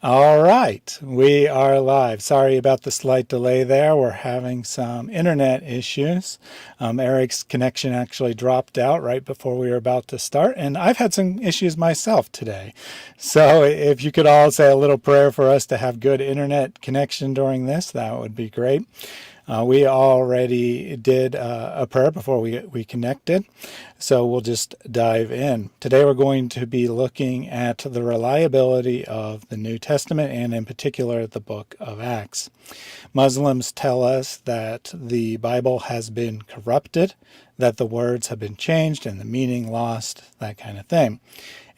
All right, we are live. Sorry about the slight delay there. We're having some internet issues. Eric's connection actually dropped out right before we were about to start, and I've had some issues myself today. So if you could all say a little prayer for us to have good internet connection during this, that would be great. We already did a prayer before we connected, so we'll just dive in. Today we're going to be looking at the reliability of the New Testament and in particular the book of Acts. Muslims tell us that the Bible has been corrupted, that the words have been changed and the meaning lost, that kind of thing.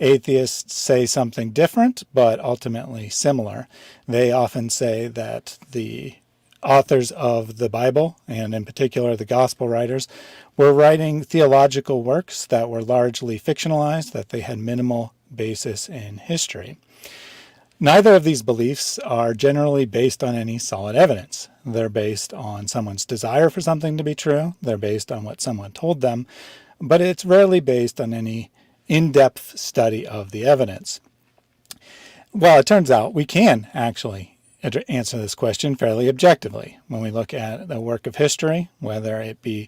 Atheists say something different, but ultimately similar. They often say that the authors of the Bible, and in particular the gospel writers, were writing theological works that were largely fictionalized, that they had minimal basis in history. Neither of these beliefs are generally based on any solid evidence. They're based on someone's desire for something to be true, they're based on what someone told them, but it's rarely based on any in-depth study of the evidence. Well, it turns out we can actually answer this question fairly objectively when we look at the work of history, whether it be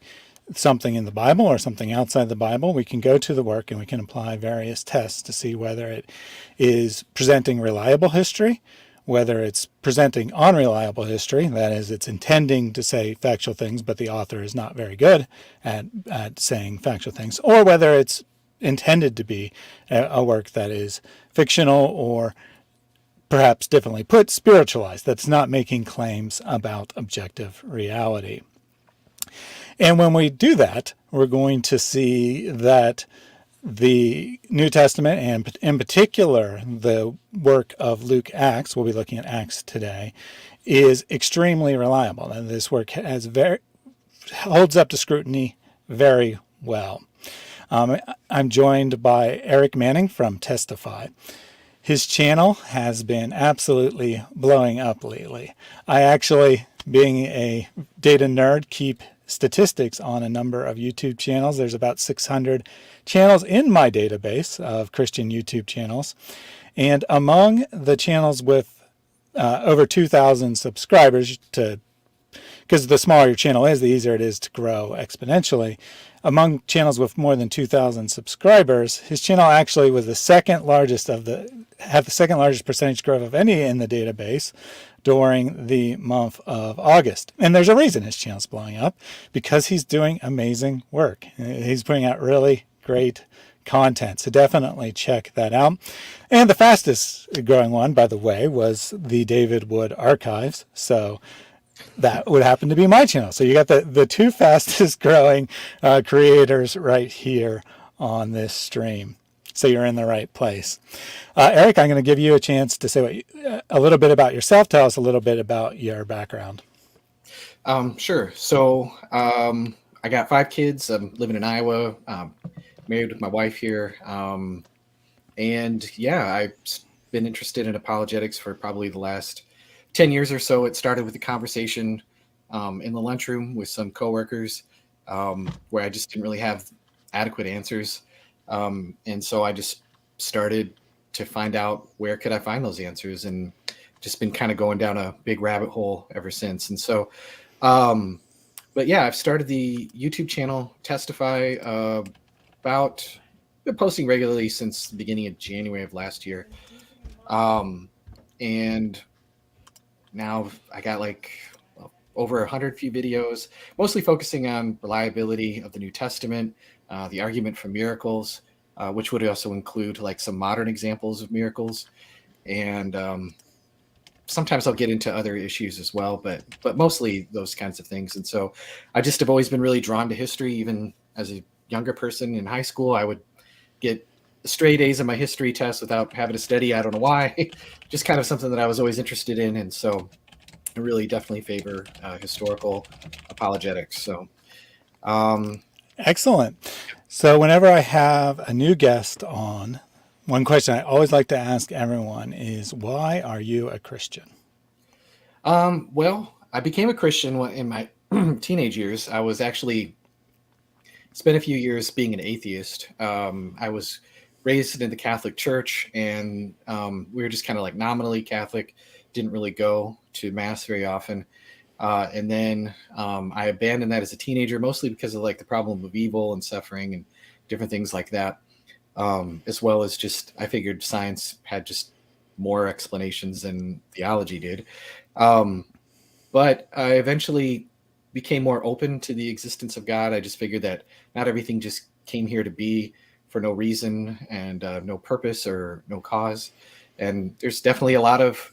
something in the Bible or something outside the Bible. We can go to the work and we can apply various tests to see whether it is presenting reliable history, whether it's presenting unreliable history, that is, it's intending to say factual things, but the author is not very good at saying factual things, or whether it's intended to be a work that is fictional or, perhaps differently put, spiritualized, that's not making claims about objective reality. And when we do that, we're going to see that the New Testament, and in particular the work of Luke Acts, we'll be looking at Acts today, is extremely reliable. And this work holds up to scrutiny very well. I'm joined by Erik Manning from Testify. His channel has been absolutely blowing up lately. I actually, being a data nerd, keep statistics on a number of YouTube channels. There's about 600 channels in my database of Christian YouTube channels. And among the channels with over 2,000 subscribers, because the smaller your channel is, the easier it is to grow exponentially. Among channels with more than 2,000 subscribers, his channel actually was the second largest had the second largest percentage growth of any in the database during the month of August. And there's a reason his channel's blowing up, because he's doing amazing work. He's putting out really great content. So definitely check that out. And the fastest growing one, by the way, was the David Wood Archives. So that would happen to be my channel. So you got the two fastest growing creators right here on this stream. So you're in the right place. Erik, I'm going to give you a chance to say a little bit about yourself. Tell us a little bit about your background. Sure. So I got 5 kids. I'm living in Iowa, married with my wife here. And yeah, I've been interested in apologetics for probably the last 10 years or so. It started with a conversation in the lunchroom with some coworkers where I just didn't really have adequate answers. And so I just started to find out where could I find those answers, and just been kind of going down a big rabbit hole ever since. And so, but yeah, I've started the YouTube channel Testify been posting regularly since the beginning of January of last year. And now I got over 100 few videos, mostly focusing on reliability of the New Testament, the argument for miracles, which would also include some modern examples of miracles. And sometimes I'll get into other issues as well, but mostly those kinds of things. And so I just have always been really drawn to history. Even as a younger person in high school, I would get straight A's in my history test without having to study. I don't know why. Just kind of something that I was always interested in. And so I really definitely favor historical apologetics. So, Excellent. So whenever I have a new guest on, one question I always like to ask everyone is, why are you a Christian? Well, I became a Christian in my teenage years. I was actually spent a few years being an atheist. I was raised in the Catholic Church, and we were just kind of like nominally Catholic, didn't really go to Mass very often. And then I abandoned that as a teenager, mostly because of like the problem of evil and suffering and different things like that, as well as just I figured science had just more explanations than theology did. Um, but I eventually became more open to the existence of God. I just figured that not everything just came here to be for no reason and no purpose or no cause. And there's definitely a lot of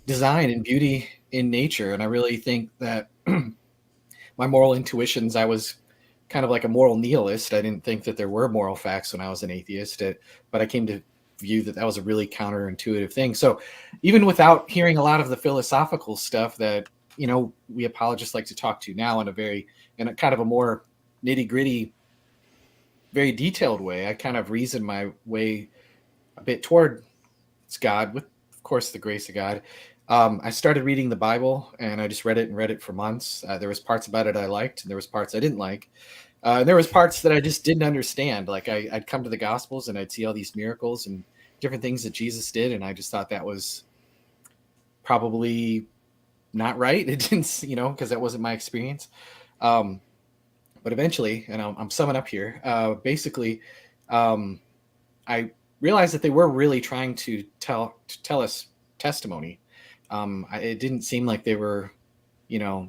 design and beauty in nature. And I really think that my moral intuitions, I was kind of like a moral nihilist. I didn't think that there were moral facts when I was an atheist, but I came to view that that was a really counterintuitive thing. So even without hearing a lot of the philosophical stuff that, we apologists like to talk to now in a kind of a more nitty gritty, very detailed way, I kind of reasoned my way a bit towards God with, of course, the grace of God. I started reading the Bible, and I just read it and read it for months. There was parts about it I liked, and there was parts I didn't like. And there was parts that I just didn't understand. Like I'd come to the Gospels and I'd see all these miracles and different things that Jesus did, and I just thought that was probably not right. It didn't, because that wasn't my experience. Um, but eventually, and I'm summing up here, basically, um, I realized that they were really trying to tell us testimony. It didn't seem like they were,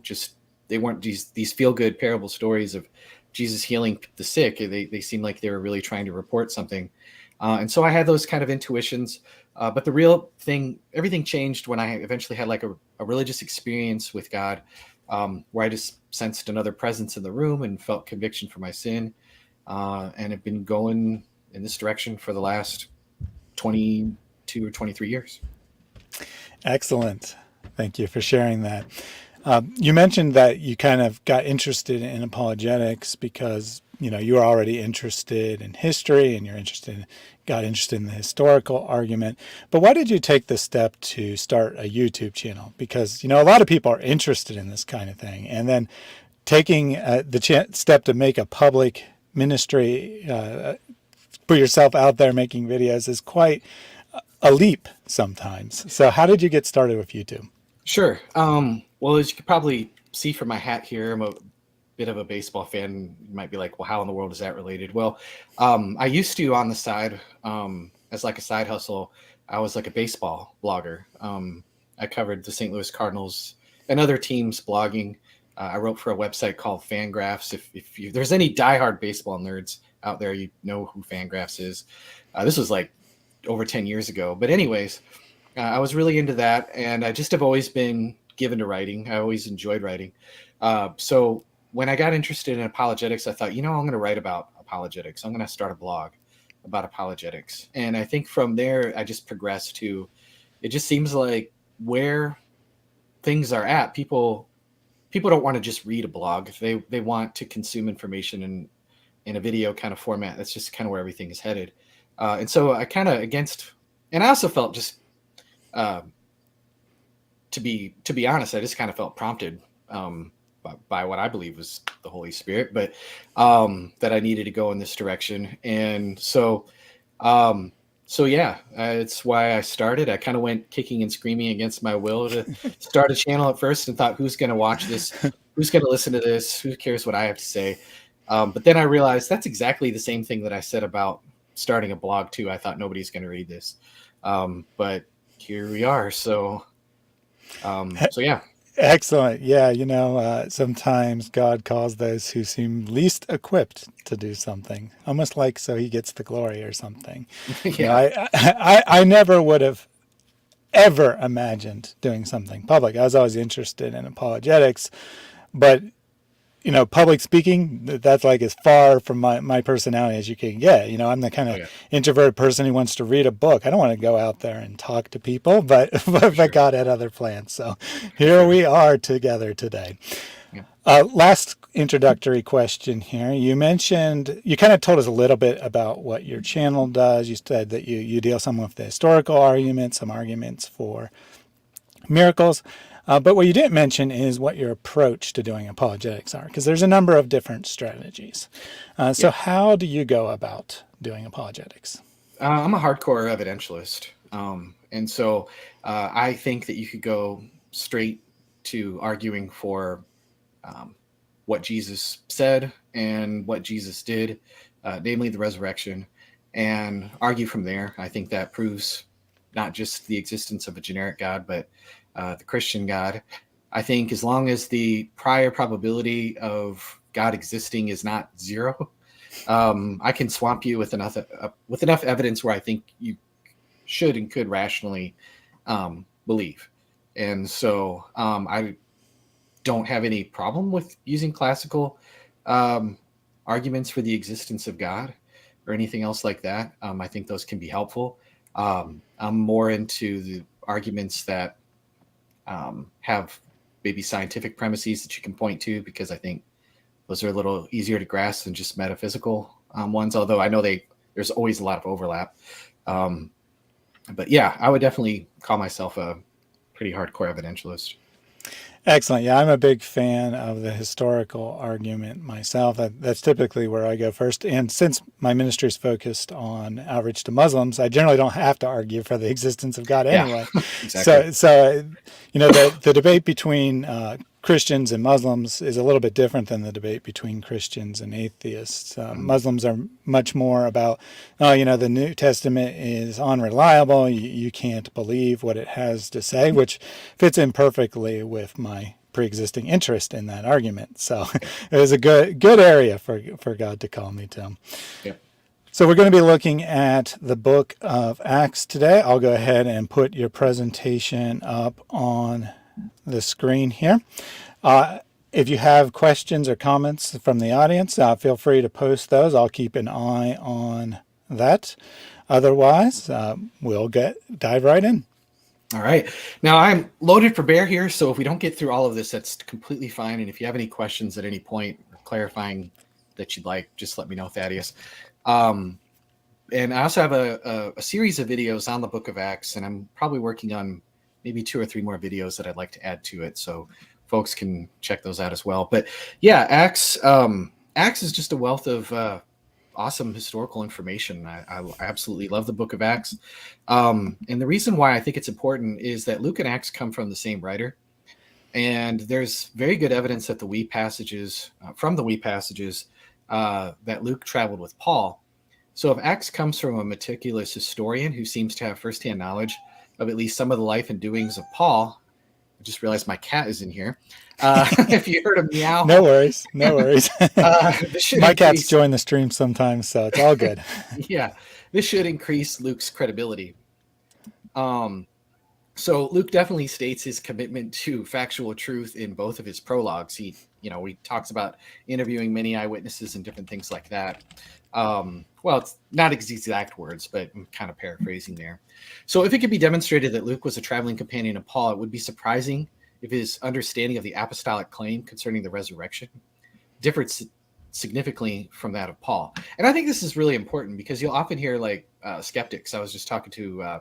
just they weren't these feel good parable stories of Jesus healing the sick. They seemed like they were really trying to report something. And so I had those kind of intuitions. But the real thing, everything changed when I eventually had like a religious experience with God, where I just sensed another presence in the room and felt conviction for my sin, and have been going in this direction for the last 22 or 23 years. Excellent. Thank you for sharing that. You mentioned that you kind of got interested in apologetics because you were already interested in history and got interested in the historical argument. But why did you take the step to start a YouTube channel? Because a lot of people are interested in this kind of thing, and then taking the step to make a public ministry, put yourself out there making videos, is quite a leap sometimes. So how did you get started with YouTube? Sure. Well, as you could probably see from my hat here, I'm a bit of a baseball fan. You might be like, well, how in the world is that related? Well, I used to on the side, as like a side hustle, I was like a baseball blogger. I covered the St. Louis Cardinals and other teams blogging. I wrote for a website called Fangraphs. If there's any diehard baseball nerds out there, you know who Fangraphs is. This was like over 10 years ago. But anyways, I was really into that, and I just have always been given to writing. I always enjoyed writing. So when I got interested in apologetics, I thought, I'm going to write about apologetics. I'm going to start a blog about apologetics. And I think from there, I just progressed to, it just seems like where things are at, people don't want to just read a blog. They want to consume information in a video kind of format. That's just kind of where everything is headed. And so I kind of and I also felt just, to be honest, I just kind of felt prompted by what I believe was the Holy Spirit, but that I needed to go in this direction. And so yeah, it's why I started. I kind of went kicking and screaming against my will to start a channel at first, and thought, who's going to watch this? Who's going to listen to this? Who cares what I have to say? But then I realized that's exactly the same thing that I said about starting a blog too. I thought nobody's going to read this. But here we are. So yeah. Excellent. Yeah, sometimes God calls those who seem least equipped to do something, almost like so he gets the glory or something. Yeah. I never would have ever imagined doing something public. I was always interested in apologetics, but public speaking, that's like as far from my personality as you can get. I'm the kind of introverted person who wants to read a book. I don't want to go out there and talk to people, but God had other plans. So here we are together today. Yeah. Last introductory question here. You kind of told us a little bit about what your channel does. You said that you deal some with the historical arguments, some arguments for miracles. But what you didn't mention is what your approach to doing apologetics are, because there's a number of different strategies. So how do you go about doing apologetics? I'm a hardcore evidentialist. And so I think that you could go straight to arguing for um, what Jesus said and what Jesus did, namely the resurrection, and argue from there. I think that proves not just the existence of a generic God, but the Christian God. I think as long as the prior probability of God existing is not zero, I can swamp you with enough evidence where I think you should and could rationally believe. And so I don't have any problem with using classical um, arguments for the existence of God or anything else like that. I think those can be helpful. I'm more into the arguments that have maybe scientific premises that you can point to, because I think those are a little easier to grasp than just metaphysical ones. Although I know there's always a lot of overlap. Um, but yeah, I would definitely call myself a pretty hardcore evidentialist. Excellent. Yeah, I'm a big fan of the historical argument myself. That's typically where I go first. And since my ministry is focused on outreach to Muslims, I generally don't have to argue for the existence of God Yeah, anyway. exactly. So the debate between Christians and Muslims is a little bit different than the debate between Christians and atheists. Mhm. Muslims are much more about, oh, the New Testament is unreliable. You can't believe what it has to say, which fits in perfectly with my pre-existing interest in that argument. So Yep. it was a good area for God to call me to. Yep. So we're going to be looking at the book of Acts today. I'll go ahead and put your presentation up on the screen here. If you have questions or comments from the audience, feel free to post those. I'll keep an eye on that. Otherwise, we'll dive right in. All right. Now I'm loaded for bear here, so if we don't get through all of this, that's completely fine. And if you have any questions at any point or clarifying that you'd like, just let me know, Thaddeus. Um, and I also have a series of videos on the Book of Acts, and I'm probably working on maybe 2 or 3 more videos that I'd like to add to it, so folks can check those out as well. But yeah, Acts is just a wealth of awesome historical information. I absolutely love the Book of Acts. And the reason why I think it's important is that Luke and Acts come from the same writer. And there's very good evidence that from the we passages, that Luke traveled with Paul. So if Acts comes from a meticulous historian who seems to have firsthand knowledge of at least some of the life and doings of Paul, I just realized my cat is in here. If you heard him meow, No worries. No worries. this should My cats increase. join the stream sometimes, so it's all good. Yeah, this should increase Luke's credibility. So Luke definitely states his commitment to factual truth in both of his prologues. He talks about interviewing many eyewitnesses and different things like that. Well, it's not his exact words, but I'm kind of paraphrasing there. So if it could be demonstrated that Luke was a traveling companion of Paul, it would be surprising if his understanding of the apostolic claim concerning the resurrection differed significantly from that of Paul. And I think this is really important because you'll often hear skeptics. I was just talking to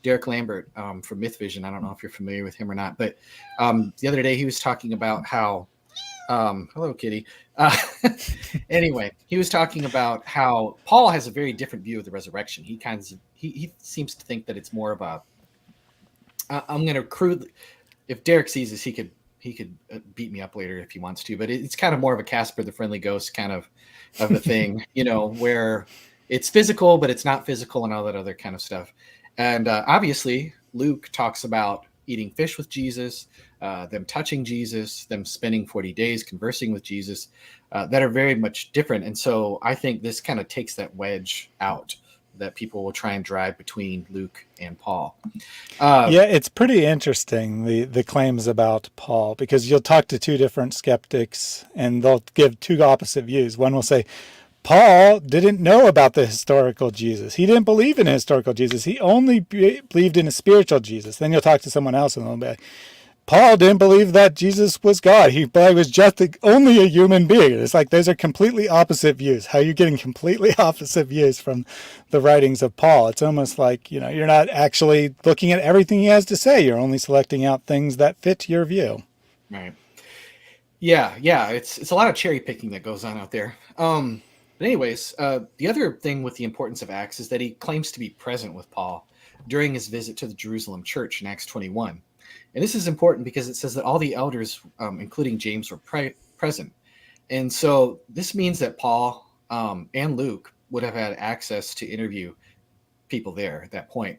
Derek Lambert from Myth Vision. I don't know if you're familiar with him or not, but the other day he was talking about how hello, kitty. Anyway, he was talking about how Paul has a very different view of the resurrection. He seems to think that it's more of a. I'm going to crudely. If Derek sees this, he could beat me up later if he wants to. But it's kind of more of a Casper the Friendly Ghost kind of a thing, where it's physical, but it's not physical, and all that other kind of stuff. And obviously, Luke talks about eating fish with Jesus, them touching Jesus, them spending 40 days conversing with Jesus, that are very much different. And so I think this kind of takes that wedge out that people will try and drive between Luke and Paul. Yeah, it's pretty interesting, the claims about Paul, because you'll talk to 2 different skeptics and they'll give 2 opposite views. One will say, Paul didn't know about the historical Jesus. He didn't believe in a historical Jesus. He only believed in a spiritual Jesus. Then you'll talk to someone else and they'll be like, Paul didn't believe that Jesus was God. He was just only a human being. It's like those are completely opposite views. How are you getting completely opposite views from the writings of Paul? It's almost like, you're not actually looking at everything he has to say. You're only selecting out things that fit your view. Right. Yeah. It's a lot of cherry picking that goes on out there. But anyways, the other thing with the importance of Acts is that he claims to be present with Paul during his visit to the Jerusalem church in Acts 21. And this is important because it says that all the elders, including James, were present. And so this means that Paul and Luke would have had access to interview people there at that point.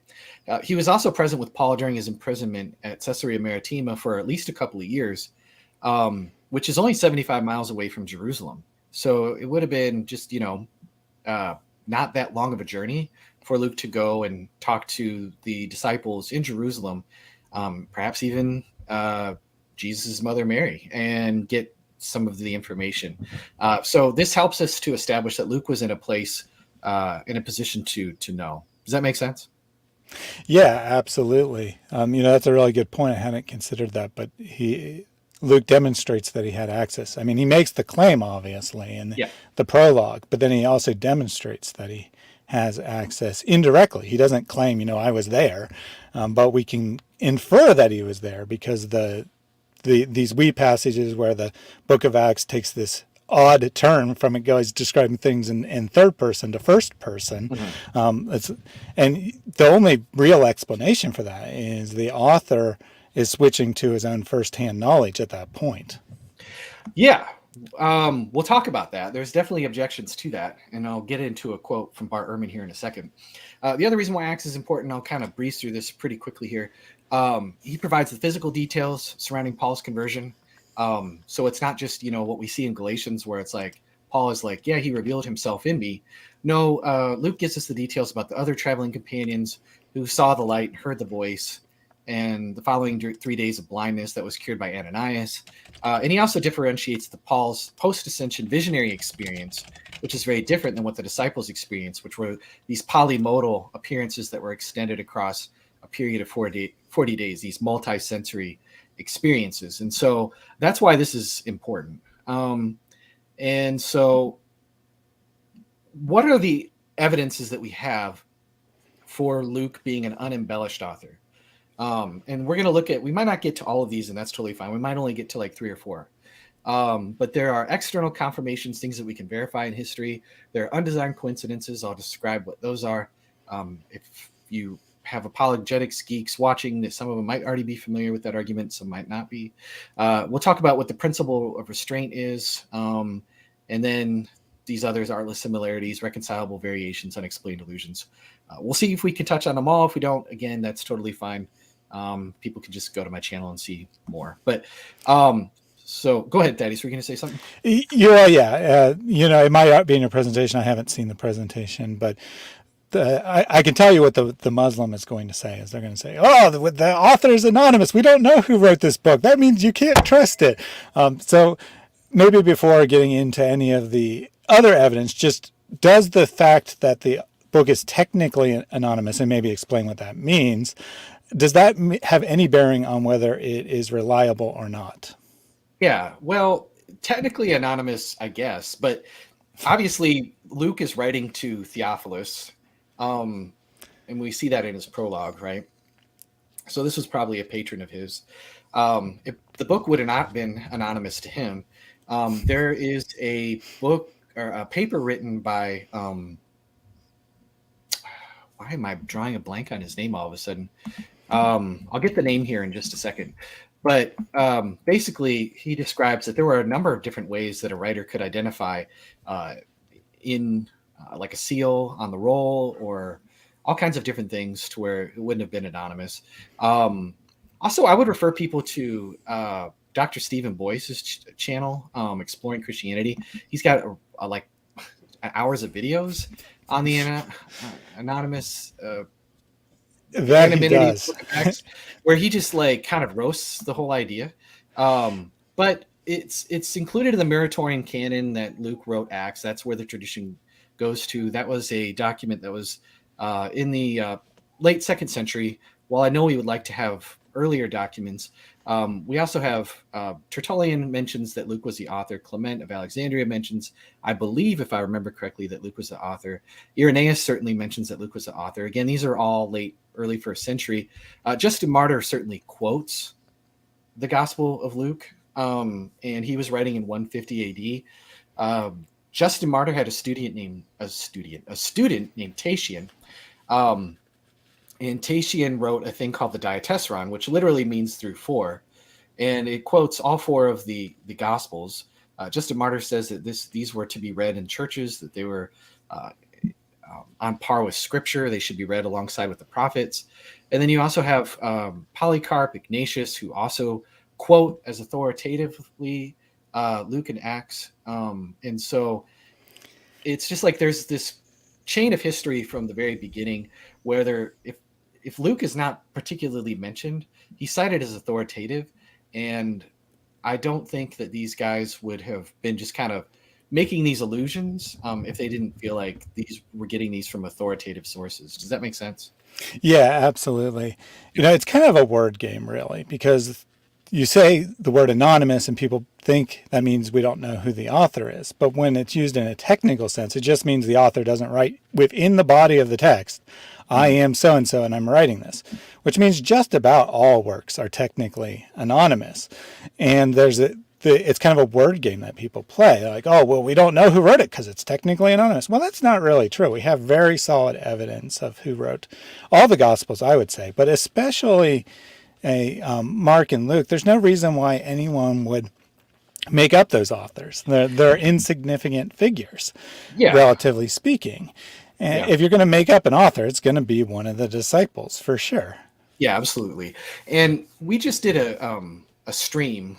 He was also present with Paul during his imprisonment at Caesarea Maritima for at least a couple of years, which is only 75 miles away from Jerusalem. So it would have been just, not that long of a journey for Luke to go and talk to the disciples in Jerusalem, perhaps even Jesus' mother Mary, and get some of the information. So this helps us to establish that Luke was in a place, in a position to know. Does that make sense? Yeah, absolutely. That's a really good point. I hadn't considered that, but Luke demonstrates that he had access. I mean, he makes the claim obviously in Yeah. the prologue, but then he also demonstrates that he has access indirectly. He doesn't claim, I was there, but we can infer that he was there because these wee passages where the Book of Acts takes this odd turn from it goes describing things in third person to first person. And the only real explanation for that is the author is switching to his own firsthand knowledge at that point. Yeah. We'll talk about that. There's definitely objections to that, and I'll get into a quote from Bart Ehrman here in a second. The other reason why Acts is important, I'll kind of breeze through this pretty quickly here. He provides the physical details surrounding Paul's conversion. So it's not just, what we see in Galatians where it's like, Paul is like, yeah, he revealed himself in me. No, Luke gives us the details about the other traveling companions who saw the light and heard the voice, and the following 3 days of blindness that was cured by Ananias. And he also differentiates the Paul's post-ascension visionary experience, which is very different than what the disciples experienced, which were these polymodal appearances that were extended across a period of 40 days, these multi-sensory experiences. And so that's why this is important. And so what are the evidences that we have for Luke being an unembellished author? And we're going to look at, we might not get to all of these, and that's totally fine. We might only get to like 3 or 4. But there are external confirmations, things that we can verify in history. There are undesigned coincidences. I'll describe what those are. If you have apologetics geeks watching, that some of them might already be familiar with that argument, some might not be. We'll talk about what the principle of restraint is. And then these others, artless similarities, reconcilable variations, unexplained illusions. We'll see if we can touch on them all. If we don't, again, that's totally fine. People can just go to my channel and see more. But so go ahead, Thaddeus. Were you going to say something? Yeah. It might be in your presentation. I haven't seen the presentation, but I can tell you what the Muslim is going to say. Is they're going to say, "Oh, the author is anonymous. We don't know who wrote this book. That means you can't trust it." So maybe before getting into any of the other evidence, just does the fact that the book is technically anonymous, and maybe explain what that means, does that have any bearing on whether it is reliable or not? Yeah, well, technically anonymous, I guess, but obviously Luke is writing to Theophilus, and we see that in his prologue, right? So this was probably a patron of his. If the book would have not been anonymous to him, there is a book or a paper written by, why am I drawing a blank on his name all of a sudden? I'll get the name here in just a second. But basically, he describes that there were a number of different ways that a writer could identify in like a seal on the roll or all kinds of different things to where it wouldn't have been anonymous. Also, I would refer people to Dr. Stephen Boyce's channel, Exploring Christianity. He's got like hours of videos on the anonymous that he does. where he just like kind of roasts the whole idea. But it's included in the Muratorian canon that Luke wrote Acts. That's where the tradition goes to. That was a document that was in the late 2nd century. While I know we would like to have earlier documents, we also have Tertullian mentions that Luke was the author. Clement of Alexandria mentions, I believe, if I remember correctly, that Luke was the author. Irenaeus certainly mentions that Luke was the author. Again, these are all early 1st century. Justin Martyr certainly quotes the Gospel of Luke, and he was writing in 150 AD. Justin Martyr had a student named Tatian. Um, and Tatian wrote a thing called the Diatessaron, which literally means through four, and it quotes all four of the Gospels. Justin Martyr says that these were to be read in churches, that they were uh, on par with Scripture. They should be read alongside with the prophets. And then you also have Polycarp, Ignatius, who also quote as authoritatively Luke and Acts. And so it's just like there's this chain of history from the very beginning where if Luke is not particularly mentioned, he's cited as authoritative. And I don't think that these guys would have been just kind of making these allusions if they didn't feel like these were getting these from authoritative sources. Does that make sense? Yeah, absolutely. It's kind of a word game, really, because you say the word anonymous and people think that means we don't know who the author is. But when it's used in a technical sense, it just means the author doesn't write within the body of the text, I am so and so and I'm writing this, which means just about all works are technically anonymous. And it's kind of a word game that people play. They're like, oh, well, we don't know who wrote it because it's technically anonymous. Well, that's not really true. We have very solid evidence of who wrote all the Gospels, I would say, but especially Mark and Luke. There's no reason why anyone would make up those authors. They're insignificant figures, Yeah. relatively speaking. And if you're going to make up an author, it's going to be one of the disciples for sure. Yeah, absolutely. And we just did a stream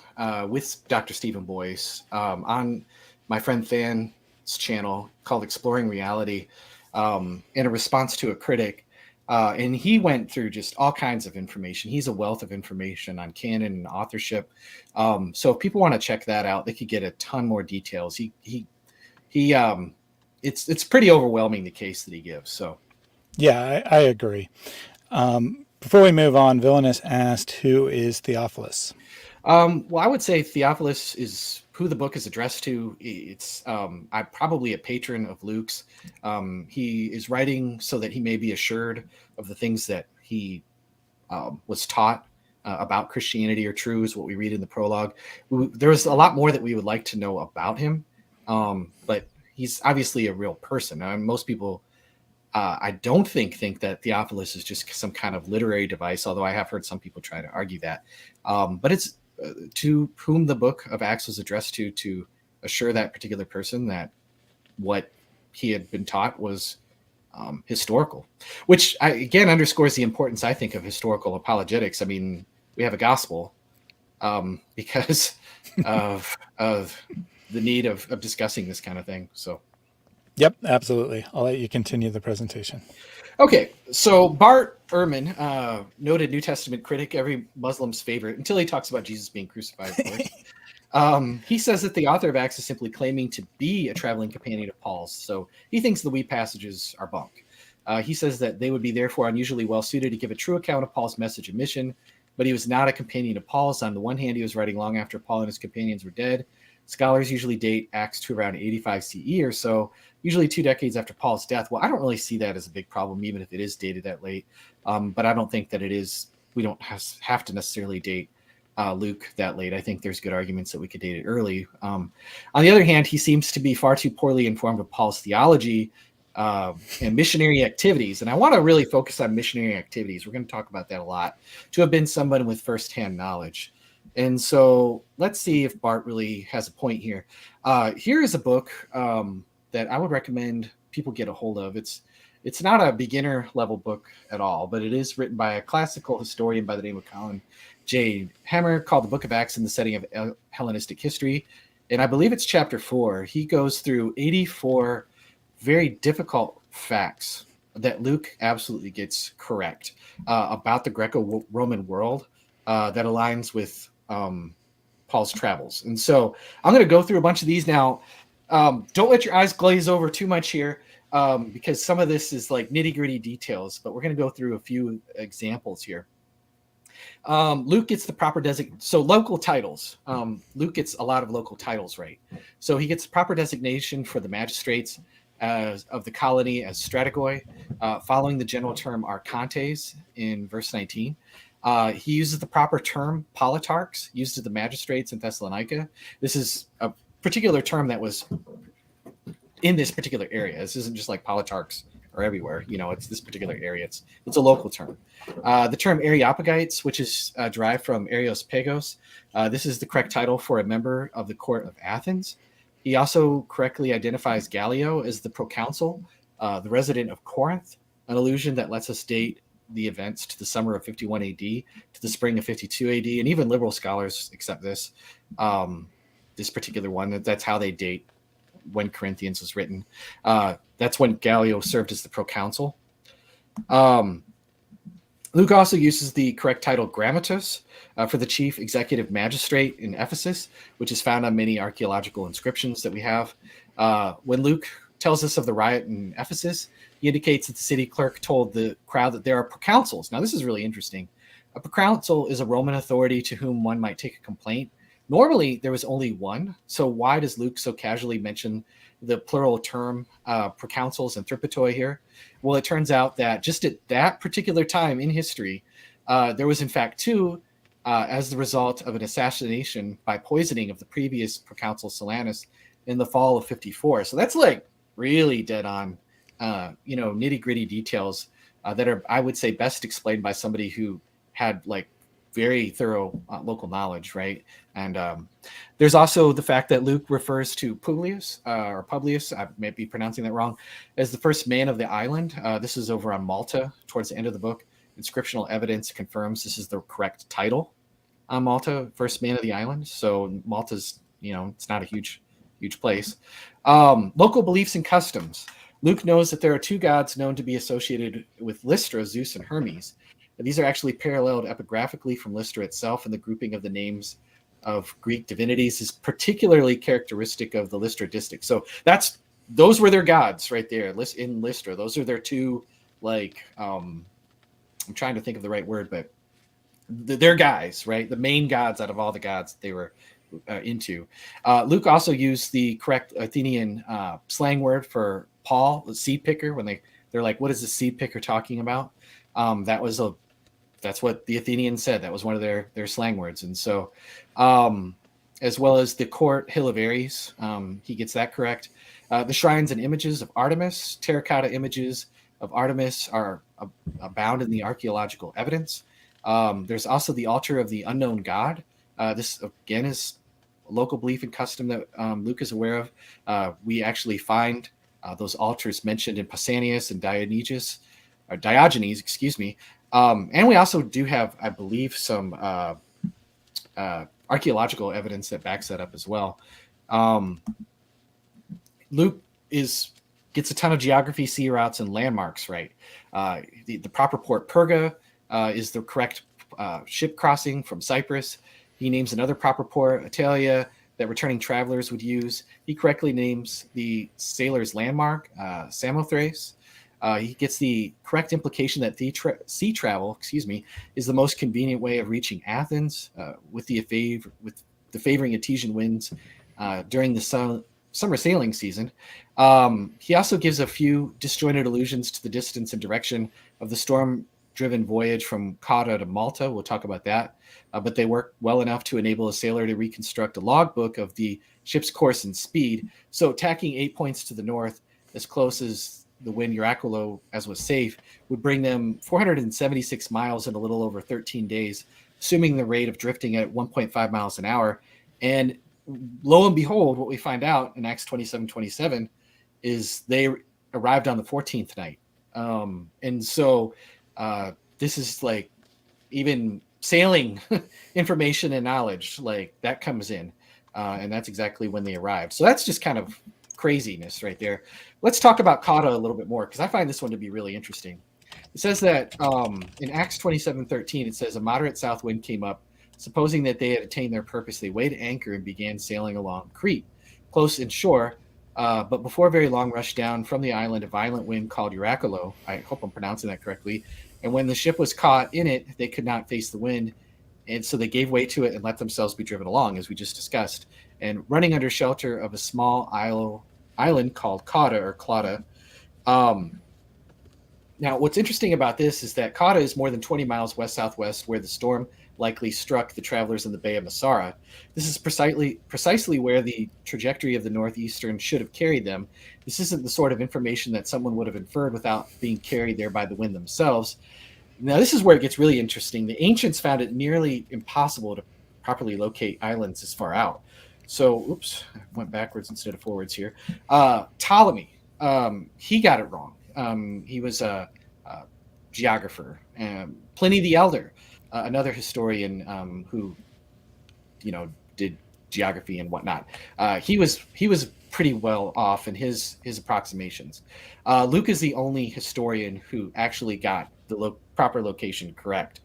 with Dr. Stephen Boyce on my friend Than's channel called Exploring Reality in a response to a critic. And he went through just all kinds of information. He's a wealth of information on canon and authorship. So if people want to check that out, they could get a ton more details. It's pretty overwhelming, the case that he gives. So yeah, I agree. Before we move on, Villainous asked, who is Theophilus? Well, I would say Theophilus is who the book is addressed to. It's I'm probably a patron of Luke's. He is writing so that he may be assured of the things that he was taught about Christianity are true, is what we read in the prologue. There's a lot more that we would like to know about him, but he's obviously a real person. Most people, I don't think that Theophilus is just some kind of literary device, although I have heard some people try to argue that. But it's to whom the book of Acts was addressed to assure that particular person that what he had been taught was historical, which again underscores the importance, I think, of historical apologetics. I mean, we have a gospel because of the need of discussing this kind of thing. So. Yep, absolutely. I'll let you continue the presentation. Okay, so Bart Ehrman, noted New Testament critic, every Muslim's favorite, until he talks about Jesus being crucified, of course. He says that the author of Acts is simply claiming to be a traveling companion of Paul's, so he thinks the weak passages are bunk. He says that they would be therefore unusually well-suited to give a true account of Paul's message and mission, but he was not a companion of Paul's. On the one hand, he was writing long after Paul and his companions were dead. Scholars usually date Acts to around 85 CE or so, usually 2 decades after Paul's death. Well, I don't really see that as a big problem, even if it is dated that late. But I don't think that it is. We don't have to necessarily date Luke that late. I think there's good arguments that we could date it early. On the other hand, he seems to be far too poorly informed of Paul's theology and missionary activities. And I want to really focus on missionary activities. We're going to talk about that a lot, to have been someone with firsthand knowledge. And so let's see if Bart really has a point here. Here is a book that I would recommend people get a hold of. It's not a beginner level book at all, but it is written by a classical historian by the name of Colin J. Hemmer, called The Book of Acts in the Setting of Hellenistic History. And I believe it's chapter 4. He goes through 84 very difficult facts that Luke absolutely gets correct about the Greco-Roman world that aligns with Paul's travels. And so I'm going to go through a bunch of these now. Don't let your eyes glaze over too much here because some of this is like nitty gritty details, but we're going to go through a few examples here. Luke gets the proper designation. So local titles. Luke gets a lot of local titles, right? So he gets proper designation for the magistrates of the colony as strategoi, following the general term archontes in verse 19. He uses the proper term politarchs, used to the magistrates in Thessalonica. This is a particular term that was in this particular area. This isn't just like politarchs are everywhere. It's this particular area. It's a local term. The term Areopagites, which is derived from Areos Pagos, this is the correct title for a member of the court of Athens. He also correctly identifies Gallio as the proconsul, the resident of Corinth, an illusion that lets us date the events to the summer of 51 AD to the spring of 52 AD, and even liberal scholars accept this. This particular one, that's how they date when Corinthians was written. That's when Gallio served as the proconsul. Luke also uses the correct title Grammatos for the chief executive magistrate in Ephesus, which is found on many archaeological inscriptions that we have. When Luke tells us of the riot in Ephesus, he indicates that the city clerk told the crowd that there are proconsuls. Now, this is really interesting. A proconsul is a Roman authority to whom one might take a complaint. Normally, there was only one. So why does Luke so casually mention the plural term proconsuls and thripatoi here? Well, it turns out that just at that particular time in history, there was in fact two as the result of an assassination by poisoning of the previous proconsul Silanus in the fall of 54. So that's like really dead on, nitty gritty details that are, I would say, best explained by somebody who had like very thorough local knowledge, right? And there's also the fact that Luke refers to Publius, I may be pronouncing that wrong, as the first man of the island. This is over on Malta towards the end of the book. Inscriptional evidence confirms this is the correct title on Malta, first man of the island. So Malta's, it's not a huge place. Local beliefs and customs. Luke knows that there are two gods known to be associated with Lystra, Zeus and Hermes. These are actually paralleled epigraphically from Lystra itself, and the grouping of the names of Greek divinities is particularly characteristic of the Lystra district. So those were their gods right there in Lystra. Those are their two, I'm trying to think of the right word, but they're guys, right? The main gods out of all the gods they were into. Luke also used the correct Athenian slang word for Paul, the seed picker, when they're like, what is the seed picker talking about? That's what the Athenians said. That was one of their slang words. And so, as well as the court Hill of Ares, he gets that correct. The shrines and images of Artemis, terracotta images of Artemis are abound in the archaeological evidence. There's also the altar of the unknown god. This, again, is a local belief and custom that Luke is aware of. We actually find those altars mentioned in Pausanias and Diogenes, excuse me. And we also do have, I believe, some archaeological evidence that backs that up as well. Luke gets a ton of geography, sea routes, and landmarks right. The proper port Perga is the correct ship crossing from Cyprus. He names another proper port, Italia, that returning travelers would use. He correctly names the sailor's landmark, Samothrace. He gets the correct implication that sea travel, is the most convenient way of reaching Athens, with the favoring Etesian winds during the summer sailing season. He also gives a few disjointed allusions to the distance and direction of the storm-driven voyage from Cauda to Malta. We'll talk about that. But they work well enough to enable a sailor to reconstruct a logbook of the ship's course and speed. So tacking 8 points to the north, as close as the wind Euraculo as was safe, would bring them 476 miles in a little over 13 days, assuming the rate of drifting at 1.5 miles an hour. And lo and behold, what we find out in Acts 27:27 is they arrived on the 14th night. And so this is like even sailing information and knowledge, like that comes in. And that's exactly when they arrived. So that's just kind of craziness right there. Let's talk about Cauda a little bit more, because I find this one to be really interesting. It says that in Acts 27:13, it says a moderate south wind came up. Supposing that they had attained their purpose, they weighed anchor and began sailing along Crete, close inshore. But before very long, rushed down from the island a violent wind called Euraculo. I hope I'm pronouncing that correctly. And when the ship was caught in it, they could not face the wind. And so they gave way to it and let themselves be driven along, as we just discussed. And running under shelter of a small island called Cauda or Clauda, Now, what's interesting about this is that Kata is more than 20 miles west-southwest, where the storm likely struck the travelers in the Bay of Masara. This is precisely where the trajectory of the northeastern should have carried them. This isn't the sort of information that someone would have inferred without being carried there by the wind themselves. Now, this is where it gets really interesting. The ancients found it nearly impossible to properly locate islands this far out. So, oops, I went backwards instead of forwards here. Ptolemy, he got it wrong. He was a geographer. Pliny the Elder, another historian who, did geography and whatnot. He was pretty well off in his approximations. Luke is the only historian who actually got the proper location correct.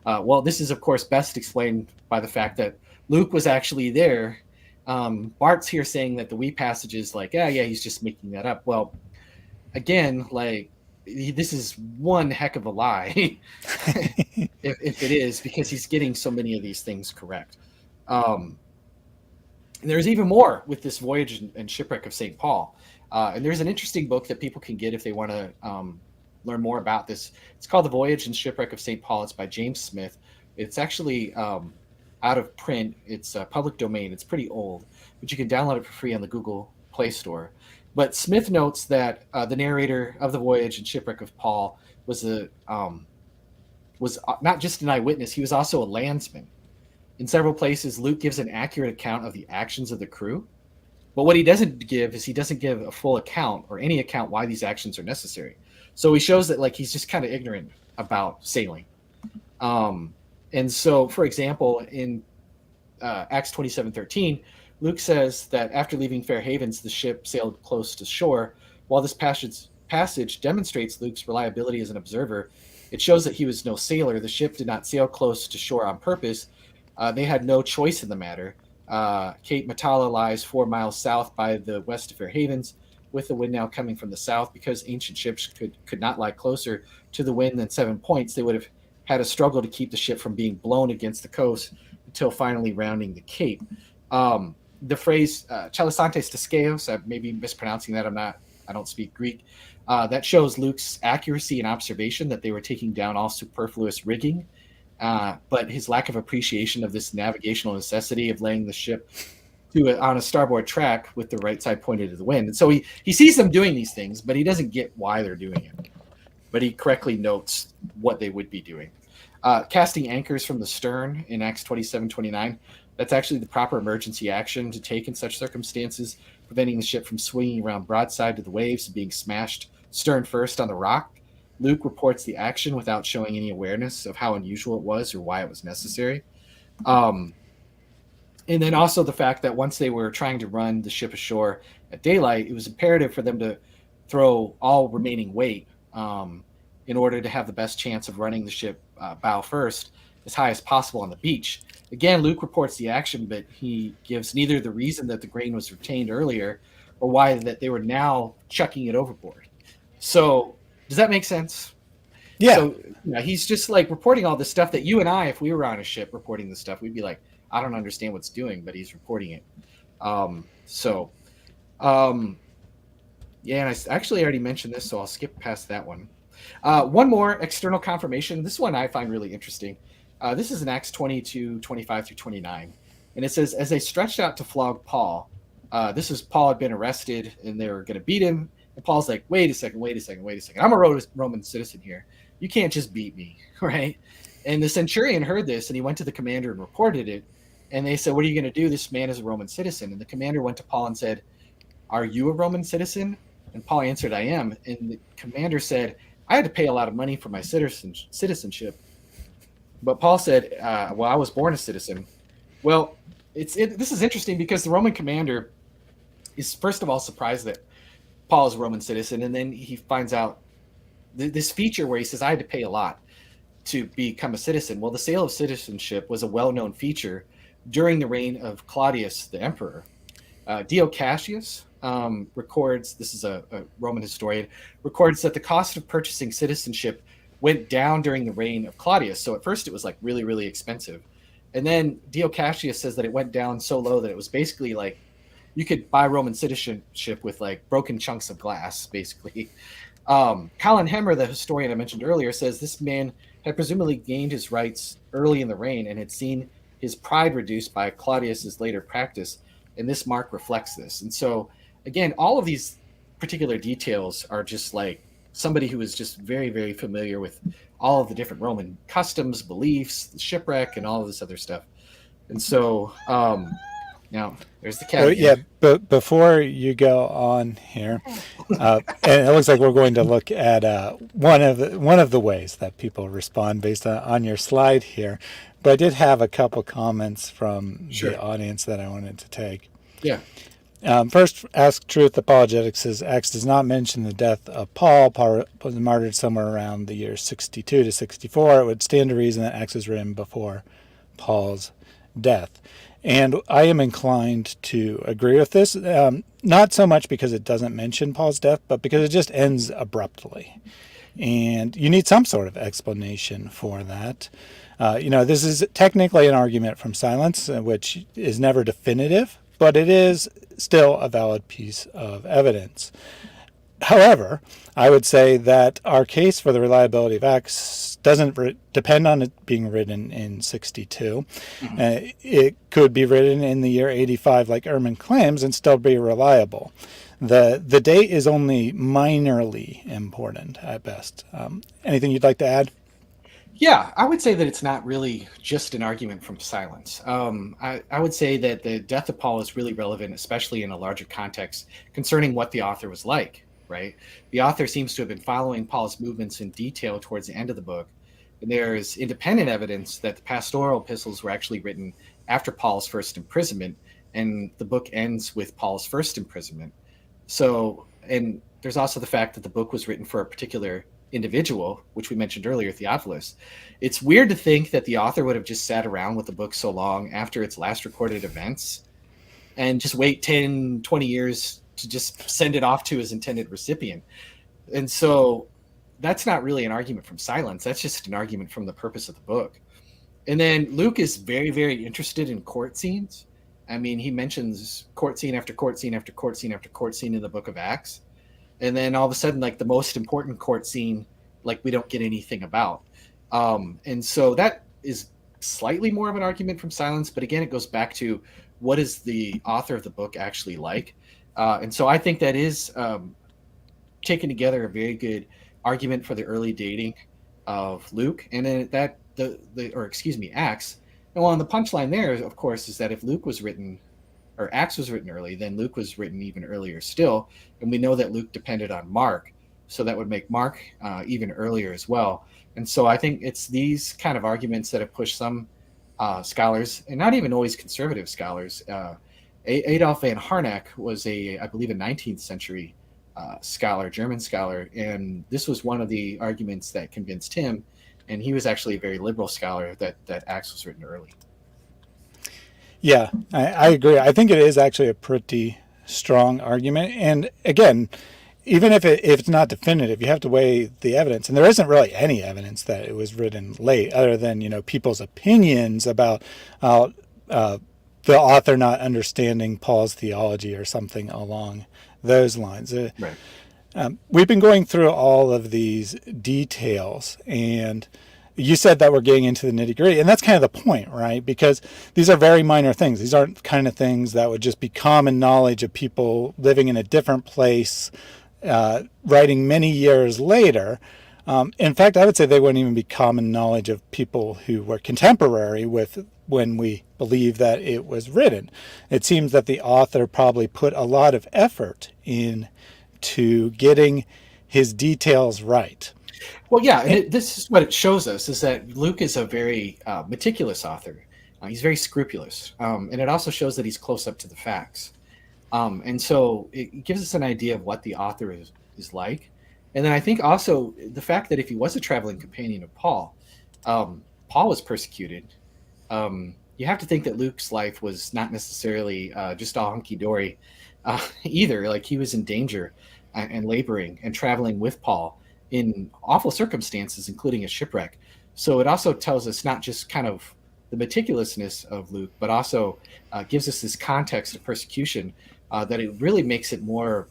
Well, this is of course best explained by the fact that Luke was actually there. Bart's here saying that the wee passage is like, yeah, he's just making that up. Well, again, like this is one heck of a lie, if it is, because he's getting so many of these things correct. And there's even more with this voyage and shipwreck of St. Paul. And there's an interesting book that people can get if they want to learn more about this. It's called The Voyage and Shipwreck of St. Paul. It's by James Smith. It's actually out of print. It's public domain. It's pretty old, but you can download it for free on the Google Play Store. But Smith notes that the narrator of the voyage and shipwreck of Paul was not just an eyewitness; he was also a landsman. In several places, Luke gives an accurate account of the actions of the crew, but what he doesn't give a full account or any account why these actions are necessary. So he shows that like he's just kind of ignorant about sailing. And so, for example, in Acts 27:13. Luke says that after leaving Fair Havens, the ship sailed close to shore. While this passage demonstrates Luke's reliability as an observer, it shows that he was no sailor. The ship did not sail close to shore on purpose. They had no choice in the matter. Cape Matala lies 4 miles south by the west of Fair Havens, with the wind now coming from the south. Because ancient ships could not lie closer to the wind than 7 points, they would have had a struggle to keep the ship from being blown against the coast until finally rounding the cape. The phrase "chalisantes teskeos," I may be mispronouncing that. I don't speak Greek. That shows Luke's accuracy and observation that they were taking down all superfluous rigging, but his lack of appreciation of this navigational necessity of laying the ship on a starboard track with the right side pointed to the wind. And so he sees them doing these things, but he doesn't get why they're doing it. But he correctly notes what they would be doing. Casting anchors from the stern in Acts 27:29. That's actually the proper emergency action to take in such circumstances, preventing the ship from swinging around broadside to the waves and being smashed stern first on the rock. Luke reports the action without showing any awareness of how unusual it was or why it was necessary. And then also the fact that once they were trying to run the ship ashore at daylight, it was imperative for them to throw all remaining weight in order to have the best chance of running the ship bow first as high as possible on the beach. Again, Luke reports the action, but he gives neither the reason that the grain was retained earlier or why that they were now chucking it overboard. So does that make sense? Yeah. So he's just like reporting all this stuff that you and I, if we were on a ship reporting this stuff, we'd be like, I don't understand what's doing, but he's reporting it. Yeah, and I actually already mentioned this, so I'll skip past that one. One more external confirmation. This one I find really interesting. This is in Acts 22:25 through 29. And it says, as they stretched out to flog Paul, this is Paul had been arrested and they were going to beat him. And Paul's like, wait a second. I'm a Roman citizen here. You can't just beat me, right? And the centurion heard this and he went to the commander and reported it. And they said, what are you going to do? This man is a Roman citizen. And the commander went to Paul and said, are you a Roman citizen? And Paul answered, I am. And the commander said, I had to pay a lot of money for my citizenship. But Paul said, well, I was born a citizen. Well, this is interesting because the Roman commander is, first of all, surprised that Paul is a Roman citizen. And then he finds out this feature where he says, I had to pay a lot to become a citizen. Well, the sale of citizenship was a well-known feature during the reign of Claudius, the emperor. Dio Cassius records, this is a Roman historian, records that the cost of purchasing citizenship went down during the reign of Claudius. So at first it was like really, really expensive. And then Dio Cassius says that it went down so low that it was basically like you could buy Roman citizenship with like broken chunks of glass, basically. Colin Hemmer, the historian I mentioned earlier, says this man had presumably gained his rights early in the reign and had seen his pride reduced by Claudius's later practice, and this mark reflects this. And so, again, all of these particular details are just like somebody who is just very, very familiar with all of the different Roman customs, beliefs, the shipwreck, and all of this other stuff. And so, now there's the cat Oh yeah, again. but before you go on here, and it looks like we're going to look at one of the ways that people respond based on your slide here. But I did have a couple comments from the Sure. audience that I wanted to take. Yeah. First, Ask Truth Apologetics says Acts does not mention the death of Paul. Paul was martyred somewhere around the year 62 to 64. It would stand to reason that Acts was written before Paul's death. And I am inclined to agree with this, not so much because it doesn't mention Paul's death, but because it just ends abruptly. And you need some sort of explanation for that. This is technically an argument from silence, which is never definitive, but it is still a valid piece of evidence. However, I would say that our case for the reliability of Acts doesn't depend on it being written in 62. Mhm. It could be written in the year 85, like Ehrman claims, and still be reliable. The date is only minorly important at best. Anything you'd like to add? Yeah, I would say that it's not really just an argument from silence. I would say that the death of Paul is really relevant, especially in a larger context concerning what the author was like, right? The author seems to have been following Paul's movements in detail towards the end of the book. And there's independent evidence that the pastoral epistles were actually written after Paul's first imprisonment, and the book ends with Paul's first imprisonment. So, and there's also the fact that the book was written for a particular individual, which we mentioned earlier, Theophilus. It's weird to think that the author would have just sat around with the book so long after its last recorded events and just wait 10, 20 years to just send it off to his intended recipient. And so that's not really an argument from silence. That's just an argument from the purpose of the book. And then Luke is very, very interested in court scenes. I mean, he mentions court scene after court scene after court scene after court scene in the book of Acts. And then all of a sudden, like the most important court scene, like we don't get anything about. And so that is slightly more of an argument from silence. But again, it goes back to what is the author of the book actually like. And so I think that is taken together a very good argument for the early dating of Luke. And then that Acts. And well, and the punchline there, of course, is that if Luke was written or Acts was written early, then Luke was written even earlier still. And we know that Luke depended on Mark. So that would make Mark even earlier as well. And so I think it's these kind of arguments that have pushed some scholars, and not even always conservative scholars. Adolf van Harnack was I believe, a 19th century scholar, German scholar. And this was one of the arguments that convinced him. And he was actually a very liberal scholar that Acts was written early. Yeah, I agree. I think it is actually a pretty strong argument. And again, even if it's not definitive, you have to weigh the evidence. And there isn't really any evidence that it was written late, other than people's opinions about the author not understanding Paul's theology or something along those lines. Right. We've been going through all of these details, and you said that we're getting into the nitty gritty, and that's kind of the point, right? Because these are very minor things. These aren't kind of things that would just be common knowledge of people living in a different place, writing many years later. In fact, I would say they wouldn't even be common knowledge of people who were contemporary with when we believe that it was written. It seems that the author probably put a lot of effort into getting his details right. Well, yeah, and this is what it shows us, is that Luke is a very meticulous author. He's very scrupulous. And it also shows that he's close up to the facts. And so it gives us an idea of what the author is like. And then I think also the fact that if he was a traveling companion of Paul, Paul was persecuted. You have to think that Luke's life was not necessarily just all hunky-dory either. Like, he was in danger and laboring and traveling with Paul in awful circumstances, including a shipwreck. So it also tells us not just kind of the meticulousness of Luke, but also gives us this context of persecution that it really makes it more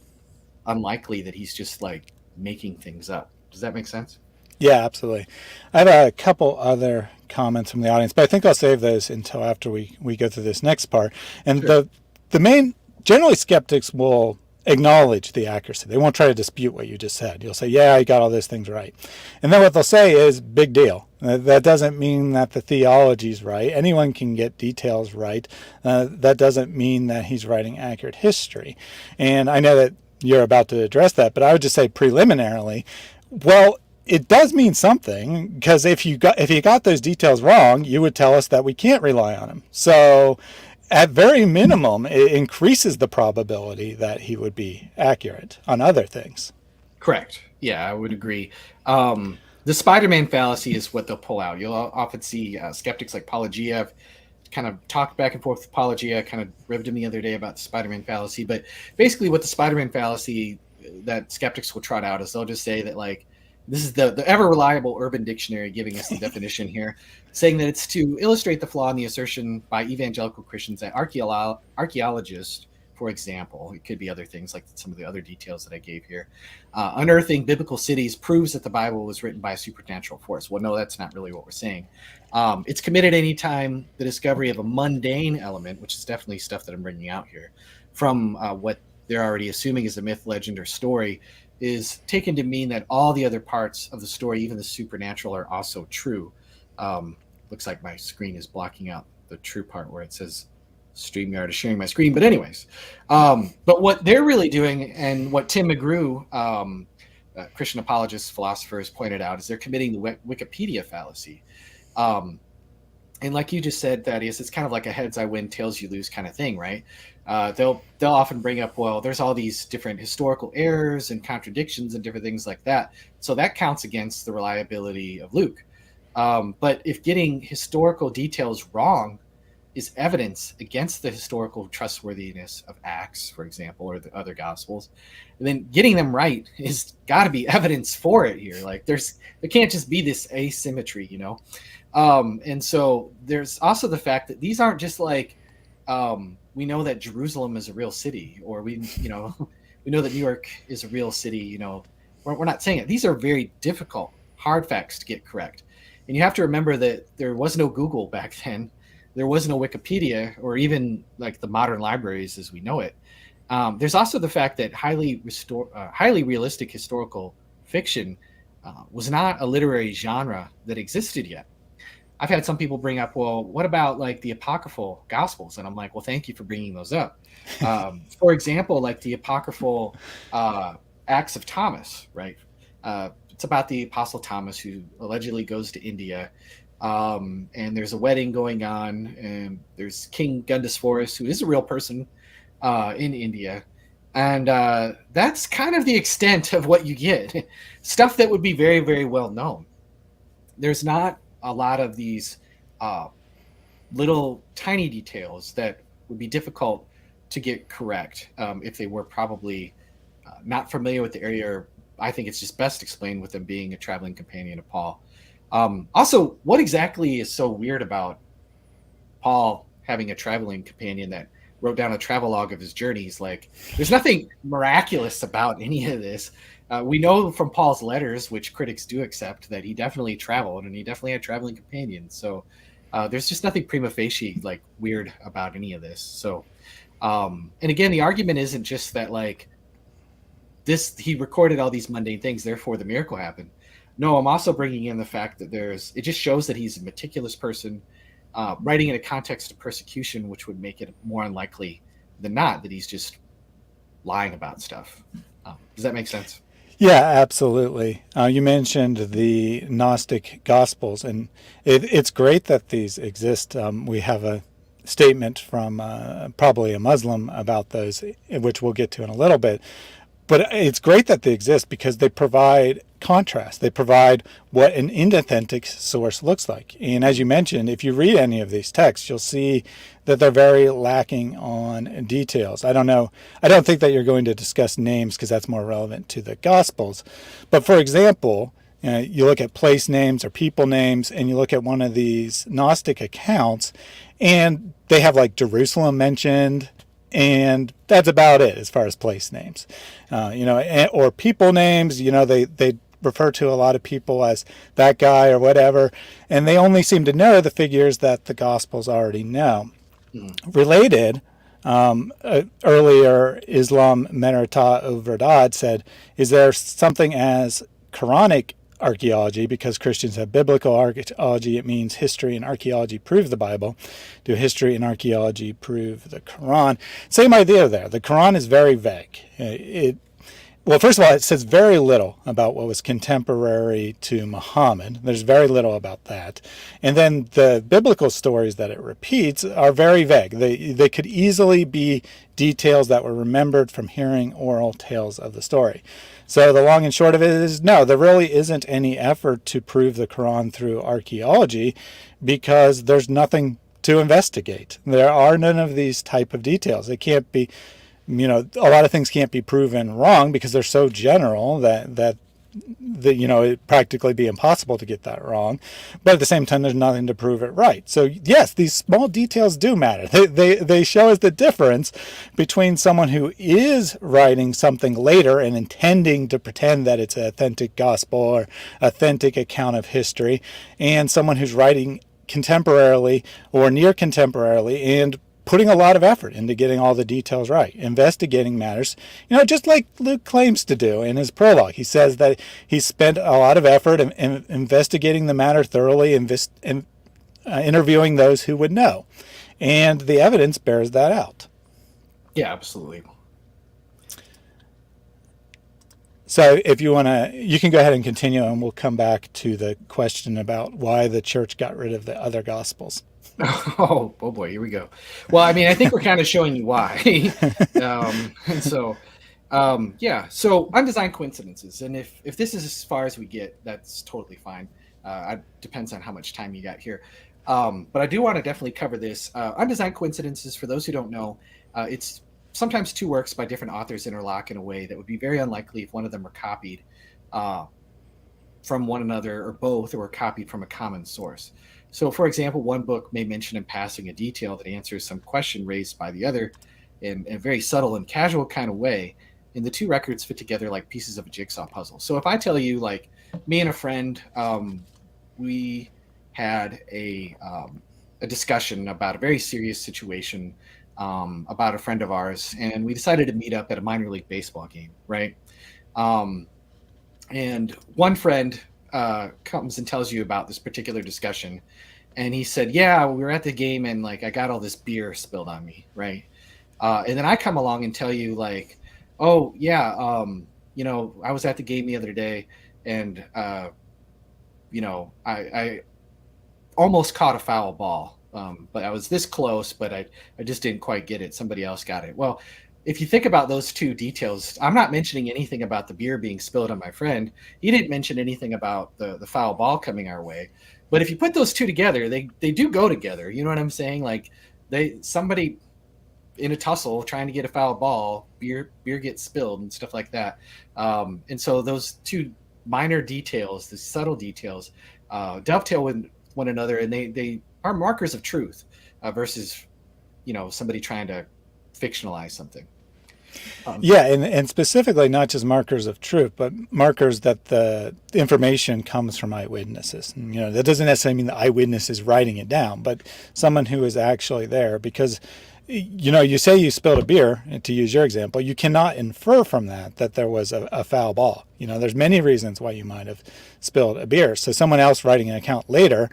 unlikely that he's just like making things up. Does that make sense? Yeah, absolutely. I have a couple other comments from the audience, but I think I'll save those until after we go through this next part. And Sure. the main, generally skeptics will acknowledge the accuracy. They won't try to dispute what you just said. You'll say, yeah, I got all those things right. And then what they'll say is, big deal. That doesn't mean that the theology's right. Anyone can get details right. That doesn't mean that he's writing accurate history. And I know that you're about to address that, but I would just say preliminarily, well, it does mean something, because if you got those details wrong, you would tell us that we can't rely on them. So at very minimum, it increases the probability that he would be accurate on other things. Correct. Yeah, I would agree. The Spider-Man fallacy is what they'll pull out. You'll often see skeptics like Apologia kind of talk back and forth with Apologia, kind of ribbed him the other day about the Spider-Man fallacy. But basically what the Spider-Man fallacy that skeptics will trot out is they'll just say that, like, this is the ever reliable Urban Dictionary giving us the definition here, saying that it's to illustrate the flaw in the assertion by evangelical Christians that archaeologists, for example, it could be other things like some of the other details that I gave here, unearthing biblical cities proves that the Bible was written by a supernatural force. Well, no, that's not really what we're saying. It's committed anytime the discovery of a mundane element, which is definitely stuff that I'm bringing out here, from what they're already assuming is a myth, legend, or story, is taken to mean that all the other parts of the story, even the supernatural, are also true. Looks like my screen is blocking out the true part where it says StreamYard is sharing my screen. But anyways, but what they're really doing, and what Tim McGrew, Christian apologist philosopher, has pointed out, is they're committing the Wikipedia fallacy. And like you just said, Thaddeus, it's kind of like a heads I win, tails you lose kind of thing, right? They'll often bring up, well, there's all these different historical errors and contradictions and different things like that. So that counts against the reliability of Luke. But if getting historical details wrong is evidence against the historical trustworthiness of Acts, for example, or the other Gospels, and then getting them right is got to be evidence for it here. Like there can't just be this asymmetry, you know? And so there's also the fact that these aren't just like, we know that Jerusalem is a real city, or we know that New York is a real city. You know, we're not saying it. These are very difficult, hard facts to get correct. And you have to remember that there was no Google back then. There was no Wikipedia, or even like the modern libraries as we know it. There's also the fact that highly realistic historical fiction was not a literary genre that existed yet. I've had some people bring up, well, what about like the apocryphal Gospels? And I'm like, well, thank you for bringing those up. For example, like the apocryphal Acts of Thomas, right? It's about the Apostle Thomas who allegedly goes to India, and there's a wedding going on, and there's King Gundusphorus, who is a real person in India. And that's kind of the extent of what you get. Stuff that would be very, very well known. There's not a lot of these little tiny details that would be difficult to get correct if they were probably not familiar with the area. I think it's just best explained with them being a traveling companion of Paul. Also, what exactly is so weird about Paul having a traveling companion that wrote down a travelogue of his journeys? Like, there's nothing miraculous about any of this. We know from Paul's letters, which critics do accept, that he definitely traveled and he definitely had traveling companions. So there's just nothing prima facie like weird about any of this. So, and again, the argument isn't just that like he recorded all these mundane things, therefore the miracle happened. No, I'm also bringing in the fact that it just shows that he's a meticulous person, writing in a context of persecution, which would make it more unlikely than not that he's just lying about stuff. Does that make sense? Yeah, absolutely. You mentioned the Gnostic Gospels, and it's great that these exist. We have a statement from probably a Muslim about those, which we'll get to in a little bit. But it's great that they exist because they provide contrast. They provide what an inauthentic source looks like. And as you mentioned, if you read any of these texts, you'll see that they're very lacking on details. I don't think that you're going to discuss names because that's more relevant to the Gospels. But for example, you look at place names or people names, and you look at one of these Gnostic accounts, and they have like Jerusalem mentioned, and that's about it as far as place names, or people names. They refer to a lot of people as that guy or whatever, and they only seem to know the figures that the Gospels already know. Mm. Related, earlier Islam Menarta Overdad said, is there something as Quranic archaeology? Because Christians have biblical archaeology, it means history and archaeology prove the Bible. Do history and archaeology prove the Quran? Same idea there. The Quran is very vague. Well, first of all, it says very little about what was contemporary to Muhammad. There's very little about that. And then the biblical stories that it repeats are very vague. They could easily be details that were remembered from hearing oral tales of the story. So the long and short of it is, no, there really isn't any effort to prove the Quran through archaeology because there's nothing to investigate. There are none of these type of details. It can't be, a lot of things can't be proven wrong because they're so general that it'd practically be impossible to get that wrong. But at the same time, there's nothing to prove it right. So yes, these small details do matter. They show us the difference between someone who is writing something later and intending to pretend that it's an authentic gospel or authentic account of history, and someone who's writing contemporarily or near contemporarily and putting a lot of effort into getting all the details right. Investigating matters, just like Luke claims to do in his prologue. He says that he spent a lot of effort in investigating the matter thoroughly, and interviewing those who would know. And the evidence bears that out. Yeah, absolutely. So if you want to, you can go ahead and continue, and we'll come back to the question about why the church got rid of the other gospels. Oh boy, here we go. Well, I mean, I think we're kind of showing you why. And so, so undesigned coincidences. And if this is as far as we get, that's totally fine. It depends on how much time you got here. But I do want to definitely cover this. Undesigned coincidences, for those who don't know, it's sometimes two works by different authors interlock in a way that would be very unlikely if one of them were copied from one another, or both, or were copied from a common source. So, for example, one book may mention in passing a detail that answers some question raised by the other in a very subtle and casual kind of way, and the two records fit together like pieces of a jigsaw puzzle. So if I tell you, like, me and a friend, we had a discussion about a very serious situation about a friend of ours, and we decided to meet up at a minor league baseball game, right? And one friend comes and tells you about this particular discussion, and he said, yeah, we were at the game and like I got all this beer spilled on me, right? And then I come along and tell you, like, oh yeah, I was at the game the other day, and I almost caught a foul ball, but I was this close, but I just didn't quite get it. Somebody else got it. Well, if you think about those two details, I'm not mentioning anything about the beer being spilled on my friend. He didn't mention anything about the foul ball coming our way. But if you put those two together, they do go together. You know what I'm saying? Like, somebody in a tussle trying to get a foul ball, beer gets spilled and stuff like that. And so those two minor details, the subtle details, dovetail with one another, and they are markers of truth versus somebody trying to fictionalize something. And specifically not just markers of truth, but markers that the information comes from eyewitnesses. And, that doesn't necessarily mean the eyewitness is writing it down, but someone who is actually there. Because, you say you spilled a beer, to use your example, you cannot infer from that there was a foul ball. There's many reasons why you might have spilled a beer. So someone else writing an account later,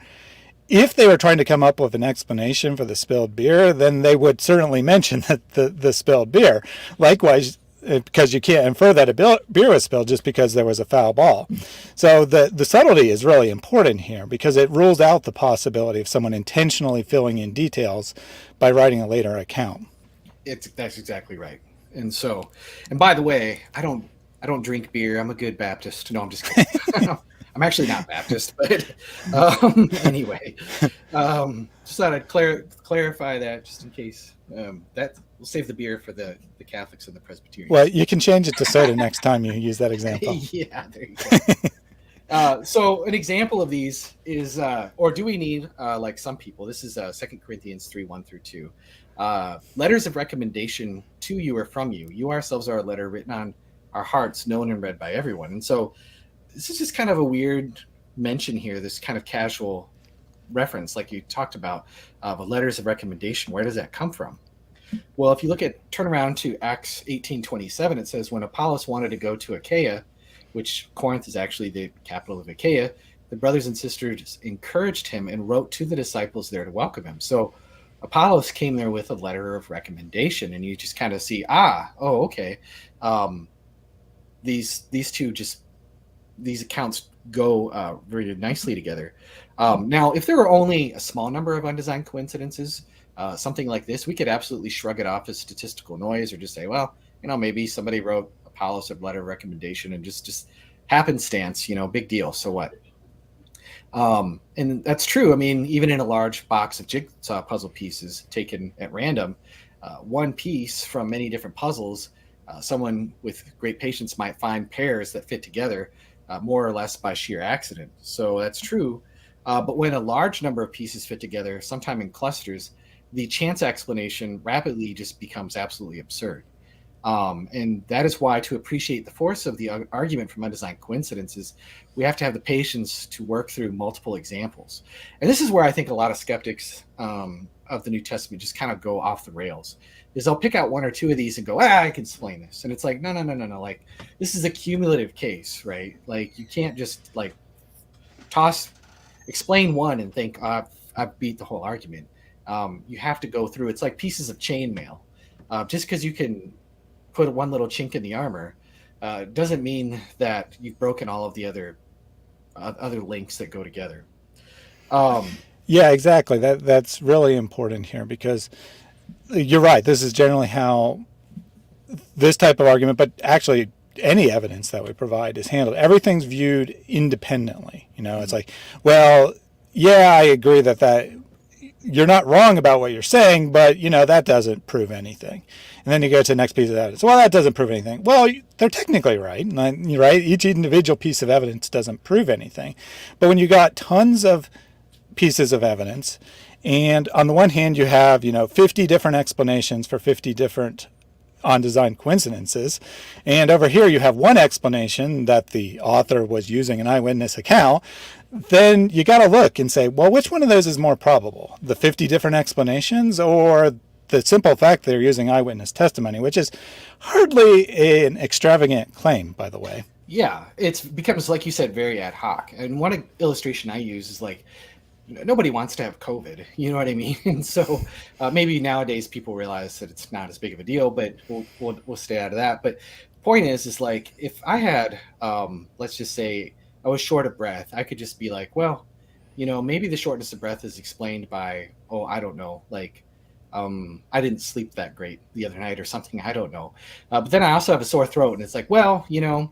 if they were trying to come up with an explanation for the spilled beer, then they would certainly mention that the spilled beer. Likewise, because you can't infer that a beer was spilled just because there was a foul ball. So the subtlety is really important here, because it rules out the possibility of someone intentionally filling in details by writing a later account. That's exactly right. And so, and by the way, I don't drink beer. I'm a good Baptist. No, I'm just kidding. I'm actually not Baptist, but anyway, just thought I'd clarify that just in case. That we'll save the beer for the Catholics and the Presbyterians. Well, you can change it to soda next time you use that example. Yeah, there you go. So an example of these is, or do we need, like some people, this is 2 Corinthians 3, 1 through 2. Letters of recommendation to you or from you. You ourselves are a letter written on our hearts, known and read by everyone. And so this is just kind of a weird mention here, this kind of casual reference, like you talked about, the letters of recommendation. Where does that come from? Well, if you turn around to Acts 18:27, it says, when Apollos wanted to go to Achaia, which Corinth is actually the capital of Achaia, the brothers and sisters encouraged him and wrote to the disciples there to welcome him. So Apollos came there with a letter of recommendation, and you just kind of see, okay, um, these two just these accounts go very nicely together. Now, if there were only a small number of undesigned coincidences, something like this, we could absolutely shrug it off as statistical noise, or just say, well, maybe somebody wrote Apollos a letter of recommendation and just happenstance, big deal. So what? And that's true. I mean, even in a large box of jigsaw puzzle pieces taken at random, one piece from many different puzzles, someone with great patience might find pairs that fit together more or less by sheer accident. So that's true. But when a large number of pieces fit together, sometime in clusters, the chance explanation rapidly just becomes absolutely absurd. And that is why, to appreciate the force of the argument from undesigned coincidences, we have to have the patience to work through multiple examples. And this is where I think a lot of skeptics of the New Testament just kind of go off the rails. Is they'll pick out one or two of these and go, I can explain this. And it's like, no. Like, this is a cumulative case, right? Like, you can't just like explain one and think, I've beat the whole argument. You have to go through. It's like pieces of chainmail. Just because you can put one little chink in the armor doesn't mean that you've broken all of the other links that go together. Yeah, exactly. That's really important here, because you're right. This is generally how this type of argument, but actually any evidence that we provide, is handled. Everything's viewed independently. It's like, well, yeah, I agree that you're not wrong about what you're saying, but that doesn't prove anything. And then you go to the next piece of evidence. Well, that doesn't prove anything. Well, they're technically right, right? Each individual piece of evidence doesn't prove anything. But when you got tons of pieces of evidence, and on the one hand you have 50 different explanations for 50 different undesigned coincidences, and over here you have one explanation that the author was using an eyewitness account, then you got to look and say, well, which one of those is more probable? The 50 different explanations, or the simple fact they're using eyewitness testimony, which is hardly an extravagant claim, by the way. Yeah, it becomes, like you said, very ad hoc. And one illustration I use is like, nobody wants to have COVID, you know what I mean? And so maybe nowadays people realize that it's not as big of a deal, but we'll stay out of that. But the point is like, if I had, let's just say I was short of breath, I could just be like, well, maybe the shortness of breath is explained by, I don't know, like, I didn't sleep that great the other night or something. I don't know. But then I also have a sore throat, and it's like, well, the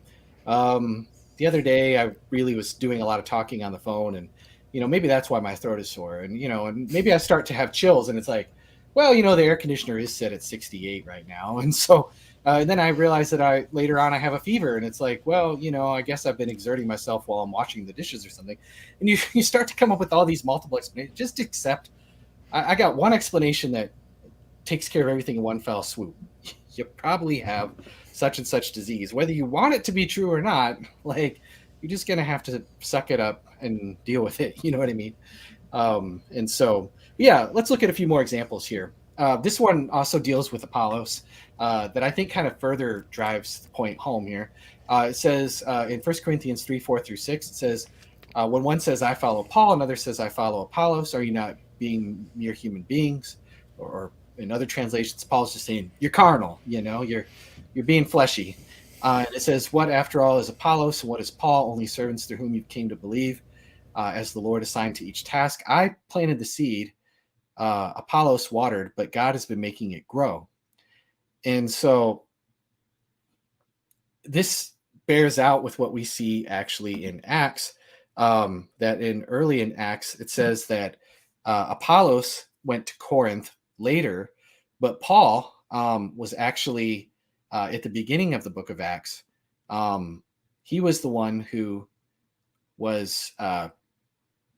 other day I really was doing a lot of talking on the phone, and maybe that's why my throat is sore. And, and maybe I start to have chills, and it's like, well, the air conditioner is set at 68 right now. And so, and then I realize that later on I have a fever, and it's like, well, I guess I've been exerting myself while I'm washing the dishes or something. And you start to come up with all these multiple explanations. Just accept, I got one explanation that takes care of everything in one fell swoop. You probably have such and such disease, whether you want it to be true or not. Like, you're just going to have to suck it up and deal with it. You know what I mean? And so, yeah, let's look at a few more examples here. This one also deals with Apollos that I think kind of further drives the point home here. It says in 1 Corinthians 3, 4 through 6, it says, when one says, I follow Paul, another says, I follow Apollos, are you not being mere human beings? Or in other translations, Paul's just saying, you're carnal, you're being fleshy. And it says, what after all is Apollos and what is Paul? Only servants through whom you came to believe, as the Lord assigned to each task. I planted the seed, Apollos watered, but God has been making it grow. And so this bears out with what we see actually in Acts, that early in Acts, it says that Apollos went to Corinth later, but Paul was actually at the beginning of the book of Acts. He was the one who was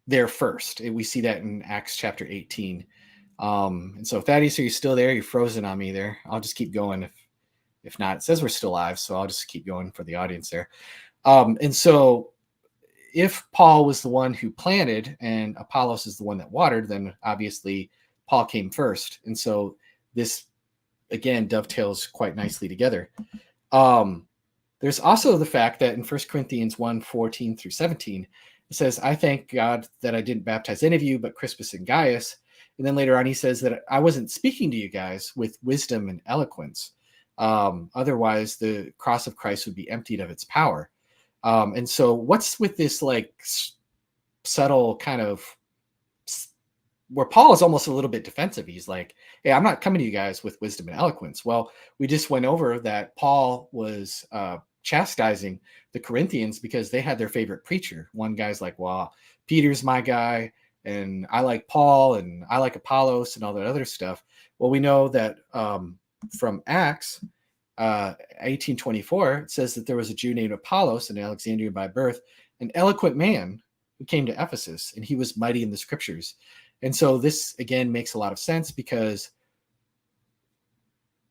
there first. We see that in Acts chapter 18. And so, Thaddeus, are you still there? You're frozen on me there. I'll just keep going. If not, it says we're still live, so I'll just keep going for the audience there. And so, if Paul was the one who planted and Apollos is the one that watered, then obviously Paul came first. And so this, again, dovetails quite nicely together. There's also the fact that in 1 Corinthians 1:14 through 17, it says, I thank God that I didn't baptize any of you but Crispus and Gaius. And then later on, he says that I wasn't speaking to you guys with wisdom and eloquence. Otherwise, the cross of Christ would be emptied of its power. And so what's with this like subtle kind of where Paul is almost a little bit defensive. He's like, hey, I'm not coming to you guys with wisdom and eloquence. Well, we just went over that Paul was chastising the Corinthians because they had their favorite preacher. One guy's like, well, Peter's my guy, and I like Paul, and I like Apollos, and all that other stuff. Well, we know that from Acts 18:24, it says that there was a Jew named Apollos, an Alexandrian by birth, an eloquent man who came to Ephesus, and he was mighty in the scriptures. And so this, again, makes a lot of sense because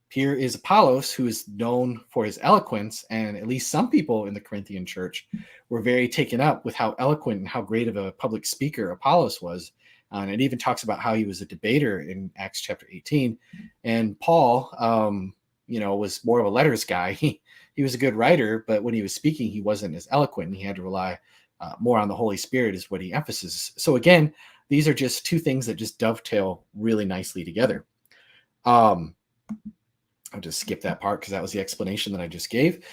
here is Apollos, who is known for his eloquence, and at least some people in the Corinthian church were very taken up with how eloquent and how great of a public speaker Apollos was. And it even talks about how he was a debater in Acts chapter 18. And Paul, was more of a letters guy. He was a good writer, but when he was speaking, he wasn't as eloquent, and he had to rely more on the Holy Spirit is what he emphasizes. So again, these are just two things that just dovetail really nicely together. I'll just skip that part because that was the explanation that I just gave.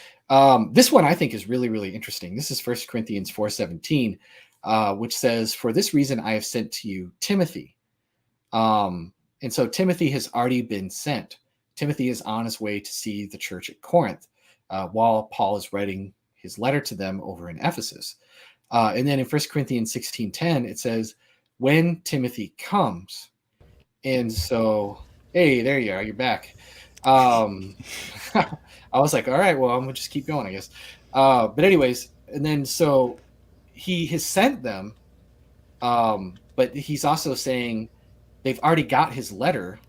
This one I think is really, really interesting. This is 1 Corinthians 4:17, which says, for this reason I have sent to you Timothy. And so Timothy has already been sent. Timothy is on his way to see the church at Corinth while Paul is writing his letter to them over in Ephesus. And then in 1 Corinthians 16:10, it says, when Timothy comes. And so, hey, there you are. You're back. I was like, all right, well, I'm going to just keep going, I guess. But anyways, and then so he has sent them, but he's also saying they've already got his letter,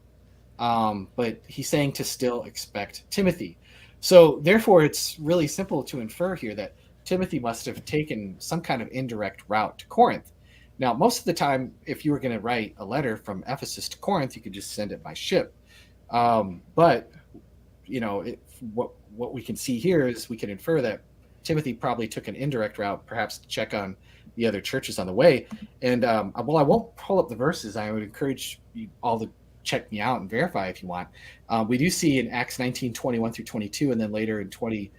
but he's saying to still expect Timothy. So therefore, it's really simple to infer here that Timothy must have taken some kind of indirect route to Corinth. Now, most of the time, if you were going to write a letter from Ephesus to Corinth, you could just send it by ship. But what we can see here is we can infer that Timothy probably took an indirect route, perhaps to check on the other churches on the way. And while I won't pull up the verses, I would encourage you all to check me out and verify if you want. We do see in Acts 19:21 through 22, and then later in 20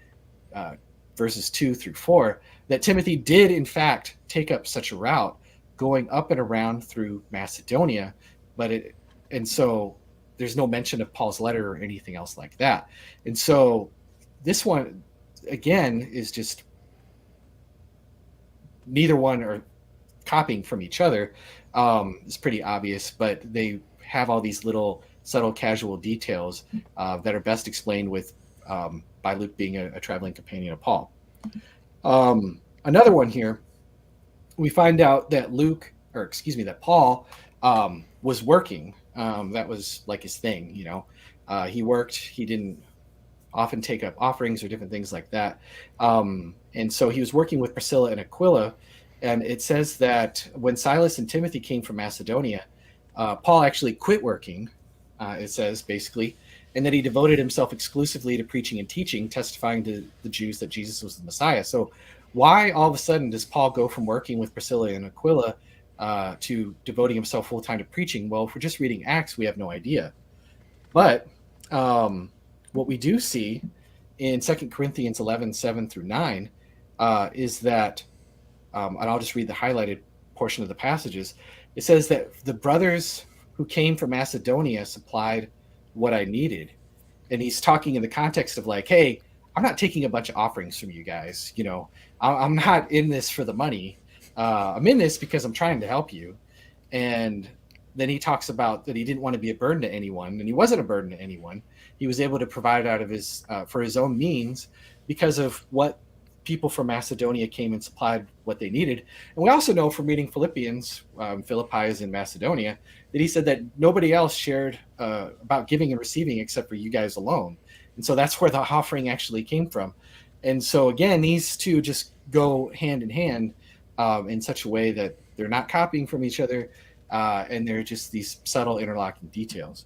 verses 2 through 4, that Timothy did in fact take up such a route, going up and around through Macedonia, and so there's no mention of Paul's letter or anything else like that. And so this one, again, is just neither one are copying from each other. It's pretty obvious, but they have all these little subtle casual details that are best explained by Luke being a traveling companion of Paul. Another one here, we find out that that Paul was working. That was like his thing, he worked. He didn't often take up offerings or different things like that. And so he was working with Priscilla and Aquila. And it says that when Silas and Timothy came from Macedonia, Paul actually quit working, it says basically, and that he devoted himself exclusively to preaching and teaching, testifying to the Jews that Jesus was the Messiah. So why all of a sudden does Paul go from working with Priscilla and Aquila to devoting himself full time to preaching? Well, if we're just reading Acts, we have no idea. But what we do see in 2 Corinthians 11:7 through 9 is that, and I'll just read the highlighted portion of the passages. It says that the brothers who came from Macedonia supplied what I needed. And he's talking in the context of like, hey, I'm not taking a bunch of offerings from you guys. I'm not in this for the money. I'm in this because I'm trying to help you. And then he talks about that he didn't want to be a burden to anyone, and he wasn't a burden to anyone. He was able to provide out of his for his own means because of what people from Macedonia came and supplied what they needed. And we also know from reading Philippians, Philippi is in Macedonia, that he said that nobody else shared about giving and receiving except for you guys alone. And so that's where the offering actually came from. And so again, these two just go hand in hand in such a way that they're not copying from each other, and they're just these subtle interlocking details.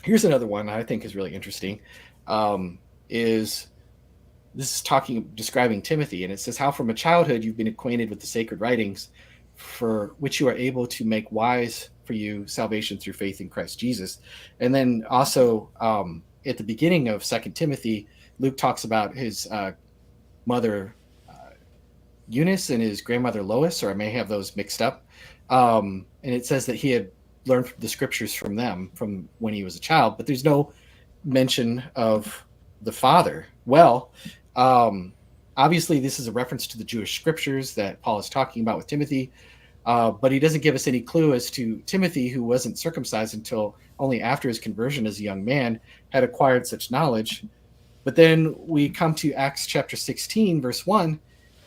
Here's another one I think is really interesting. Is this is describing Timothy, and it says how from a childhood you've been acquainted with the sacred writings, for which you are able to make wise for you salvation through faith in Christ Jesus. And then also at the beginning of Second Timothy, Luke talks about his mother Eunice and his grandmother Lois, or I may have those mixed up. And it says that he had learned the scriptures from them from when he was a child, but there's no mention of the father. Well, obviously this is a reference to the Jewish scriptures that Paul is talking about with Timothy, but he doesn't give us any clue as to Timothy, who wasn't circumcised until only after his conversion as a young man, had acquired such knowledge. But then we come to Acts chapter 16, verse 1,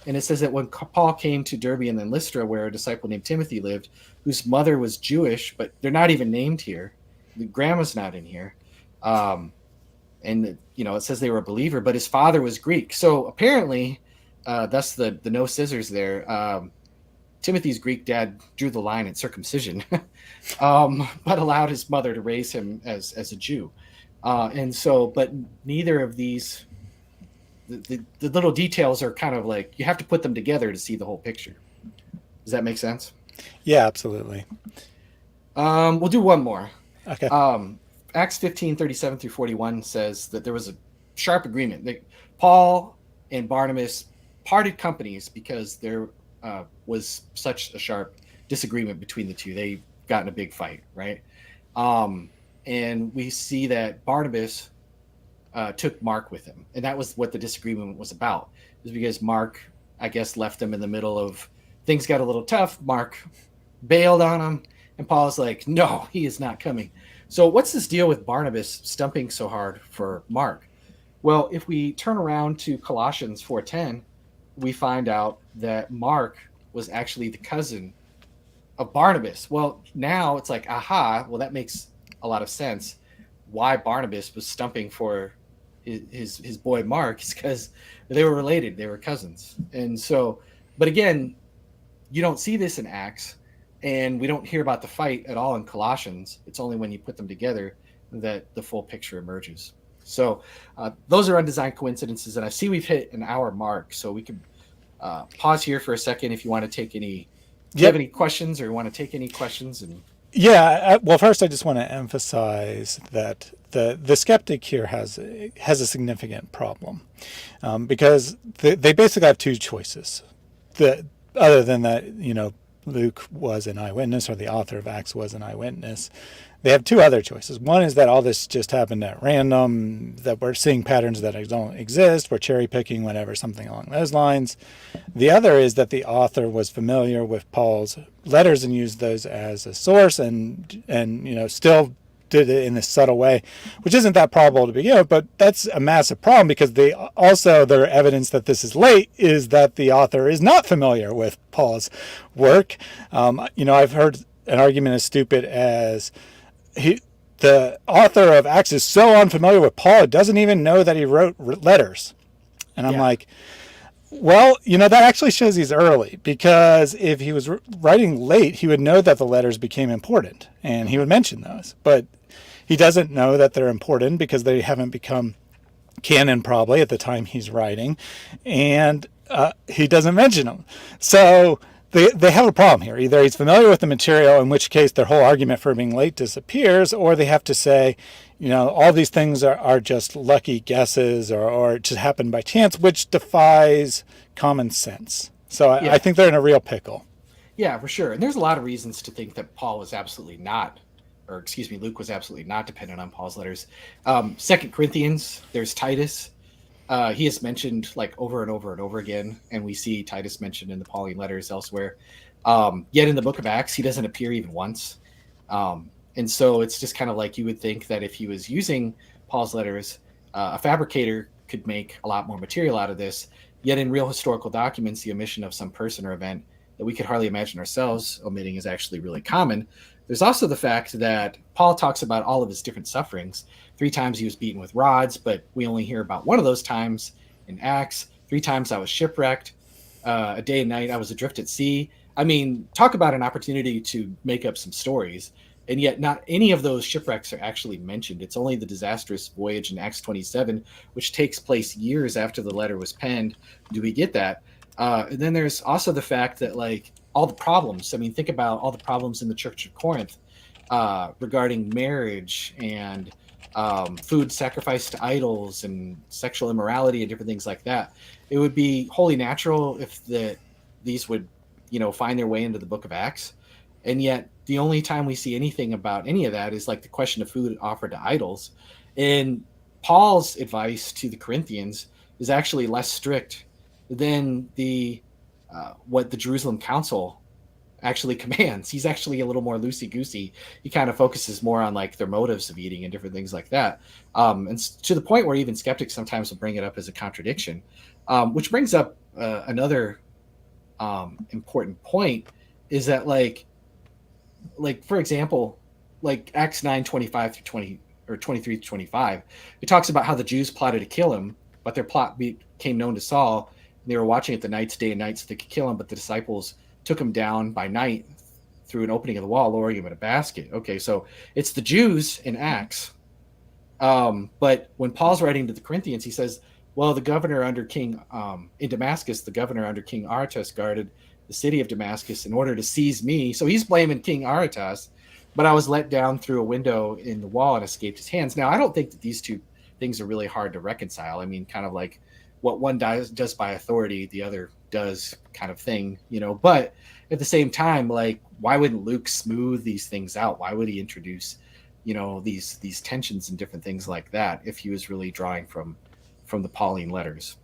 and it says that when Paul came to Derbe and then Lystra, where a disciple named Timothy lived, whose mother was Jewish, but they're not even named here. The grandma's not in here. And, it says they were a believer, but his father was Greek. So apparently, thus the no scissors there, Timothy's Greek dad drew the line at circumcision, but allowed his mother to raise him as a Jew. But neither of these, the little details are kind of like, you have to put them together to see the whole picture. Does that make sense? Yeah, absolutely. We'll do one more. Okay. Acts 15:37 through 41 says that there was a sharp agreement that Paul and Barnabas parted companies because there was such a sharp disagreement between the two. They got in a big fight, right? And we see that Barnabas took Mark with him, and that was what the disagreement was about. It was because Mark, I guess, left them in the middle of things got a little tough. Mark bailed on him, and Paul's like, no, he is not coming. So what's this deal with Barnabas stumping so hard for Mark? Well, if we turn around to Colossians 4:10, we find out that Mark was actually the cousin of Barnabas. Well, now it's like, aha, well, that makes a lot of sense. Why Barnabas was stumping for his boy Mark is because they were related. They were cousins. And so, but again, you don't see this in Acts, and we don't hear about the fight at all in Colossians. It's only when you put them together that the full picture emerges. So those are undesigned coincidences. And I see we've hit an hour mark, so we can pause here for a second if you want to take any. Do you have any questions, or want to take any questions? And well, first I just want to emphasize that the skeptic here has a significant problem, because they basically have two choices. Other than that, Luke was an eyewitness, or the author of Acts was an eyewitness. They have two other choices. One is that all this just happened at random, that we're seeing patterns that don't exist, we're cherry picking, whatever, something along those lines. The other is that the author was familiar with Paul's letters and used those as a source, and still did it in this subtle way, which isn't that probable to begin with, but that's a massive problem, because their evidence that this is late is that the author is not familiar with Paul's work. I've heard an argument as stupid as the author of Acts is so unfamiliar with Paul, it doesn't even know that he wrote letters. And I'm like, well, that actually shows he's early, because if he was writing late, he would know that the letters became important, and he would mention those. But he doesn't know that they're important because they haven't become canon probably at the time he's writing, and he doesn't mention them. So they have a problem here. Either he's familiar with the material, in which case their whole argument for being late disappears, or they have to say, all these things are just lucky guesses, or it just happened by chance, which defies common sense. So I think they're in a real pickle. Yeah, for sure. And there's a lot of reasons to think that Luke was absolutely not dependent on Paul's letters. 2 Corinthians, there's Titus. He is mentioned like over and over and over again, and we see Titus mentioned in the Pauline letters elsewhere. Yet in the book of Acts, he doesn't appear even once. And so it's just kind of like, you would think that if he was using Paul's letters, a fabricator could make a lot more material out of this. Yet in real historical documents, the omission of some person or event that we could hardly imagine ourselves omitting is actually really common. There's also the fact that Paul talks about all of his different sufferings. 3 times he was beaten with rods, but we only hear about one of those times in Acts. 3 times I was shipwrecked. A day and night I was adrift at sea. I mean, talk about an opportunity to make up some stories. And yet, not any of those shipwrecks are actually mentioned. It's only the disastrous voyage in Acts 27, which takes place years after the letter was penned. Do we get that? And then there's also the fact that, like, all the problems. I mean, think about all the problems in the Church of Corinth regarding marriage and food sacrificed to idols and sexual immorality and different things like that. It would be wholly natural if these would, find their way into the book of Acts. And yet the only time we see anything about any of that is like the question of food offered to idols. And Paul's advice to the Corinthians is actually less strict than the what the Jerusalem Council actually commands. He's actually a little more loosey goosey. He kind of focuses more on like their motives of eating and different things like that. And to the point where even skeptics sometimes will bring it up as a contradiction, which brings up another important point is that like for example, like Acts 9:25 through 20 or 23 to 25, it talks about how the Jews plotted to kill him, but their plot became known to Saul. And they were watching it the nights, day and night, so they could kill him. But the disciples took him down by night through an opening of the wall, lowering him in a basket. Okay, so it's the Jews in Acts. But when Paul's writing to the Corinthians, he says, well, the governor under King in Damascus, the governor under King Aretas guarded the city of Damascus in order to seize me. So he's blaming King Aretas, but I was let down through a window in the wall and escaped his hands. Now, I don't think that these two things are really hard to reconcile. I mean, kind of like what one does by authority, the other does kind of thing, but at the same time, like, why wouldn't Luke smooth these things out? Why would he introduce, these tensions and different things like that if he was really drawing from the Pauline letters?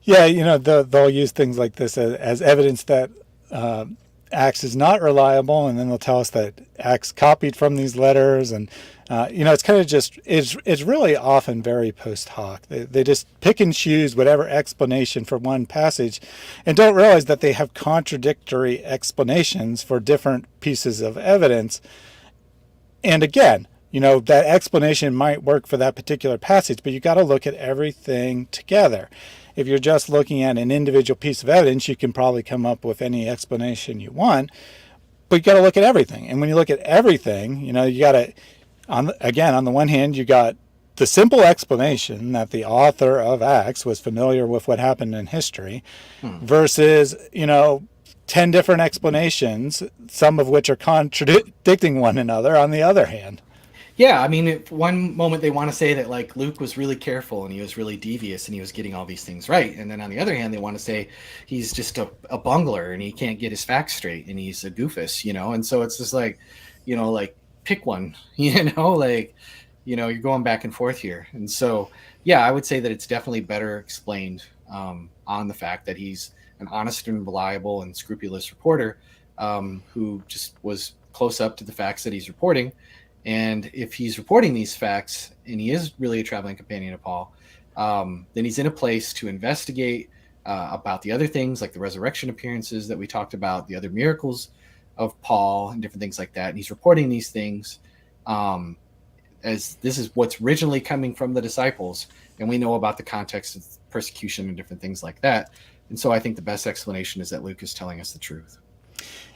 Yeah, they'll use things like this as evidence that Acts is not reliable, and then they'll tell us that Acts copied from these letters, and it's kind of just it's really often very post hoc. They just pick and choose whatever explanation for one passage, and don't realize that they have contradictory explanations for different pieces of evidence. And again, that explanation might work for that particular passage, but you got to look at everything together. If you're just looking at an individual piece of evidence, you can probably come up with any explanation you want, but you got to look at everything. And when you look at everything, you got to, on the one hand, you got the simple explanation that the author of Acts was familiar with what happened in history versus, 10 different explanations, some of which are contradicting one another on the other hand. Yeah, I mean, at one moment they want to say that like Luke was really careful and he was really devious and he was getting all these things right, and then on the other hand they want to say he's just a bungler and he can't get his facts straight and he's a goofus, and so it's just like, like pick one, like, you're going back and forth here. And so, yeah, I would say that it's definitely better explained on the fact that he's an honest and reliable and scrupulous reporter who just was close up to the facts that he's reporting. And if he's reporting these facts and he is really a traveling companion of Paul, then he's in a place to investigate about the other things like the resurrection appearances that we talked about, the other miracles of Paul and different things like that. And he's reporting these things as this is what's originally coming from the disciples. And we know about the context of persecution and different things like that. And so I think the best explanation is that Luke is telling us the truth.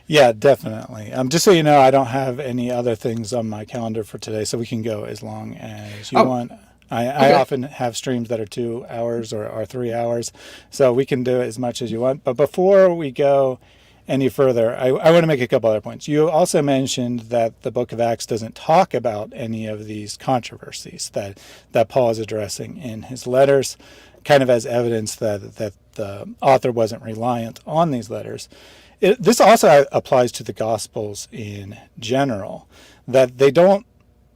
Yeah, definitely. Just so you know, I don't have any other things on my calendar for today, so we can go as long as you want. I often have streams that are 2 hours or 3 hours, so we can do it as much as you want. But before we go any further, I want to make a couple other points. You also mentioned that the book of Acts doesn't talk about any of these controversies that Paul is addressing in his letters, kind of as evidence that the author wasn't reliant on these letters. This also applies to the Gospels in general, that they don't,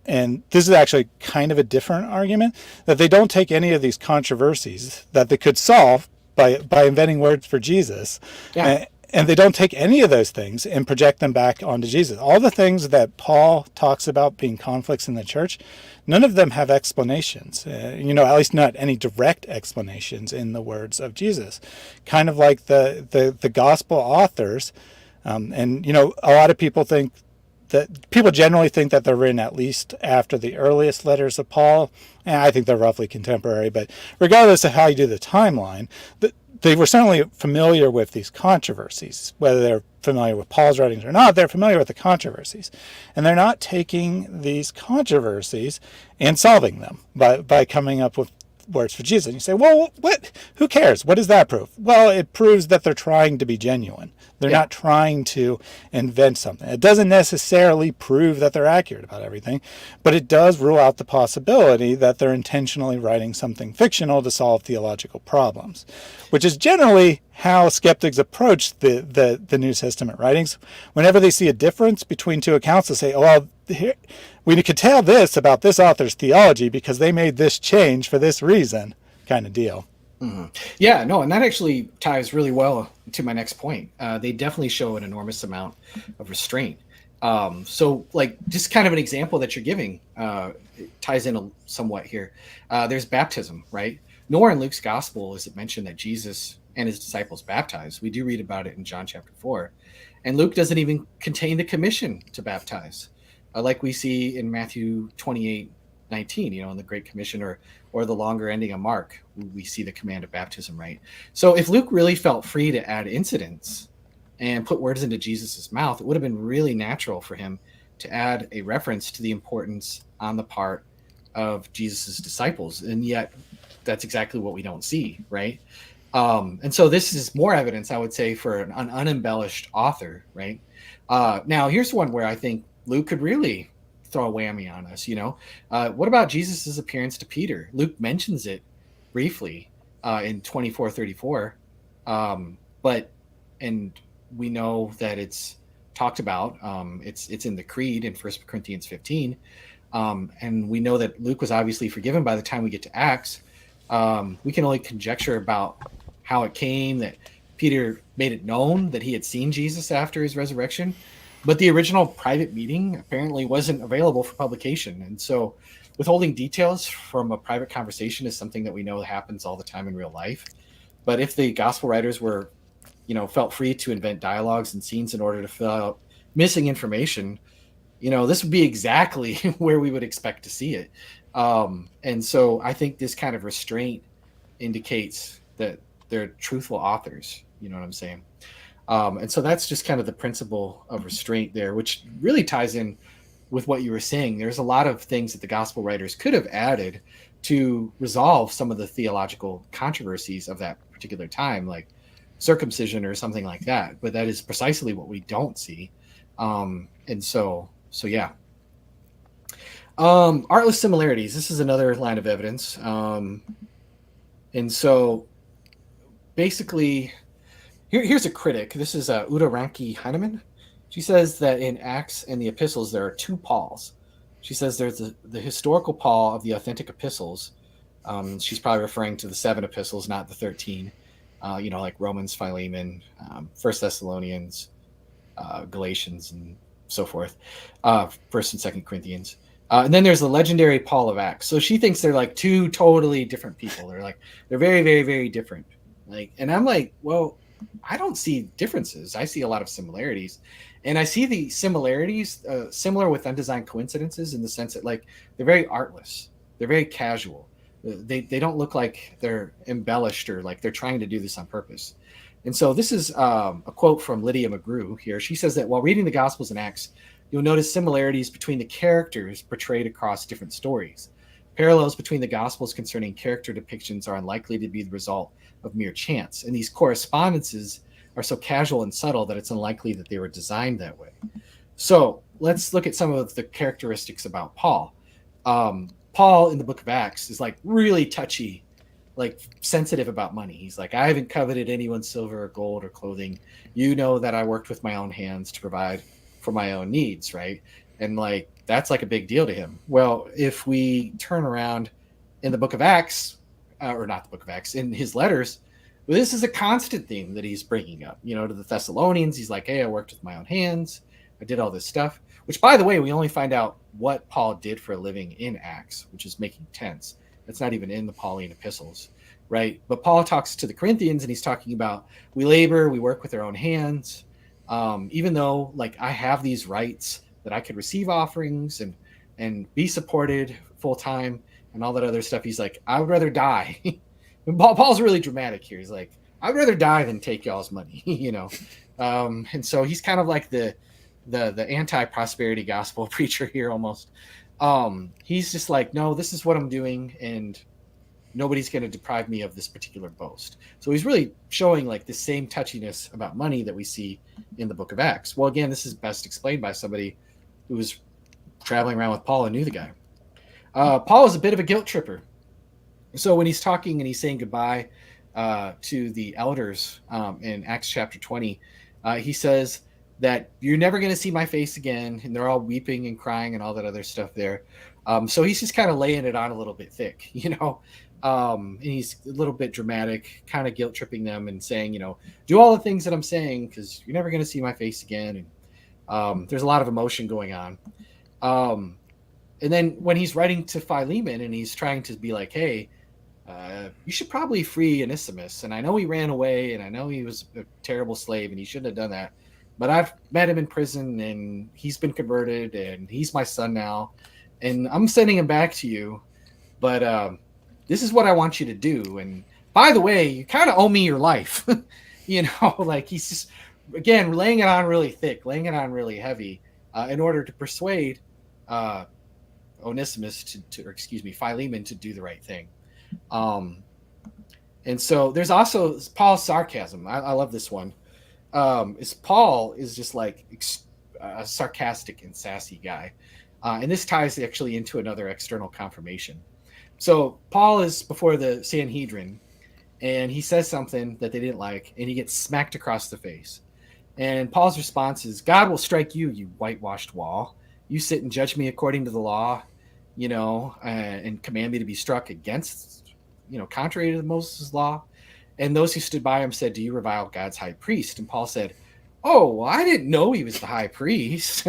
and this is actually kind of a different argument, that they don't take any of these controversies that they could solve by inventing words for Jesus, Yeah. And they don't take any of those things and project them back onto Jesus. All the things that Paul talks about being conflicts in the church, none of them have explanations. At least not any direct explanations in the words of Jesus. Kind of like the gospel authors. A lot of people think that people generally think that they're written at least after the earliest letters of Paul. And I think they're roughly contemporary, but regardless of how you do the timeline, they were certainly familiar with these controversies. Whether they're familiar with Paul's writings or not, they're familiar with the controversies. And they're not taking these controversies and solving them by coming up with words for Jesus. And you say, well, what? Who cares? What does that prove? Well, it proves that they're trying to be genuine. They're not trying to invent something. It doesn't necessarily prove that they're accurate about everything, but it does rule out the possibility that they're intentionally writing something fictional to solve theological problems, which is generally how skeptics approach the New Testament writings. Whenever they see a difference between two accounts, they say, oh, well, here, we could tell this about this author's theology because they made this change for this reason, kind of deal. Mm-hmm. Yeah, no, and that actually ties really well to my next point. They definitely show an enormous amount of restraint. So, like, just kind of an example that you're giving ties in somewhat here. There's baptism, right? Nowhere in Luke's gospel is it mentioned that Jesus and his disciples baptized. We do read about it in John chapter 4. And Luke doesn't even contain the commission to baptize, like we see in Matthew 28:19, in the Great Commission, or the longer ending of Mark, we see the command of baptism, right? So if Luke really felt free to add incidents and put words into Jesus's mouth, it would have been really natural for him to add a reference to the importance on the part of Jesus's disciples. And yet that's exactly what we don't see, right? And so this is more evidence, I would say, for an unembellished author, right? Now, here's one where I think Luke could really throw a whammy on us, What about Jesus's appearance to Peter? Luke mentions it briefly in 24:34, and we know that it's talked about. It's in the Creed in 1 Corinthians 15, and we know that Luke was obviously forgiven by the time we get to Acts. We can only conjecture about how it came that Peter made it known that he had seen Jesus after his resurrection, but the original private meeting apparently wasn't available for publication. And so withholding details from a private conversation is something that we know happens all the time in real life. But if the gospel writers were, felt free to invent dialogues and scenes in order to fill out missing information, this would be exactly where we would expect to see it. And so I think this kind of restraint indicates that they're truthful authors. You know what I'm saying? And so that's just kind of the principle of restraint there, which really ties in with what you were saying. There's a lot of things that the gospel writers could have added to resolve some of the theological controversies of that particular time, like circumcision or something like that. But that is precisely what we don't see. And so yeah. Artless similarities. This is another line of evidence. And so basically, here's a critic. This is Uda Ranke Heinemann. She says that in Acts and the epistles, there are two Pauls. She says there's the historical Paul of the authentic epistles. She's probably referring to the 7 epistles, not the 13, like Romans, Philemon, 1 Thessalonians, Galatians, and so forth, 1st and 2nd Corinthians. And then there's the legendary Paul of Acts. So she thinks they're like two totally different people. They're very, very, very different. And I'm like, well, I don't see differences. I see a lot of similarities, and I see the similarities similar with undesigned coincidences in the sense that they're very artless. They're very casual. They don't look like they're embellished or like they're trying to do this on purpose. And so this is a quote from Lydia McGrew here. She says that while reading the Gospels and Acts, you'll notice similarities between the characters portrayed across different stories. Parallels between the Gospels concerning character depictions are unlikely to be the result of mere chance, and these correspondences are so casual and subtle that it's unlikely that they were designed that way. So let's look at some of the characteristics about Paul. Paul in the book of Acts is really touchy, sensitive about money. He's like, I haven't coveted anyone's silver or gold or clothing. You know that I worked with my own hands to provide for my own needs, right? And that's a big deal to him. Well, if we turn around in the book of Acts, or not the book of Acts, in his letters, Well, this is a constant theme that he's bringing up. To the Thessalonians, he's like, hey, I worked with my own hands. I did all this stuff. Which, by the way, we only find out what Paul did for a living in Acts, which is making tents. That's not even in the Pauline epistles, right? But Paul talks to the Corinthians, and he's talking about we labor, we work with our own hands. Even though, like, I have these rights that I could receive offerings and be supported full time and all that other stuff, he's like, I would rather die. Paul's really dramatic here. He's like, I'd rather die than take y'all's money, and so he's kind of like the anti-prosperity gospel preacher here almost. He's just like, no, this is what I'm doing, and nobody's going to deprive me of this particular boast. So he's really showing like the same touchiness about money that we see in the book of Acts. Well, again, this is best explained by somebody who was traveling around with Paul and knew the guy. Paul is a bit of a guilt tripper. So when he's talking and he's saying goodbye to the elders in Acts chapter 20, he says that you're never going to see my face again. And they're all weeping and crying and all that other stuff there. So he's just kind of laying it on a little bit thick, and he's a little bit dramatic, kind of guilt tripping them and saying, do all the things that I'm saying because you're never going to see my face again. And there's a lot of emotion going on. And then when he's writing to Philemon and he's trying to be like, hey, you should probably free Onesimus. And I know he ran away and I know he was a terrible slave and he shouldn't have done that. But I've met him in prison and he's been converted and he's my son now. And I'm sending him back to you. But this is what I want you to do. And by the way, you kind of owe me your life. Like he's just, again, laying it on really thick, laying it on really heavy in order to persuade Onesimus Philemon to do the right thing. And so there's also Paul's sarcasm. I love this one. Paul is just like a sarcastic and sassy guy. And this ties actually into another external confirmation. So Paul is before the Sanhedrin and he says something that they didn't like and he gets smacked across the face. And Paul's response is, God will strike you, you whitewashed wall. You sit and judge me according to the law, and command me to be struck against, contrary to Moses' law. And those who stood by him said, do you revile God's high priest? And Paul said, oh, well, I didn't know he was the high priest.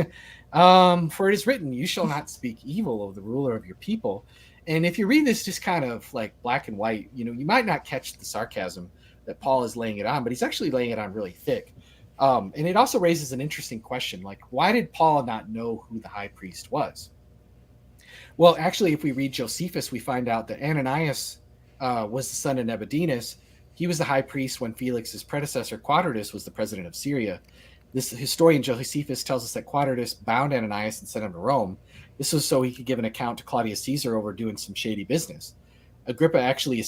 For it is written, you shall not speak evil of the ruler of your people. And if you read this just kind of like black and white, you might not catch the sarcasm that Paul is laying it on, but he's actually laying it on really thick. And it also raises an interesting question, like, why did Paul not know who the high priest was? Well, actually, if we read Josephus, we find out that Ananias was the son of Nebuchadnezzar. He was the high priest when Felix's predecessor, Quadratus, was the president of Syria. This historian Josephus tells us that Quadratus bound Ananias and sent him to Rome. This was so he could give an account to Claudius Caesar over doing some shady business. Agrippa actually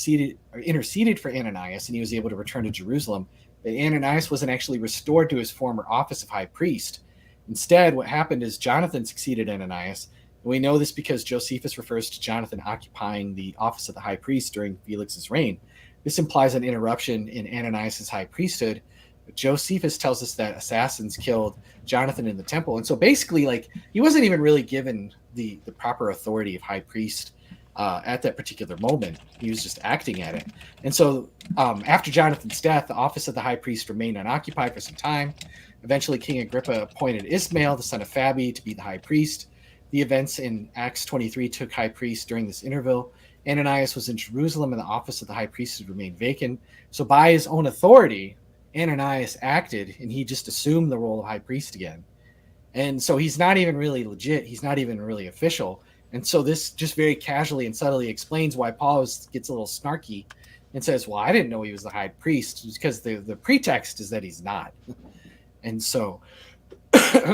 interceded for Ananias, and he was able to return to Jerusalem. But Ananias wasn't actually restored to his former office of high priest. Instead, what happened is Jonathan succeeded Ananias. And we know this because Josephus refers to Jonathan occupying the office of the high priest during Felix's reign. This implies an interruption in Ananias' high priesthood. But Josephus tells us that assassins killed Jonathan in the temple. And so basically, like, he wasn't even really given the proper authority of high priest at that particular moment. He was just acting at it. And so after Jonathan's death, the office of the high priest remained unoccupied for some time. Eventually, King Agrippa appointed Ismail, the son of Phabi, to be the high priest. The events in Acts 23 took high priest during this interval. Ananias was in Jerusalem and the office of the high priest remained vacant. So by his own authority, Ananias acted and he just assumed the role of high priest again. And so he's not even really legit. He's not even really official. And so this just very casually and subtly explains why Paul gets a little snarky and says, well, I didn't know he was the high priest, because the pretext is that he's not. And so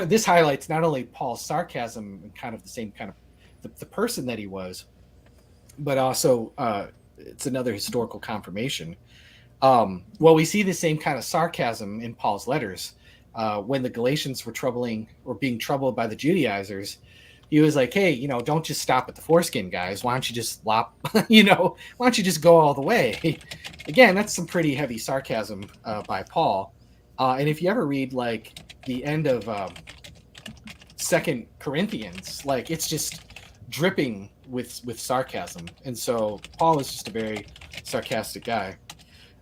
this highlights not only Paul's sarcasm and kind of the same kind of the person that he was, but also it's another historical confirmation. Well, we see the same kind of sarcasm in Paul's letters. When the Galatians were being troubled by the Judaizers, he was like, hey, don't just stop at the foreskin, guys. Why don't you just why don't you just go all the way? Again, that's some pretty heavy sarcasm by Paul. And if you ever read like the end of 2 Corinthians, like it's just dripping with sarcasm. And so Paul is just a very sarcastic guy.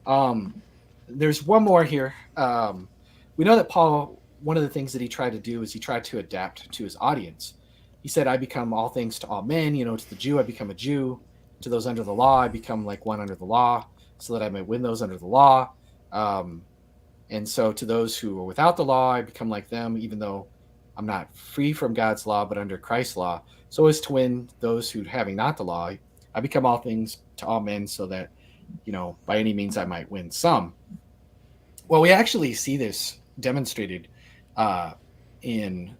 Um, there's one more here. We know that Paul, one of the things that he tried to do is he tried to adapt to his audience. He said, I become all things to all men. To the Jew, I become a Jew. To those under the law, I become like one under the law, so that I may win those under the law. Um, and so to those who are without the law, I become like them, even though I'm not free from God's law, but under Christ's law, so as to win those who having not the law. I become all things to all men, so that, by any means I might win some. Well, we actually see this demonstrated uh, in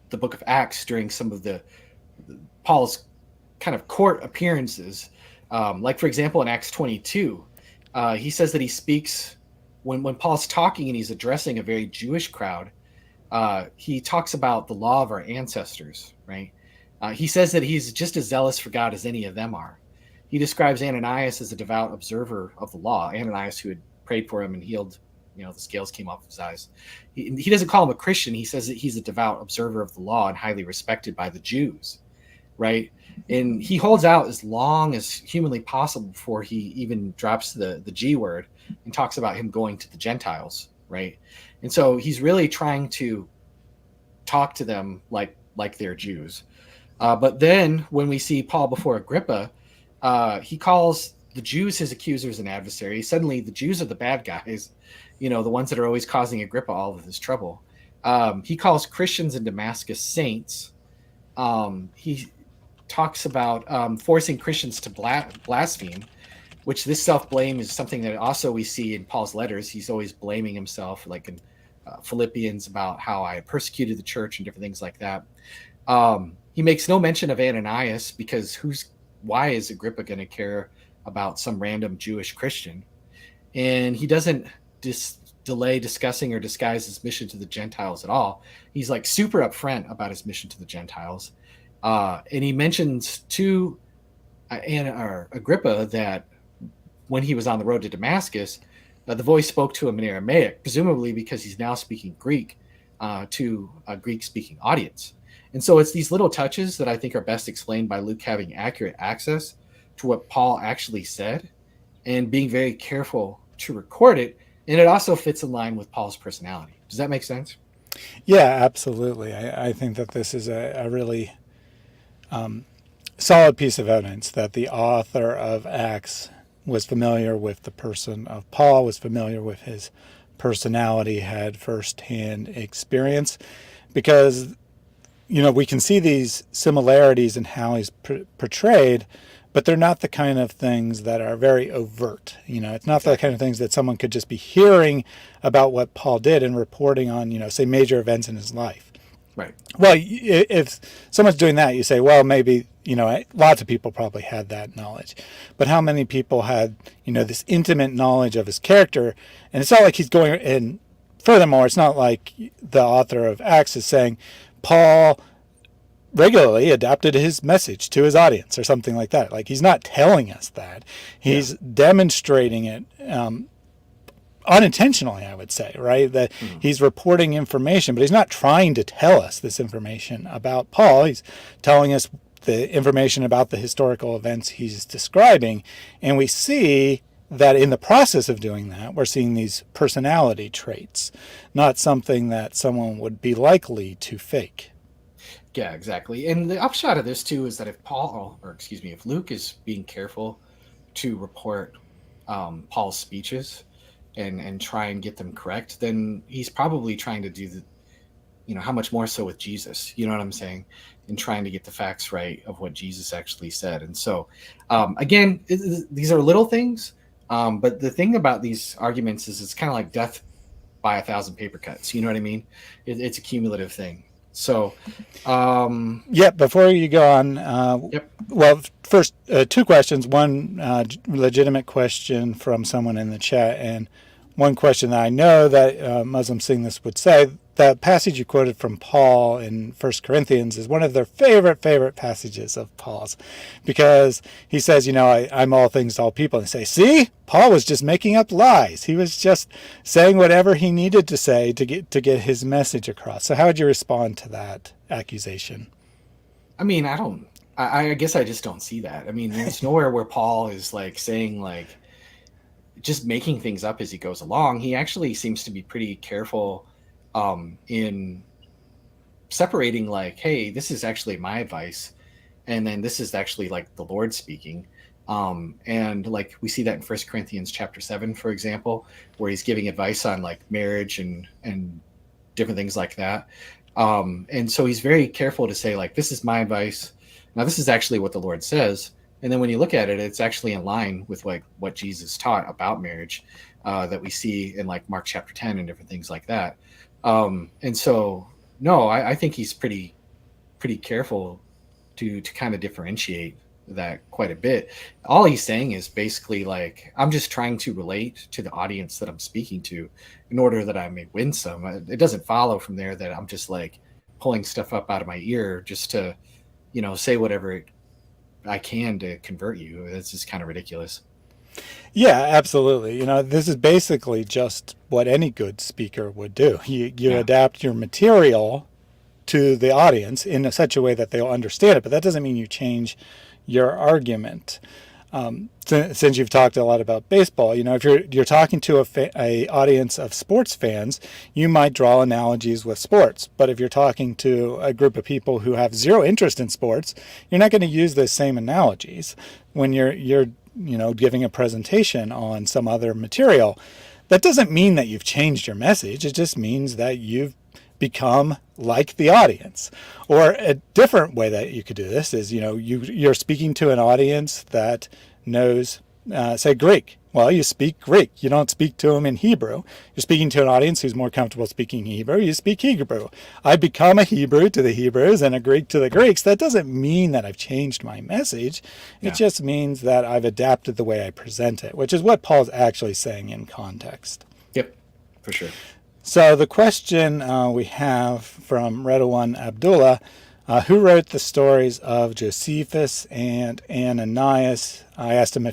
the book of Acts during some of the Paul's kind of court appearances. Like, for example, in Acts 22, he says that he speaks when Paul's talking and he's addressing a very Jewish crowd. He talks about the law of our ancestors, right? He says that he's just as zealous for God as any of them are. He describes Ananias as a devout observer of the law. Ananias, who had prayed for him and healed, the scales came off his eyes. He doesn't call him a Christian. He says that he's a devout observer of the law and highly respected by the Jews, right? And he holds out as long as humanly possible before he even drops the G word and talks about him going to the Gentiles, right? And so he's really trying to talk to them like they're Jews. But then when we see Paul before Agrippa, he calls the Jews his accusers and adversaries. Suddenly the Jews are the bad guys, the ones that are always causing Agrippa all of his trouble. He calls Christians in Damascus saints. He talks about forcing Christians to blaspheme, which this self-blame is something that also we see in Paul's letters. He's always blaming himself, like in Philippians, about how I persecuted the church and different things like that. He makes no mention of Ananias because why is Agrippa going to care about some random Jewish Christian? And he doesn't delay discussing or disguise his mission to the Gentiles at all. He's like super upfront about his mission to the Gentiles. And he mentions to Agrippa that when he was on the road to Damascus, the voice spoke to him in Aramaic, presumably because he's now speaking Greek to a Greek-speaking audience. And so it's these little touches that I think are best explained by Luke having accurate access to what Paul actually said and being very careful to record it. And it also fits in line with Paul's personality. Does that make sense? Yeah, absolutely. I think that this is a really solid piece of evidence that the author of Acts was familiar with the person of Paul, was familiar with his personality, had firsthand experience, because we can see these similarities in how he's portrayed, but they're not the kind of things that are very overt. It's not the kind of things that someone could just be hearing about what Paul did and reporting on, say, major events in his life. Right. Well, if someone's doing that, you say, well, maybe, lots of people probably had that knowledge. But how many people had, this intimate knowledge of his character? And it's not like he's going, and furthermore, it's not like the author of Acts is saying Paul regularly adapted his message to his audience or something like that. Like, he's not telling us that. He's demonstrating it unintentionally, I would say, right? That he's reporting information, but he's not trying to tell us this information about Paul. He's telling us the information about the historical events he's describing. And we see that in the process of doing that, we're seeing these personality traits, not something that someone would be likely to fake. Yeah, exactly. And the upshot of this too is that if Luke is being careful to report Paul's speeches and try and get them correct, then he's probably trying to do how much more so with Jesus, you know what I'm saying? And trying to get the facts right of what Jesus actually said. And so, again, these are little things, but the thing about these arguments is it's kind of like death by 1,000 paper cuts. You know what I mean? It's a cumulative thing. So, before you go on, well, first, two questions. One legitimate question from someone in the chat, and one question that I know that Muslims seeing this would say. That passage you quoted from Paul in 1 Corinthians is one of their favorite passages of Paul's, because he says, I'm all things to all people. And they say, see, Paul was just making up lies. He was just saying whatever he needed to say to get his message across. So how would you respond to that accusation? I mean, I guess I just don't see that. I mean, there's nowhere where Paul is like saying like, just making things up as he goes along. He actually seems to be pretty careful in separating, like, hey, this is actually my advice, and then this is actually like the Lord speaking. And like we see that in First Corinthians chapter 7, for example, where he's giving advice on like marriage and different things like that. And so he's very careful to say, like, this is my advice. Now, this is actually what the Lord says. And then when you look at it, it's actually in line with like what Jesus taught about marriage, that we see in like Mark chapter 10 and different things like that. And so, no, I think he's pretty careful to kind of differentiate that quite a bit. All he's saying is basically like, I'm just trying to relate to the audience that I'm speaking to in order that I may win some. It doesn't follow from there that I'm just like pulling stuff up out of my ear just to, say whatever I can to convert you. That's just kind of ridiculous. Yeah, absolutely. This is basically just what any good speaker would do. You Yeah. adapt your material to the audience in such a way that they'll understand it, but that doesn't mean you change your argument. Since you've talked a lot about baseball, if you're talking to a audience of sports fans, you might draw analogies with sports. But if you're talking to a group of people who have zero interest in sports, you're not going to use those same analogies when you're giving a presentation on some other material. That doesn't mean that you've changed your message. It just means that you've become like the audience. Or a different way that you could do this is, you're speaking to an audience that knows, say, Greek. Well, you speak Greek. You don't speak to them in Hebrew. You're speaking to an audience who's more comfortable speaking Hebrew. You speak Hebrew. I become a Hebrew to the Hebrews and a Greek to the Greeks. That doesn't mean that I've changed my message. It Yeah. just means that I've adapted the way I present it, which is what Paul's actually saying in context. Yep. For sure. So the question we have from Redouan Abdullah, who wrote the stories of Josephus and Ananias? I asked him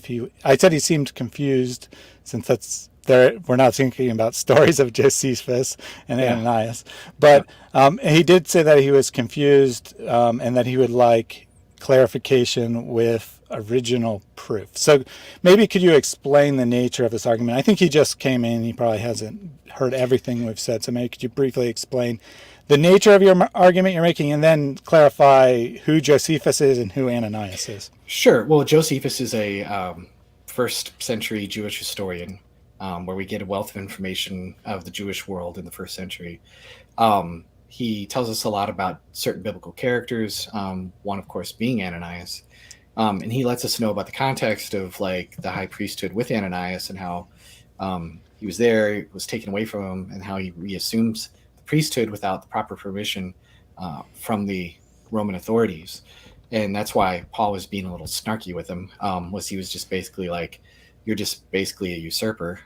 I said he seemed confused since we're not thinking about stories of Josephus and Yeah. Ananias. But Yep. he did say that he was confused and that he would like clarification with original proof. So maybe could you explain the nature of this argument? I think he just came in. He probably hasn't heard everything we've said. So maybe could you briefly explain the nature of your argument you're making and then clarify who Josephus is and who Ananias is? Sure. Well, Josephus is a first century Jewish historian, where we get a wealth of information of the Jewish world in the first century. He tells us a lot about certain biblical characters, one, of course, being Ananias. And he lets us know about the context of like the high priesthood with Ananias and how he was there, it was taken away from him, and how he reassumes the priesthood without the proper permission from the Roman authorities. And that's why Paul was being a little snarky with him, was he was just basically like, you're just basically a usurper.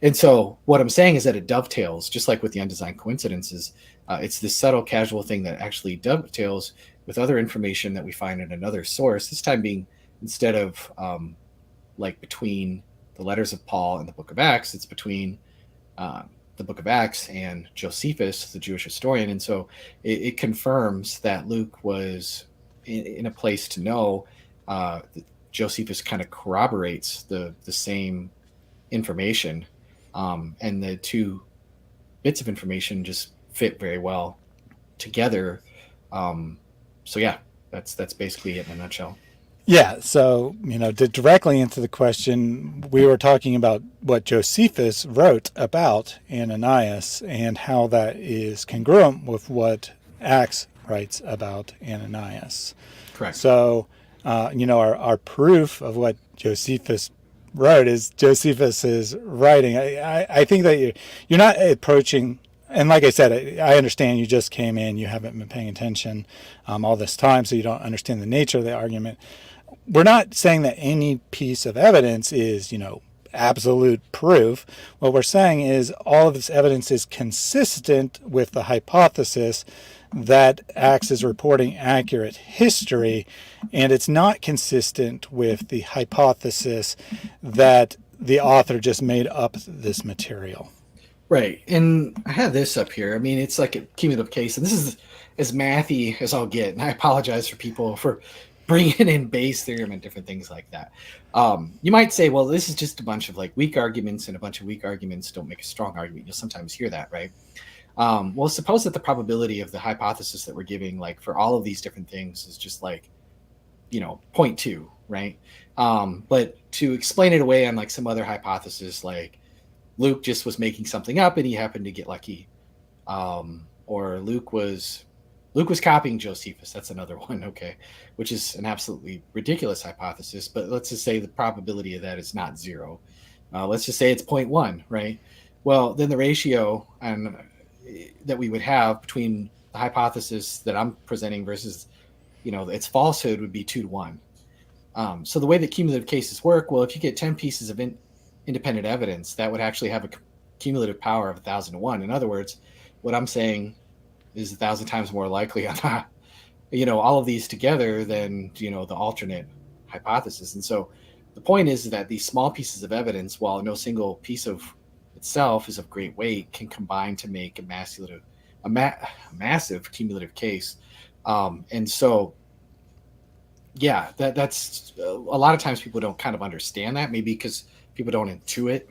And so what I'm saying is that it dovetails, just like with the undesigned coincidences. It's this subtle, casual thing that actually dovetails with other information that we find in another source. This time being, instead of like between the letters of Paul and the Book of Acts, it's between the Book of Acts and Josephus, the Jewish historian. And so it confirms that Luke was in a place to know that Josephus kind of corroborates the same information, and the two bits of information just fit very well together. So yeah, that's basically it in a nutshell. Yeah, so, to directly answer the question, we were talking about what Josephus wrote about Ananias and how that is congruent with what Acts writes about Ananias. Correct. So, our proof of what Josephus wrote is Josephus's writing. I think that you're not approaching, and like I said, I understand you just came in, you haven't been paying attention all this time, so you don't understand the nature of the argument. We're not saying that any piece of evidence is, absolute proof. What we're saying is all of this evidence is consistent with the hypothesis that Acts is reporting accurate history, and it's not consistent with the hypothesis that the author just made up this material. Right. And I have this up here. I mean, it's like a cumulative case, and this is as mathy as I'll get. And I apologize for people for bringing in Bayes' theorem and different things like that. You might say, well, this is just a bunch of like weak arguments, and a bunch of weak arguments don't make a strong argument. You'll sometimes hear that, right? Well, suppose that the probability of the hypothesis that we're giving, like for all of these different things, is just like, 0.2, right? But to explain it away on like some other hypothesis, like Luke just was making something up and he happened to get lucky, or Luke was copying Josephus. That's another one, okay, which is an absolutely ridiculous hypothesis. But let's just say the probability of that is not zero. Let's just say it's 0.1, right? Well, then the ratio that we would have between the hypothesis that I'm presenting versus, its falsehood would be 2-1. So the way that cumulative cases work, well, if you get 10 pieces of independent evidence, that would actually have a cumulative power of 1,000-1. In other words, what I'm saying is 1,000 times more likely on all of these together than the alternate hypothesis. And so the point is that these small pieces of evidence, while no single piece of itself is of great weight, can combine to make a massive cumulative case. And so that's a lot of times people don't kind of understand that, maybe because people don't intuit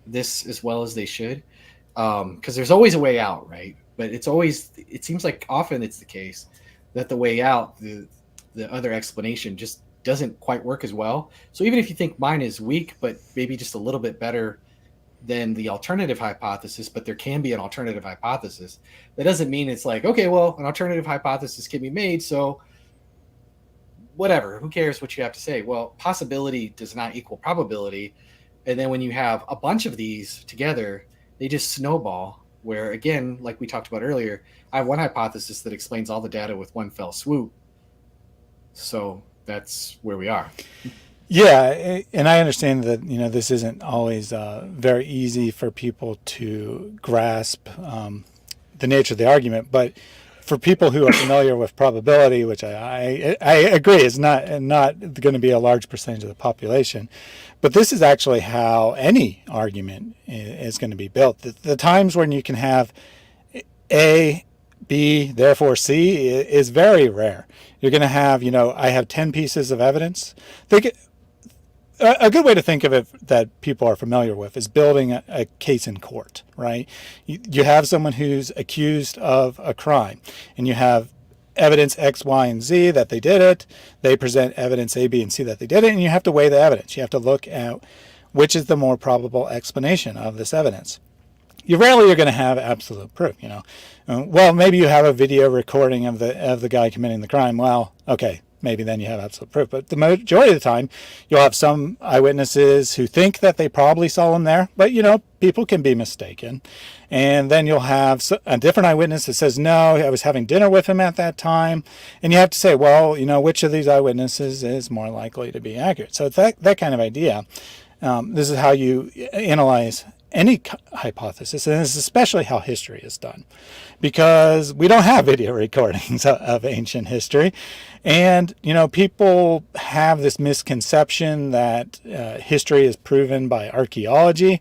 this as well as they should, because there's always a way out, right? But it seems like often it's the case that the way out, the other explanation just doesn't quite work as well. So even if you think mine is weak, but maybe just a little bit better than the alternative hypothesis, but there can be an alternative hypothesis, that doesn't mean it's like, okay, well, an alternative hypothesis can be made, so whatever, who cares what you have to say? Well, possibility does not equal probability. And then when you have a bunch of these together, they just snowball, where again, like we talked about earlier, I have one hypothesis that explains all the data with one fell swoop. So that's where we are. Yeah, and I understand that this isn't always very easy for people to grasp the nature of the argument, but for people who are familiar with probability, which I agree is not going to be a large percentage of the population, but this is actually how any argument is going to be built. The times when you can have A, B, therefore C is very rare. You're going to have, I have 10 pieces of evidence. A good way to think of it that people are familiar with is building a case in court, right? You have someone who's accused of a crime, and you have evidence X, Y, and Z that they did it. They present evidence A, B, and C that they did it, and you have to weigh the evidence. You have to look at which is the more probable explanation of this evidence. You rarely are going to have absolute proof, Well, maybe you have a video recording of the guy committing the crime. Well, okay, maybe then you have absolute proof. But the majority of the time, you'll have some eyewitnesses who think that they probably saw him there. But, people can be mistaken. And then you'll have a different eyewitness that says, no, I was having dinner with him at that time. And you have to say, well, which of these eyewitnesses is more likely to be accurate? So it's that kind of idea. This is how you analyze any hypothesis, and this is especially how history is done, because we don't have video recordings of ancient history, and people have this misconception that history is proven by archaeology.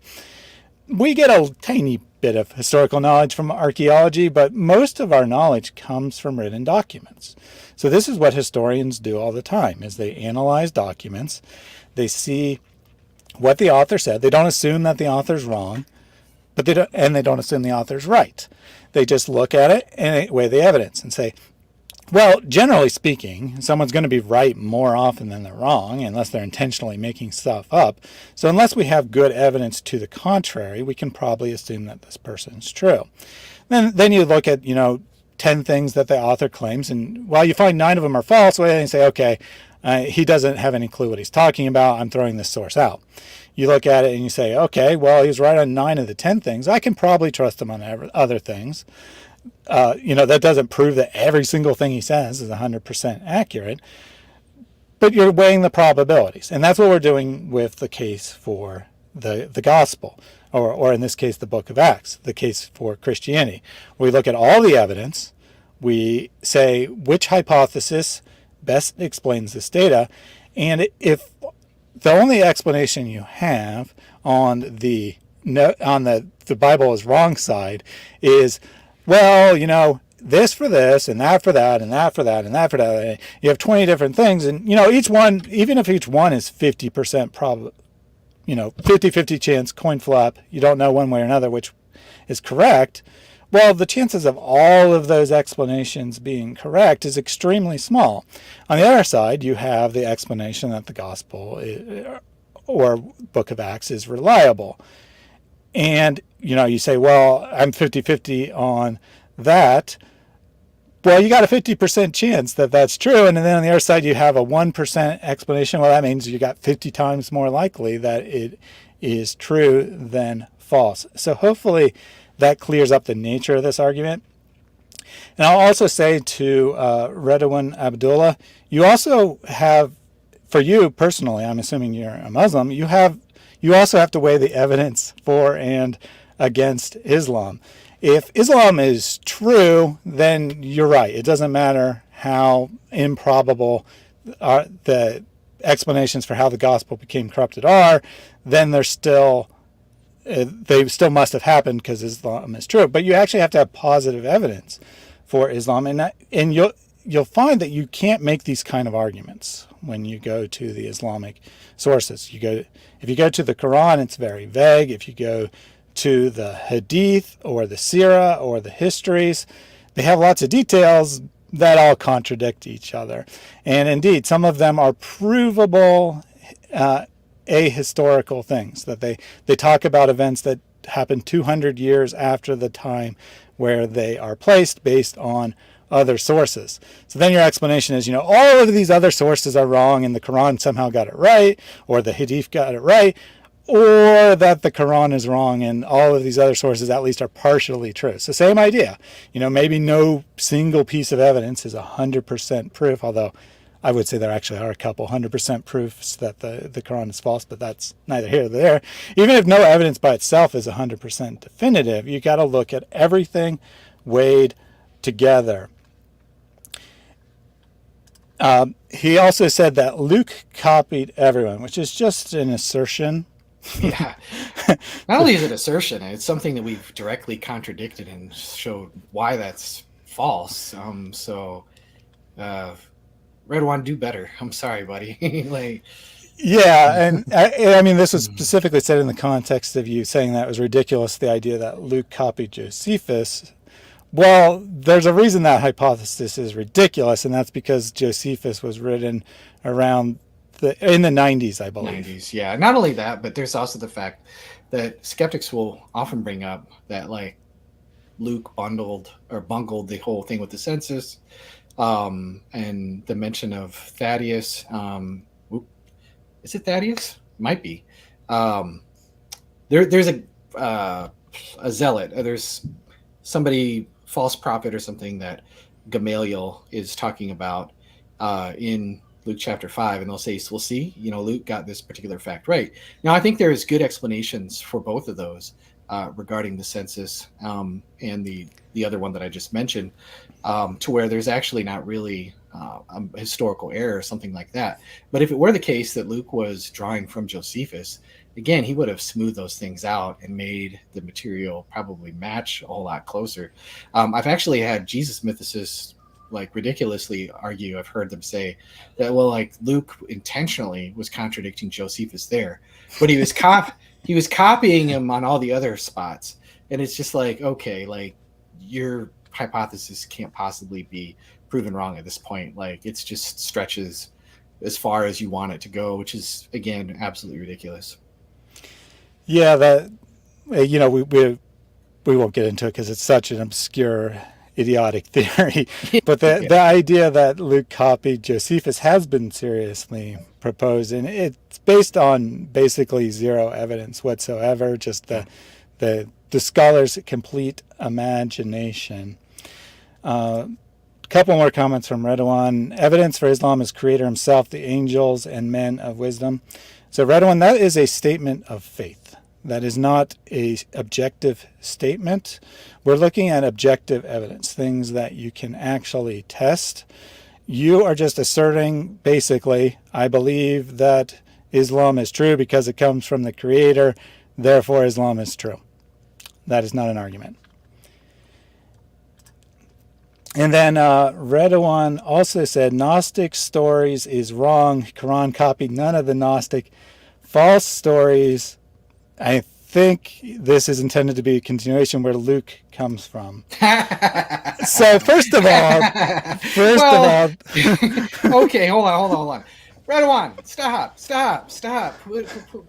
We get a tiny bit of historical knowledge from archaeology, but most of our knowledge comes from written documents. So this is what historians do all the time, is they analyze documents, they see what the author said. They don't assume that the author's wrong, but they don't assume the author's right. They just look at it and weigh the evidence and say, well, generally speaking, someone's going to be right more often than they're wrong, unless they're intentionally making stuff up. So unless we have good evidence to the contrary, we can probably assume that this person's true. Then you look at 10 things that the author claims, and while you find 9 of them are false, well, you say, okay, he doesn't have any clue what he's talking about. I'm throwing this source out. You look at it and you say, okay, well, he's right on 9 of the 10 things. I can probably trust him on other things. That doesn't prove that every single thing he says is 100% accurate, but you're weighing the probabilities. And that's what we're doing with the case for the gospel, or in this case, the book of Acts, the case for Christianity. We look at all the evidence. We say which hypothesis best explains this data, and if the only explanation you have on the Bible is wrong side is, well, this for this and that for that and that for that and that for that. You have 20 different things, and each one, even if each one is 50% probably, 50-50 chance, coin flop, you don't know one way or another which is correct. Well, the chances of all of those explanations being correct is extremely small. On the other side, you have the explanation that the gospel or book of Acts is reliable. And, you say, well, I'm 50-50 on that. Well, you got a 50% chance that that's true. And then on the other side, you have a 1% explanation. Well, that means you got 50 times more likely that it is true than false. So hopefully that clears up the nature of this argument. And I'll also say to Redouan Abdullah, you also have, for you personally, I'm assuming you're a Muslim, you also have to weigh the evidence for and against Islam. If Islam is true, then you're right. It doesn't matter how improbable the explanations for how the gospel became corrupted are, then they still must have happened because Islam is true. But you actually have to have positive evidence for Islam, and you'll find that you can't make these kind of arguments when you go to the Islamic sources. If you go to the Quran, it's very vague. If you go to the Hadith or the Sirah or the histories, they have lots of details that all contradict each other. And indeed, some of them are provable ahistorical things, that they talk about events that happened 200 years after the time where they are placed based on other sources. So then your explanation is, all of these other sources are wrong and the Quran somehow got it right, or the Hadith got it right, or that the Quran is wrong and all of these other sources at least are partially true. So same idea. Maybe no single piece of evidence is 100% proof, although I would say there actually are a couple 100% proofs that the Quran is false, but that's neither here nor there. Even if no evidence by itself is 100% definitive, you got to look at everything weighed together. He also said that Luke copied everyone, which is just an assertion. Yeah. Not only is it assertion, it's something that we've directly contradicted and showed why that's false. Redouan, do better. I'm sorry, buddy. Yeah, and I mean, this was specifically said in the context of you saying that it was ridiculous, the idea that Luke copied Josephus. Well, there's a reason that hypothesis is ridiculous, and that's because Josephus was written around in the 90s, I believe. 90s, yeah. Not only that, but there's also the fact that skeptics will often bring up that Luke bungled the whole thing with the census, and the mention of Thaddeus. Is it Thaddeus? Might be. There's a zealot. There's somebody, false prophet or something, that Gamaliel is talking about in Luke chapter 5, and they'll say, we'll see, Luke got this particular fact right. Now, I think there's good explanations for both of those regarding the census and the other one that I just mentioned, to where there's actually not really a historical error or something like that. But if it were the case that Luke was drawing from Josephus, again, he would have smoothed those things out and made the material probably match a whole lot closer. I've actually had Jesus mythicists ridiculously argue. I've heard them say that, Luke intentionally was contradicting Josephus there, but he was copying him on all the other spots. And it's just okay, your hypothesis can't possibly be proven wrong at this point. It's just stretches as far as you want it to go, which is, again, absolutely ridiculous. Yeah, that we won't get into it because it's such an obscure, idiotic theory. But the idea that Luke copied Josephus has been seriously proposed, and it's based on basically zero evidence whatsoever, just the scholar's complete imagination. Couple more comments from Redouan. Evidence for Islam is Creator himself, the angels, and men of wisdom. So Redouan, that is a statement of faith. That is not a objective statement. We're looking at objective evidence, things that you can actually test. You are just asserting, basically, I believe that Islam is true because it comes from the Creator, therefore Islam is true. That is not an argument. And then Redawan also said Gnostic stories is wrong. Quran copied none of the Gnostic false stories. I think this is intended to be a continuation where Luke comes from. So first of Well, all, okay, hold on. Redwan, stop.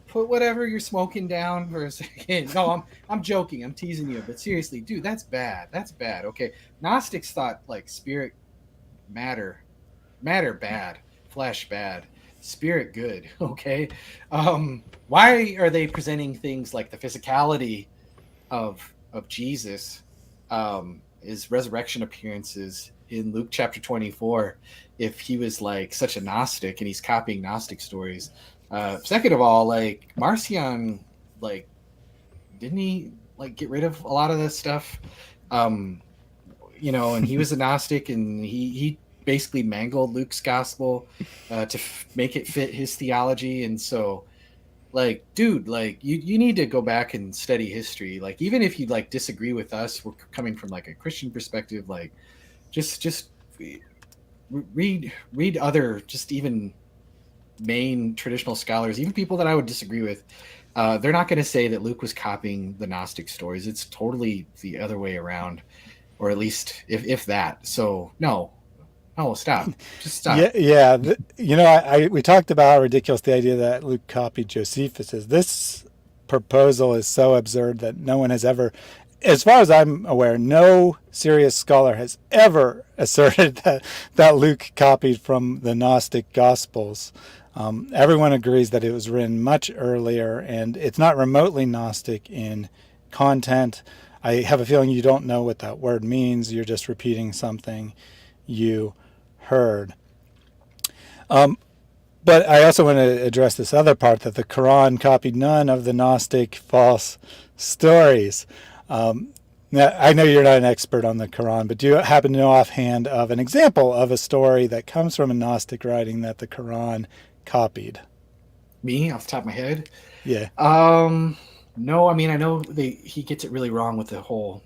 Put whatever you're smoking down for a second. No, I'm joking. I'm teasing you, but seriously, dude, that's bad. That's bad. Okay, Gnostics thought like spirit, matter, matter bad, flesh bad, spirit good. Okay, why are they presenting things like the physicality of Jesus, his resurrection appearances in Luke chapter 24, if he was like such a Gnostic and he's copying Gnostic stories? Second of all, like Marcion, like didn't he like get rid of a lot of this stuff? Um, and he was a Gnostic, and he basically mangled Luke's gospel to make it fit his theology, and so like dude, like you need to go back and study history. Like even if you like disagree with us, we're coming from like a Christian perspective, like just read other, just even main traditional scholars, even people that I would disagree with. They're not going to say that Luke was copying the Gnostic stories. It's totally the other way around, or at least if that. So no, stop, just yeah, stop. yeah. We talked about how ridiculous the idea that Luke copied Josephus is. This proposal is so absurd that no one has ever, as far as I'm aware, no serious scholar has ever asserted that Luke copied from the Gnostic Gospels. Everyone agrees that it was written much earlier, and it's not remotely Gnostic in content. I have a feeling you don't know what that word means. You're just repeating something you heard. But I also want to address this other part that the Quran copied none of the Gnostic false stories. Now, I know you're not an expert on the Quran, but do you happen to know offhand of an example of a story that comes from a Gnostic writing that the Quran copied? Me off the top of my head. Yeah. No, I mean I know he gets it really wrong with the whole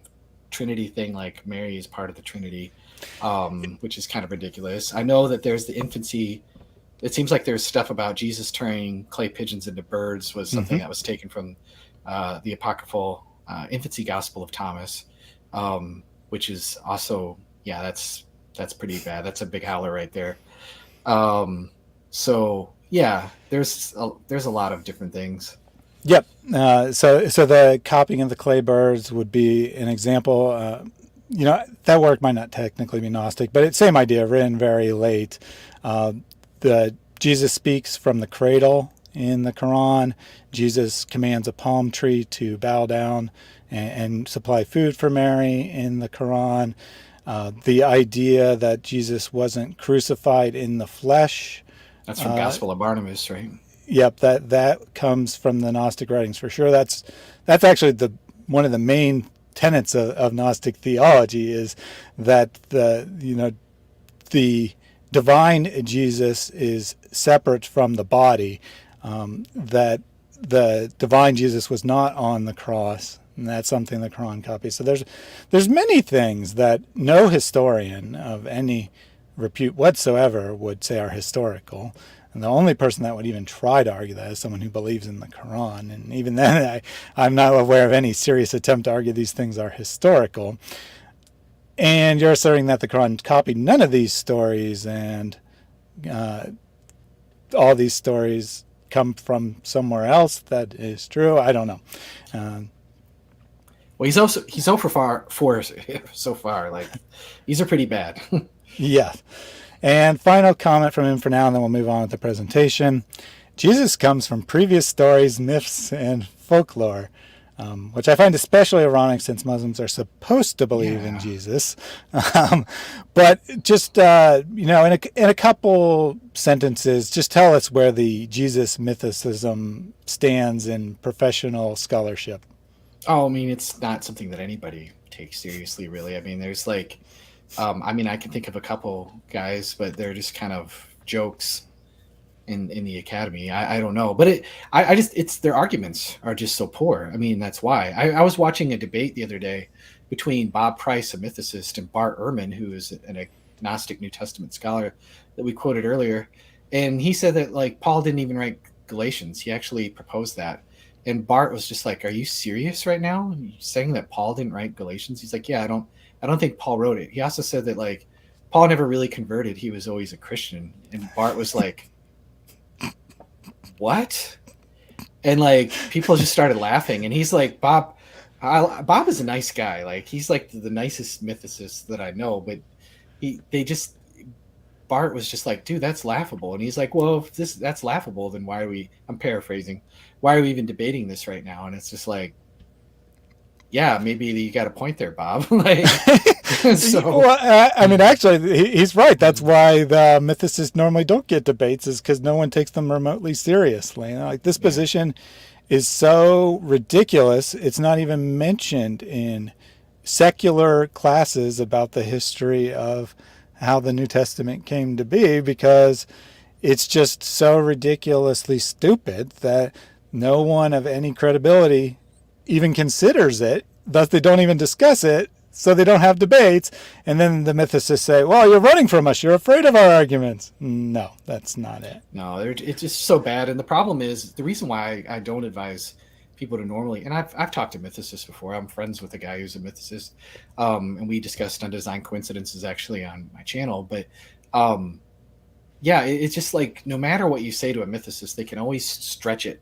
Trinity thing, like Mary is part of the Trinity, which is kind of ridiculous. I know that there's the infancy. It seems like there's stuff about Jesus turning clay pigeons into birds was something Mm-hmm. that was taken from the apocryphal infancy gospel of Thomas, which is also, yeah, that's pretty bad. That's a big howler right there. Um, so yeah, there's a lot of different things. Yep. So the copying of the clay birds would be an example. That work might not technically be Gnostic, but it's same idea, written very late. Uh, the Jesus speaks from the cradle in the Quran. Jesus commands a palm tree to bow down and supply food for Mary in the Quran. The idea that Jesus wasn't crucified in the flesh. That's from Uh, Gospel of Barnabas, right? Yep, that comes from the Gnostic writings for sure. That's actually the one of the main tenets of Gnostic theology is that the divine Jesus is separate from the body. That the divine Jesus was not on the cross, and that's something the Quran copies. So there's many things that no historian of any repute whatsoever would say are historical. And the only person that would even try to argue that is someone who believes in the Quran. And even then, I'm not aware of any serious attempt to argue these things are historical. And you're asserting that the Quran copied none of these stories, and uh, all these stories come from somewhere else. That is true. I don't know. Um, Well, he's so far so far. Like these are pretty bad. yeah. And final comment from him for now, and then we'll move on with the presentation. Jesus comes from previous stories, myths, and folklore, which I find especially ironic since Muslims are supposed to believe in Yeah. Jesus. Um, but just, in a couple sentences, just tell us where the Jesus mythicism stands in professional scholarship. Oh, I mean, it's not something that anybody takes seriously, really. I mean, there's like, I mean, I can think of a couple guys, but they're just kind of jokes in the academy. I don't know, but it's their arguments are just so poor. I mean, that's why I was watching a debate the other day, between Bob Price, a mythicist, and Bart Ehrman, who is an agnostic New Testament scholar that we quoted earlier. And he said that like Paul didn't even write Galatians. He actually proposed that. And Bart was just like, "Are you serious right now? Are you saying that Paul didn't write Galatians?" He's like, "Yeah, I don't think Paul wrote it." He also said that like Paul never really converted. He was always a Christian. And Bart was like, "What?" And like people just started laughing. And he's like, Bob is a nice guy. Like he's like the nicest mythicist that I know. But they just Bart was just like, "Dude, that's laughable." And he's like, "Well, if that's laughable, then why are we?" I'm paraphrasing. "Why are we even debating this right now?" And it's just like, yeah, maybe you got a point there, Bob. Like, so Well, I mean, actually, he's right. That's why the mythicists normally don't get debates, is because no one takes them remotely seriously. You know, like this yeah, position is so ridiculous, it's not even mentioned in secular classes about the history of how the New Testament came to be, because it's just so ridiculously stupid that no one of any credibility even considers it. Thus, they don't even discuss it, so they don't have debates. And then the mythicists say, "Well, you're running from us. You're afraid of our arguments." No, that's not it. no, it's just so bad. And the problem is the reason why I don't advise people to normally, and I've talked to mythicists before. I'm friends with a guy who's a mythicist, and we discussed undesign coincidences actually on my channel. But um, yeah, it's just like no matter what you say to a mythicist, they can always stretch it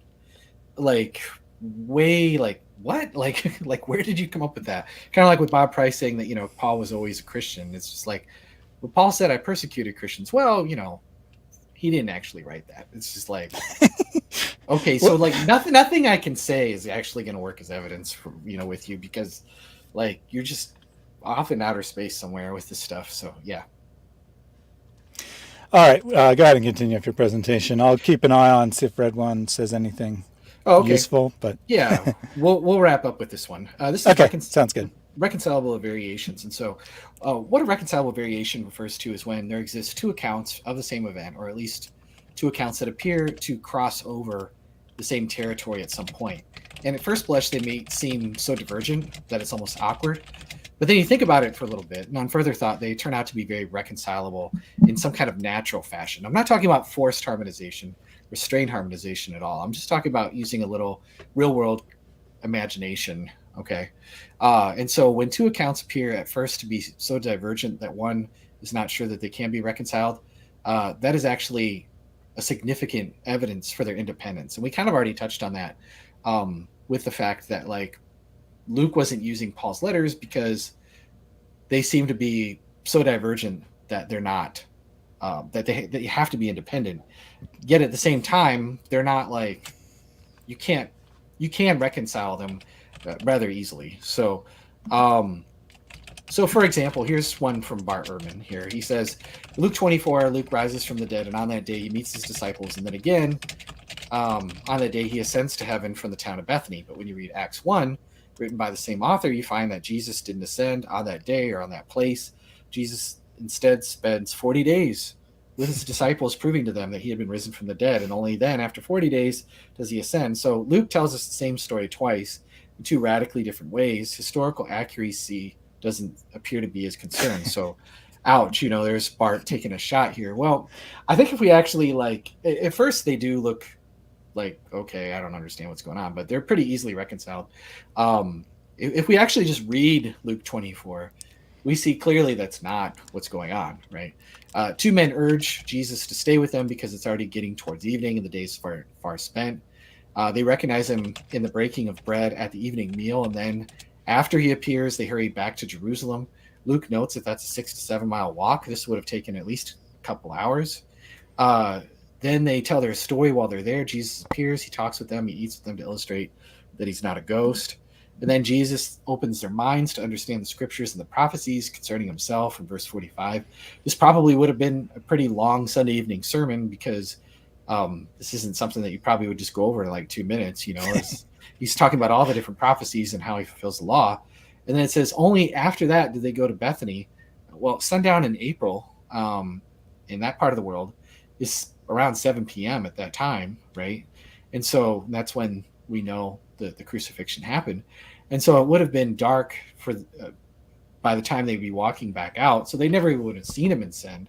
like way like what like where did you come up with that? Kind of like with Bob Price saying that Paul was always a Christian. It's just like, well, Paul said I persecuted Christians. Well, he didn't actually write that. It's just like, okay, so Well, like nothing I can say is actually going to work as evidence for with you, because like you're just off in outer space somewhere with this stuff. So yeah. all right, go ahead and continue with your presentation. I'll keep an eye on see if Red One says anything Oh, okay. useful. But Yeah, we'll wrap up with this one. This is okay, sounds good. reconcilable variations. And so, what a reconcilable variation refers to is when there exists two accounts of the same event, or at least two accounts that appear to cross over the same territory at some point. And at first blush, they may seem so divergent that it's almost awkward. But then you think about it for a little bit, and on further thought, they turn out to be very reconcilable in some kind of natural fashion. I'm not talking about forced harmonization, restrained harmonization at all. I'm just talking about using a little real world imagination. Okay. And so when two accounts appear at first to be so divergent that one is not sure that they can be reconciled, that is actually a significant evidence for their independence. And we kind of already touched on that with the fact that like Luke wasn't using Paul's letters because they seem to be so divergent that they're not, that they have to be independent. Yet at the same time, they're not like, you can't, you can reconcile them rather easily. Um, so for example, here's one from Bart Ehrman here. He says, Luke 24, Luke rises from the dead, and on that day he meets his disciples. And then again, on that day he ascends to heaven from the town of Bethany. But when you read Acts 1, written by the same author, you find that Jesus didn't ascend on that day or on that place. Jesus instead spends 40 days with his disciples, proving to them that he had been risen from the dead. And only then, after 40 days, does he ascend. So Luke tells us the same story twice in two radically different ways. Historical accuracy doesn't appear to be his concern. So, ouch, there's Bart taking a shot here. Well, I think if we actually like, at first they do look like, okay, I don't understand what's going on, but they're pretty easily reconciled. If we actually just read Luke 24, we see clearly that's not what's going on, right? Two men urge Jesus to stay with them because it's already getting towards evening and the day's far spent. They recognize him in the breaking of bread at the evening meal, and then after he appears, they hurry back to Jerusalem. Luke notes that that's a 6 to 7 mile walk. This would have taken at least a couple hours. Then they tell their story while they're there. Jesus appears, he talks with them, he eats with them to illustrate that he's not a ghost. And then Jesus opens their minds to understand the scriptures and the prophecies concerning himself in verse 45. This probably would have been a pretty long Sunday evening sermon, because this isn't something that you probably would just go over in like 2 minutes. He's talking about all the different prophecies and how he fulfills the law. And then it says, only after that did they go to Bethany. Well, sundown in April, in that part of the world, is around 7 p.m. at that time, right? And so that's when we know the crucifixion happened. And so it would have been dark for by the time they'd be walking back out. So they never even would have seen him ascend.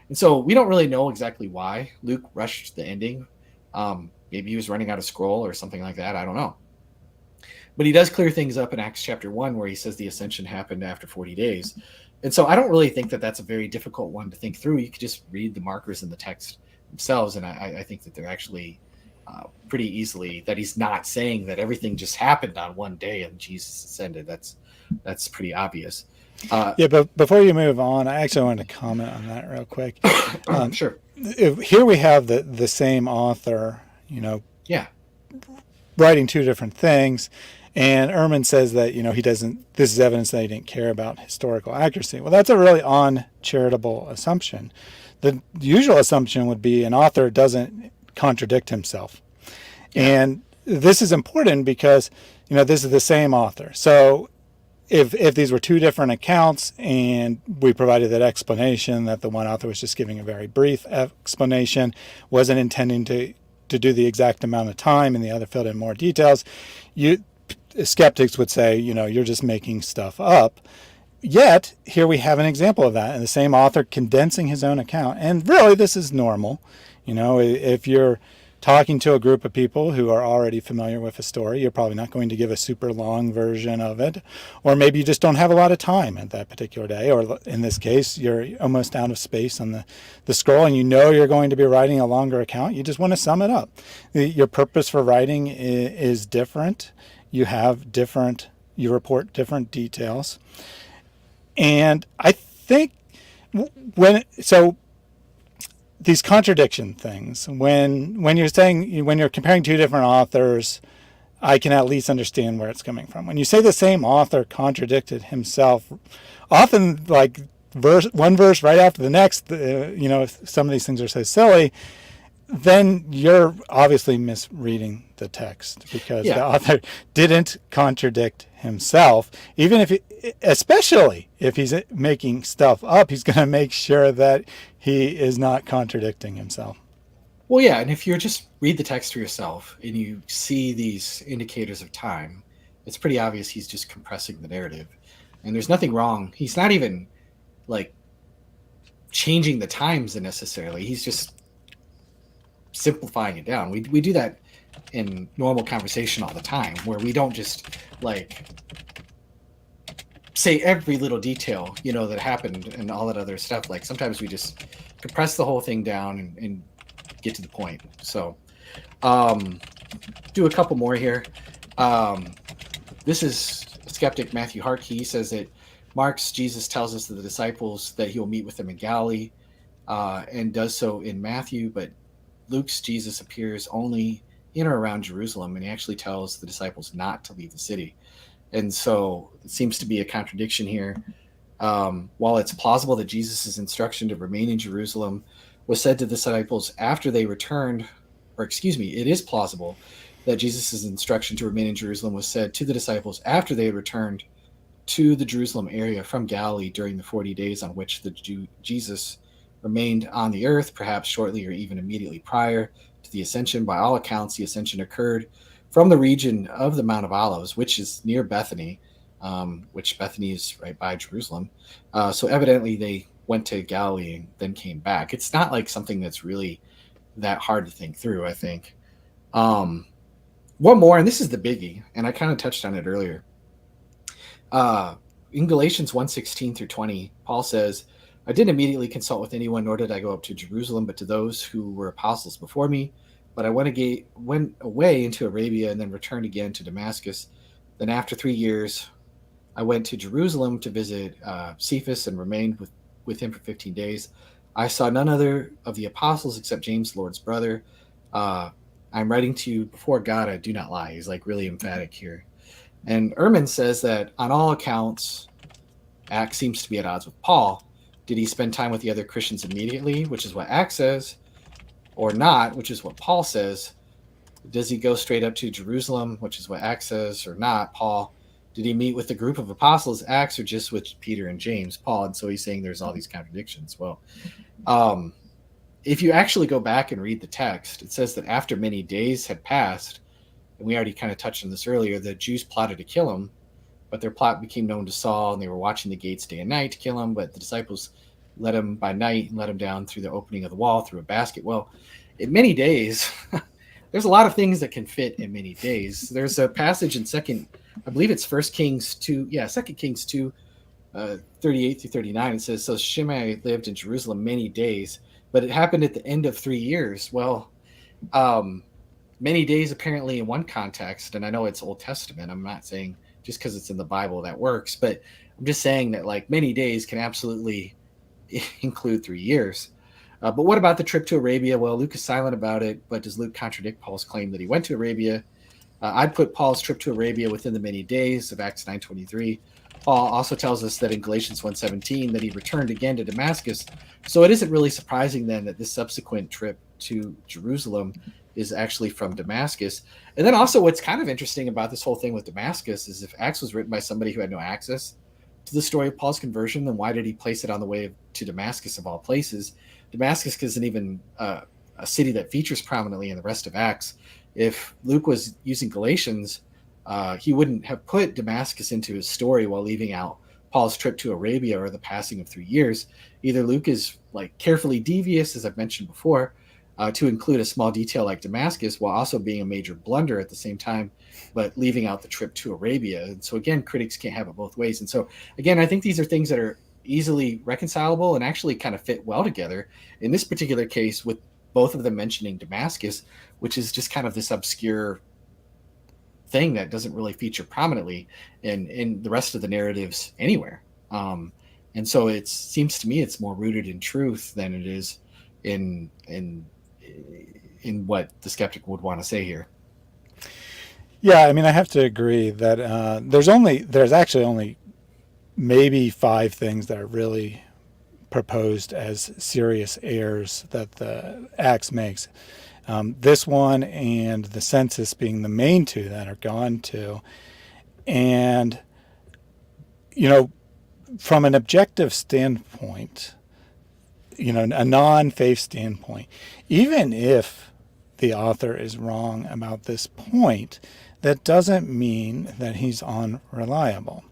And so we don't really know exactly why Luke rushed the ending. Maybe he was running out of scroll or something like that. I don't know. But he does clear things up in Acts chapter 1 where he says the ascension happened after 40 days. And so I don't really think that that's a very difficult one to think through. You could just read the markers in the text themselves. And I think that they're actually pretty easily, that he's not saying that everything just happened on one day and Jesus ascended. That's pretty obvious. Yeah, but before you move on, I actually wanted to comment on that real quick. Sure. Here we have the same author, Yeah. writing two different things. And Ehrman says that, he doesn't, this is evidence that he didn't care about historical accuracy. Well, that's a really uncharitable assumption. The usual assumption would be an author doesn't contradict himself. Yeah. And this is important because, this is the same author. So if these were two different accounts and we provided that explanation that the one author was just giving a very brief explanation, wasn't intending to do the exact amount of time, and the other filled in more details, skeptics would say, you're just making stuff up. Yet, here we have an example of that, and the same author condensing his own account. And really, this is normal. If you're talking to a group of people who are already familiar with a story, you're probably not going to give a super long version of it. Or maybe you just don't have a lot of time at that particular day. Or in this case, you're almost out of space on the scroll, and you're going to be writing a longer account. You just want to sum it up. Your purpose for writing is different. You report different details. And I think these contradiction things, when you're comparing two different authors, I can at least understand where it's coming from. When you say the same author contradicted himself, often like one verse right after the next, some of these things are so silly, then you're obviously misreading the text because the author didn't contradict himself. Especially if he's making stuff up, he's going to make sure that he is not contradicting himself. Well, yeah, and if you just read the text for yourself and you see these indicators of time, it's pretty obvious he's just compressing the narrative. And there's nothing wrong. He's not even like changing the times necessarily. He's just simplifying it down. We do that in normal conversation all the time, where we don't just like say every little detail that happened and all that other stuff. Like sometimes we just compress the whole thing down and get to the point. So do a couple more here. This is skeptic Matthew Harkey. He says that Mark's Jesus tells us that the disciples that he'll meet with them in Galilee and does so in Matthew, but Luke's Jesus appears only in or around Jerusalem, and he actually tells the disciples not to leave the city. And so it seems to be a contradiction here. While it's plausible that Jesus' instruction to remain in Jerusalem was said to the disciples after they returned, it is plausible that Jesus' instruction to remain in Jerusalem was said to the disciples after they had returned to the Jerusalem area from Galilee during the 40 days on which Jesus remained on the earth, perhaps shortly or even immediately prior to the ascension. By all accounts, the ascension occurred from the region of the Mount of Olives, which is near Bethany, which Bethany is right by Jerusalem. So evidently they went to Galilee and then came back. It's not like something that's really that hard to think through, I think. One more, and this is the biggie, and I kind of touched on it earlier. In Galatians 1:16 through 20, Paul says, I didn't immediately consult with anyone, nor did I go up to Jerusalem, but to those who were apostles before me. But I went away into Arabia and then returned again to Damascus. Then after 3 years, I went to Jerusalem to visit Cephas and remained with him for 15 days. I saw none other of the apostles except James, the Lord's brother. I'm writing to you before God, I do not lie. He's like really emphatic here. And Ehrman says that on all accounts, Acts seems to be at odds with Paul. Did he spend time with the other Christians immediately, which is what Acts says, or not, which is what Paul says? Does he go straight up to Jerusalem, which is what Acts says, or not, Paul? Did he meet with the group of apostles, Acts, or just with Peter and James, Paul? And so he's saying there's all these contradictions. Well, if you actually go back and read the text, it says that after many days had passed, and we already kind of touched on this earlier, the Jews plotted to kill him. but their plot became known to Saul, and they were watching the gates day and night to kill him. But the disciples led him by night and let him down through the opening of the wall through a basket. Well, in many days, there's a lot of things that can fit in many days. There's a passage in I believe it's First Kings 2, yeah, Second Kings 2, 38 through 39. It says, so Shimei lived in Jerusalem many days, but it happened at the end of 3 years. Well, many days apparently in one context, and I know it's Old Testament. I'm not saying just because it's in the Bible that works, but I'm just saying that like many days can absolutely include 3 years. But what about the trip to Arabia? Well, Luke is silent about it, but does Luke contradict Paul's claim that he went to Arabia? I'd put Paul's trip to Arabia within the many days of Acts 9:23. Paul also tells us that in Galatians 1:17 that he returned again to Damascus. So it isn't really surprising then that this subsequent trip to Jerusalem is actually from Damascus. And then also what's kind of interesting about this whole thing with Damascus is if Acts was written by somebody who had no access to the story of Paul's conversion, then why did he place it on the way to Damascus of all places? Damascus isn't even a city that features prominently in the rest of Acts. If Luke was using Galatians, he wouldn't have put Damascus into his story while leaving out Paul's trip to Arabia or the passing of 3 years. Either Luke is like carefully devious, as I've mentioned before, to include a small detail like Damascus while also being a major blunder at the same time, but leaving out the trip to Arabia. And so again, critics can't have it both ways. And so again, I think these are things that are easily reconcilable and actually kind of fit well together. In this particular case, with both of them mentioning Damascus, which is just kind of this obscure thing that doesn't really feature prominently in the rest of the narratives anywhere. And so it seems to me it's more rooted in truth than it is in what the skeptic would want to say here. Yeah, I mean, I have to agree that there's actually only maybe 5 things that are really proposed as serious errors that the Acts makes. This one and the census being the main 2 that are gone to. And, from an objective standpoint, a non-faith standpoint, even if the author is wrong about this point, that doesn't mean that he's unreliable.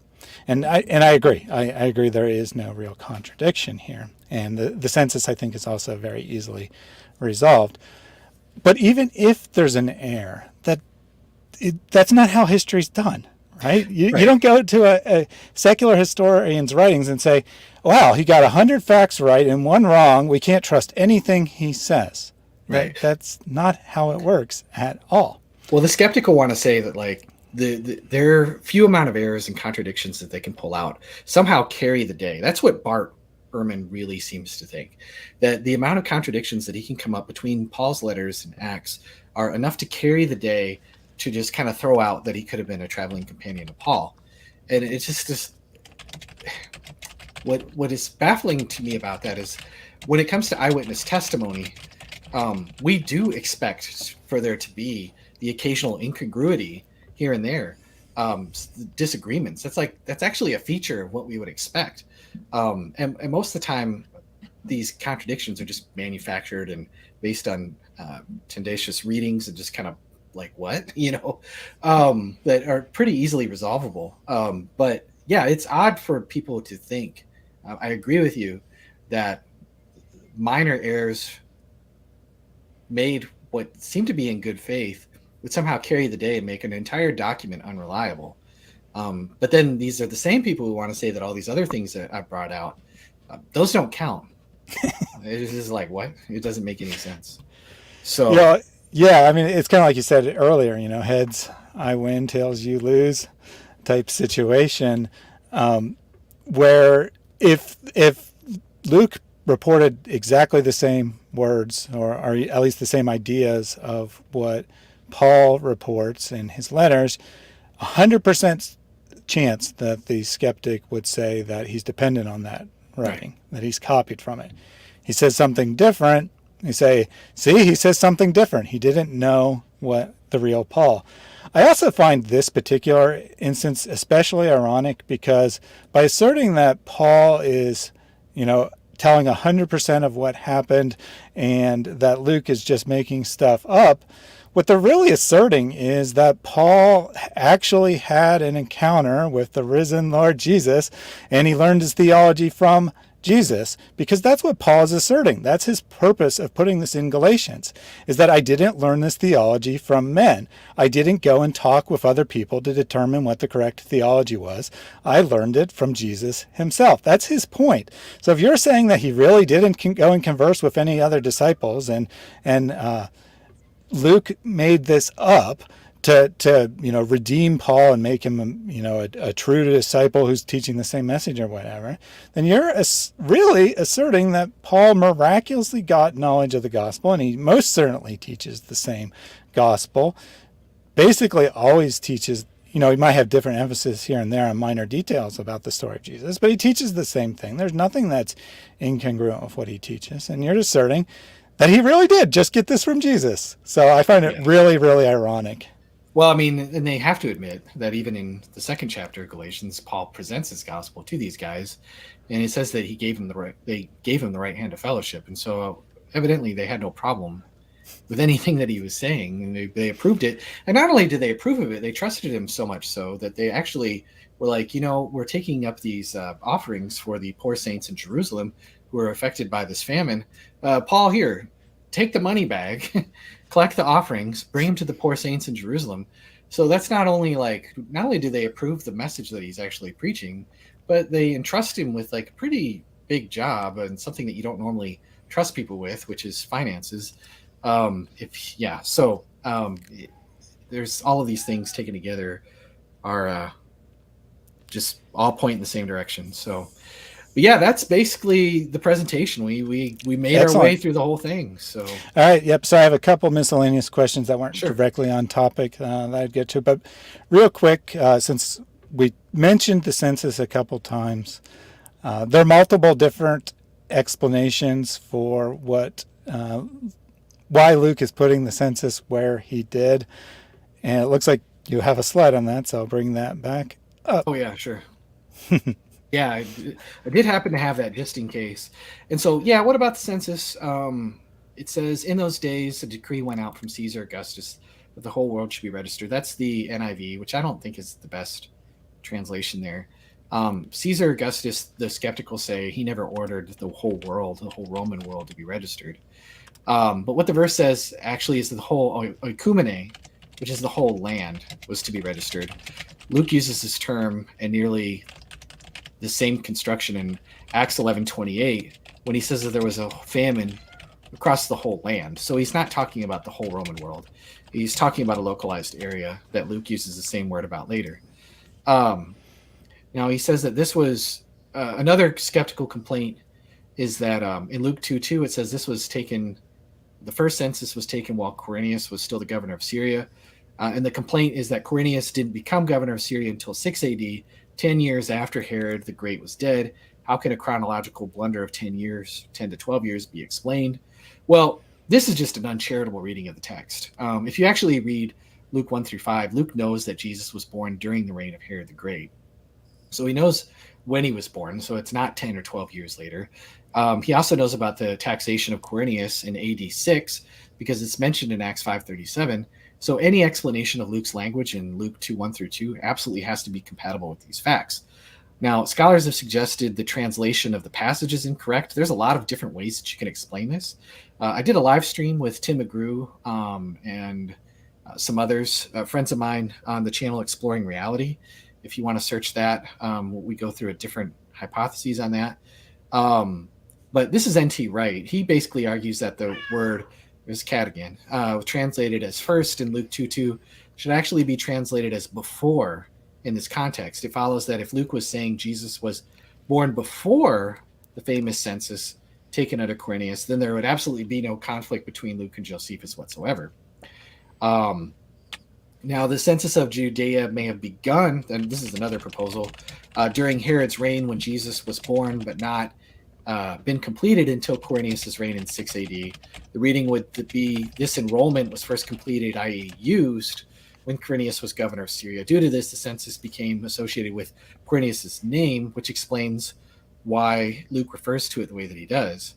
And I agree. I agree there is no real contradiction here. And the census, I think, is also very easily resolved. But even if there's an error, that's not how history's done, right? You don't go to a secular historian's writings and say, wow, he got 100 facts right and 1 wrong. We can't trust anything he says. Right. That's not how it works at all. Well, the skeptic will want to say that like their few amount of errors and contradictions that they can pull out somehow carry the day. That's what Bart Ehrman really seems to think, that the amount of contradictions that he can come up between Paul's letters and Acts are enough to carry the day to just kind of throw out that he could have been a traveling companion of Paul. And it's just what is baffling to me about that is when it comes to eyewitness testimony, we do expect for there to be the occasional incongruity here and there, disagreements. That's actually a feature of what we would expect. And most of the time, these contradictions are just manufactured and based on tendacious readings and just kind of like what, that are pretty easily resolvable. But yeah, it's odd for people to think. I agree with you that minor errors made what seemed to be in good faith would somehow carry the day and make an entire document unreliable. But then these are the same people who want to say that all these other things that I brought out, those don't count. It's just like, what? It doesn't make any sense. So yeah, I mean, it's kind of like you said earlier, heads I win, tails you lose type situation, where if Luke reported exactly the same words or at least the same ideas of what Paul reports in his letters, 100% chance that the skeptic would say that he's dependent on that writing, that he's copied from it. He says something different. You say, see, he says something different. He didn't know what the real Paul. I also find this particular instance especially ironic because by asserting that Paul is, telling 100% of what happened and that Luke is just making stuff up. What they're really asserting is that Paul actually had an encounter with the risen Lord Jesus, and he learned his theology from Jesus, because that's what Paul is asserting. That's his purpose of putting this in Galatians, is that I didn't learn this theology from men. I didn't go and talk with other people to determine what the correct theology was. I learned it from Jesus himself. That's his point. So if you're saying that he really didn't go and converse with any other disciples, and Luke made this up to redeem Paul and make him a true disciple who's teaching the same message or whatever, then you're really asserting that Paul miraculously got knowledge of the gospel, and he most certainly teaches the same gospel. Basically always teaches, he might have different emphasis here and there on minor details about the story of Jesus, but he teaches the same thing. There's nothing that's incongruent with what he teaches, and you're asserting that he really did just get this from Jesus. So I find it really, really ironic. Well, I mean, and they have to admit that even in the second chapter of Galatians, Paul presents his gospel to these guys, and it says that they gave him the right hand of fellowship, and so evidently they had no problem with anything that he was saying, and they approved it. And not only did they approve of it, they trusted him so much so that they actually were like, we're taking up these offerings for the poor saints in Jerusalem who are affected by this famine. Paul, here, take the money bag, collect the offerings, bring them to the poor saints in Jerusalem. So that's not only do they approve the message that he's actually preaching, but they entrust him with like a pretty big job and something that you don't normally trust people with, which is finances. There's all of these things taken together are just all point in the same direction. So, but yeah, that's basically the presentation. We made Excellent. our way through the whole thing. So, all right, yep. So I have a couple miscellaneous questions that weren't directly on topic that I'd get to, but real quick, since we mentioned the census a couple times, there are multiple different explanations for why Luke is putting the census where he did, and it looks like you have a slide on that, so I'll bring that back up. Oh yeah, sure. Yeah, I did happen to have that just in case. And so, yeah, what about the census? It says, in those days, a decree went out from Caesar Augustus that the whole world should be registered. That's the NIV, which I don't think is the best translation there. Caesar Augustus, the skeptical say, he never ordered the whole world, the whole Roman world, to be registered. But what the verse says actually is that the whole oikumene, which is the whole land, was to be registered. Luke uses this term and nearly the same construction in Acts 11:28 when he says that there was a famine across the whole land. So he's not talking about the whole Roman world. He's talking about a localized area that Luke uses the same word about later. Now he says that this was another skeptical complaint is that in Luke 2:2 it says this was taken, the first census was taken while Quirinius was still the governor of Syria. And the complaint is that Quirinius didn't become governor of Syria until 6 AD, 10 years after Herod the Great was dead. How can a chronological blunder of 10 to 12 years be explained? Well, this is just an uncharitable reading of the text. If you actually read Luke 1-5, Luke knows that Jesus was born during the reign of Herod the Great. So he knows when he was born, so it's not 10 or 12 years later. He also knows about the taxation of Quirinius in AD 6 because it's mentioned in Acts 5:37. So any explanation of Luke's language in Luke 2:1-2 absolutely has to be compatible with these facts. Now, scholars have suggested the translation of the passage is incorrect. There's a lot of different ways that you can explain this. I did a live stream with Tim McGrew and some others, friends of mine on the channel Exploring Reality. If you want to search that, we go through a different hypotheses on that. But this is N.T. Wright. He basically argues that the word, there's cat again, translated as first in Luke 2:2 should actually be translated as before in this context. It follows that if Luke was saying Jesus was born before the famous census taken under Quirinius, then there would absolutely be no conflict between Luke and Josephus whatsoever. Now, the census of Judea may have begun, and this is another proposal, during Herod's reign when Jesus was born, but not been completed until Quirinius' reign in 6 AD. The reading would be this enrollment was first completed, i.e. used, when Quirinius was governor of Syria. Due to this, the census became associated with Quirinius' name, which explains why Luke refers to it the way that he does.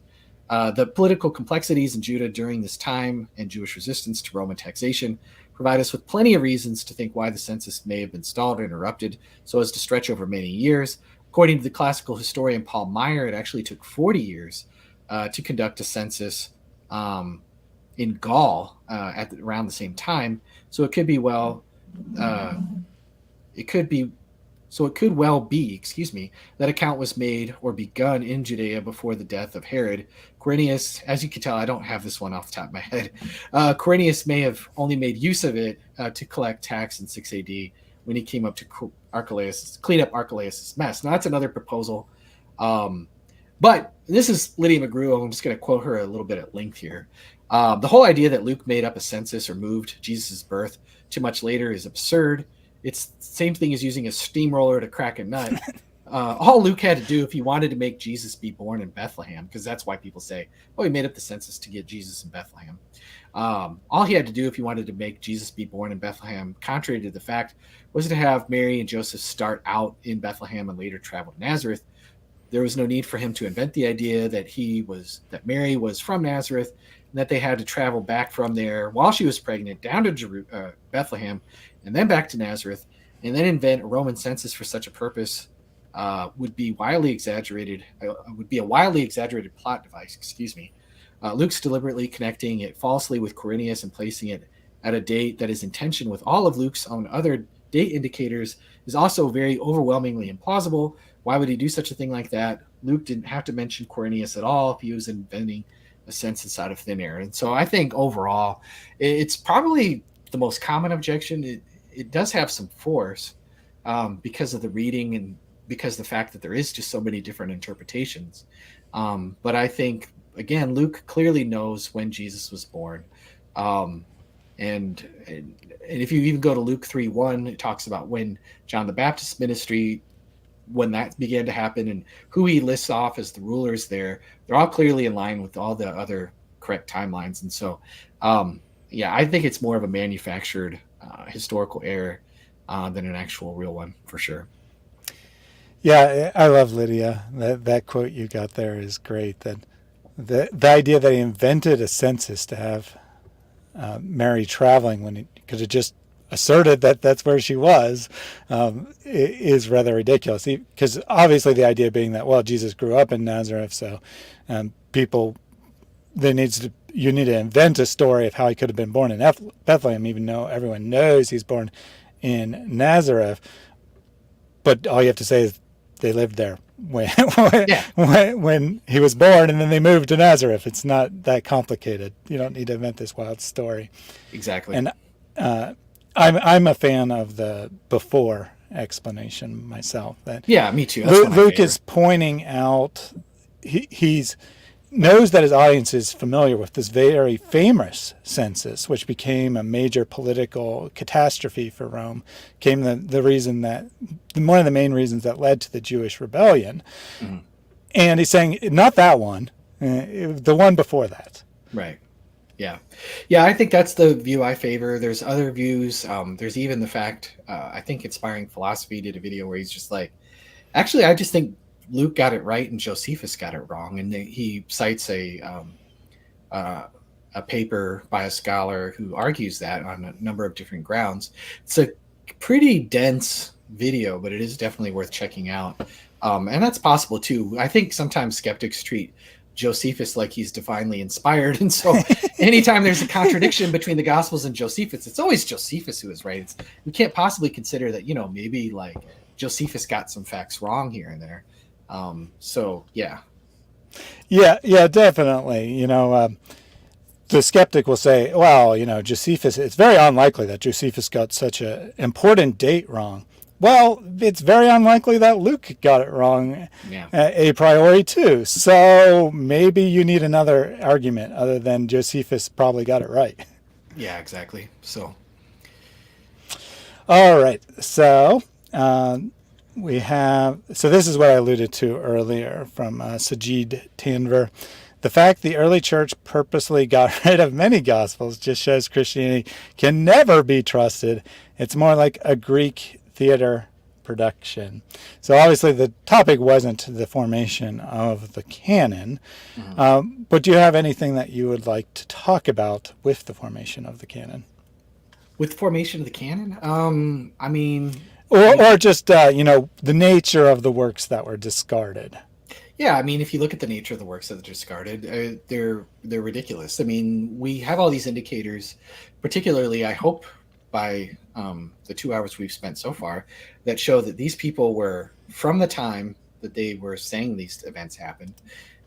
The political complexities in Judah during this time and Jewish resistance to Roman taxation provide us with plenty of reasons to think why the census may have been stalled or interrupted so as to stretch over many years. According to the classical historian Paul Meyer, it actually took 40 years to conduct a census in Gaul around the same time. So it could be it could be so it could well be, that a count was made or begun in Judea before the death of Herod. Quirinius, as you can tell, I don't have this one off the top of my head. Quirinius may have only made use of it to collect tax in 6 AD when he came up to clean up Archelaus' mess. Now, that's another proposal. But this is Lydia McGrew. I'm just going to quote her a little bit at length here. The whole idea that Luke made up a census or moved Jesus' birth to much later is absurd. It's the same thing as using a steamroller to crack a nut. All Luke had to do if he wanted to make Jesus be born in Bethlehem, because that's why people say, oh, he made up the census to get Jesus in Bethlehem. All he had to do if he wanted to make Jesus be born in Bethlehem, contrary to the fact, was to have Mary and Joseph start out in Bethlehem and later travel to Nazareth. There was no need for him to invent the idea that Mary was from Nazareth and that they had to travel back from there while she was pregnant down to Bethlehem and then back to Nazareth, and then invent a Roman census for such a purpose would be a wildly exaggerated plot device. Luke's deliberately connecting it falsely with Quirinius and placing it at a date that is in tension with all of Luke's own other date indicators is also very overwhelmingly implausible. Why would he do such a thing like that? Luke didn't have to mention Quirinius at all if he was inventing a census out of thin air. And so I think overall, it's probably the most common objection. It does have some force because of the reading and because of the fact that there is just so many different interpretations. But I think, again, Luke clearly knows when Jesus was born. And if you even go to Luke 3:1, it talks about when John the Baptist's ministry, when that began to happen and who he lists off as the rulers there, they're all clearly in line with all the other correct timelines. And so, I think it's more of a manufactured historical error than an actual real one, for sure. Yeah, I love Lydia. That quote you got there is great. That the idea that he invented a census to have Mary traveling when he could have just asserted that that's where she was is rather ridiculous. Because obviously the idea being that, well, Jesus grew up in Nazareth, so you need to invent a story of how he could have been born in Bethlehem, even though everyone knows he's born in Nazareth. But all you have to say is they lived there when he was born, and then they moved to Nazareth. It's not that complicated. You don't need to invent this wild story. Exactly. And I'm a fan of the before explanation myself. That me too. Luke is pointing out he's knows that his audience is familiar with this very famous census, which became a major political catastrophe for Rome, became the reason that one of the main reasons that led to the Jewish rebellion. Mm-hmm. And he's saying, not that one, the one before that. Right. Yeah. Yeah, I think that's the view I favor. There's other views. There's even the fact, I think Inspiring Philosophy did a video where he's just like, actually, I just think Luke got it right and Josephus got it wrong. And he cites a paper by a scholar who argues that on a number of different grounds. It's a pretty dense video, but it is definitely worth checking out. And that's possible too. I think sometimes skeptics treat Josephus like he's divinely inspired. And so anytime there's a contradiction between the Gospels and Josephus, it's always Josephus who is right. We can't possibly consider that, maybe like Josephus got some facts wrong here and there. Yeah, definitely. The skeptic will say, well, Josephus, it's very unlikely that Josephus got such an important date wrong. Well, it's very unlikely that Luke got it wrong a priori too. So maybe you need another argument other than Josephus probably got it right. Yeah, exactly. So. All right. So this is what I alluded to earlier from Sajid Tanver. The fact the early church purposely got rid of many gospels just shows Christianity can never be trusted. It's more like a Greek theater production. So obviously the topic wasn't the formation of the canon, Mhm. but do you have anything that you would like to talk about with the formation of the canon? With formation of the canon, I mean, Or just, the nature of the works that were discarded. yeah, I mean, if you look at the nature of the works that are discarded, they're ridiculous. I mean, we have all these indicators, particularly, I hope, by the 2 hours we've spent so far, that show that these people were from the time that they were saying these events happened,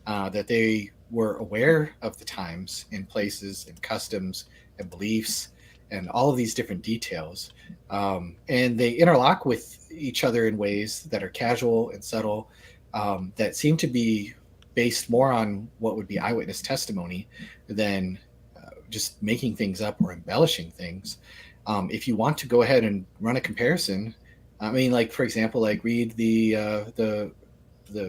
that they were aware of the times and places and customs and beliefs and all of these different details, and they interlock with each other in ways that are casual and subtle, that seem to be based more on what would be eyewitness testimony than just making things up or embellishing things. If you want to go ahead and run a comparison, I mean, like for example, like read the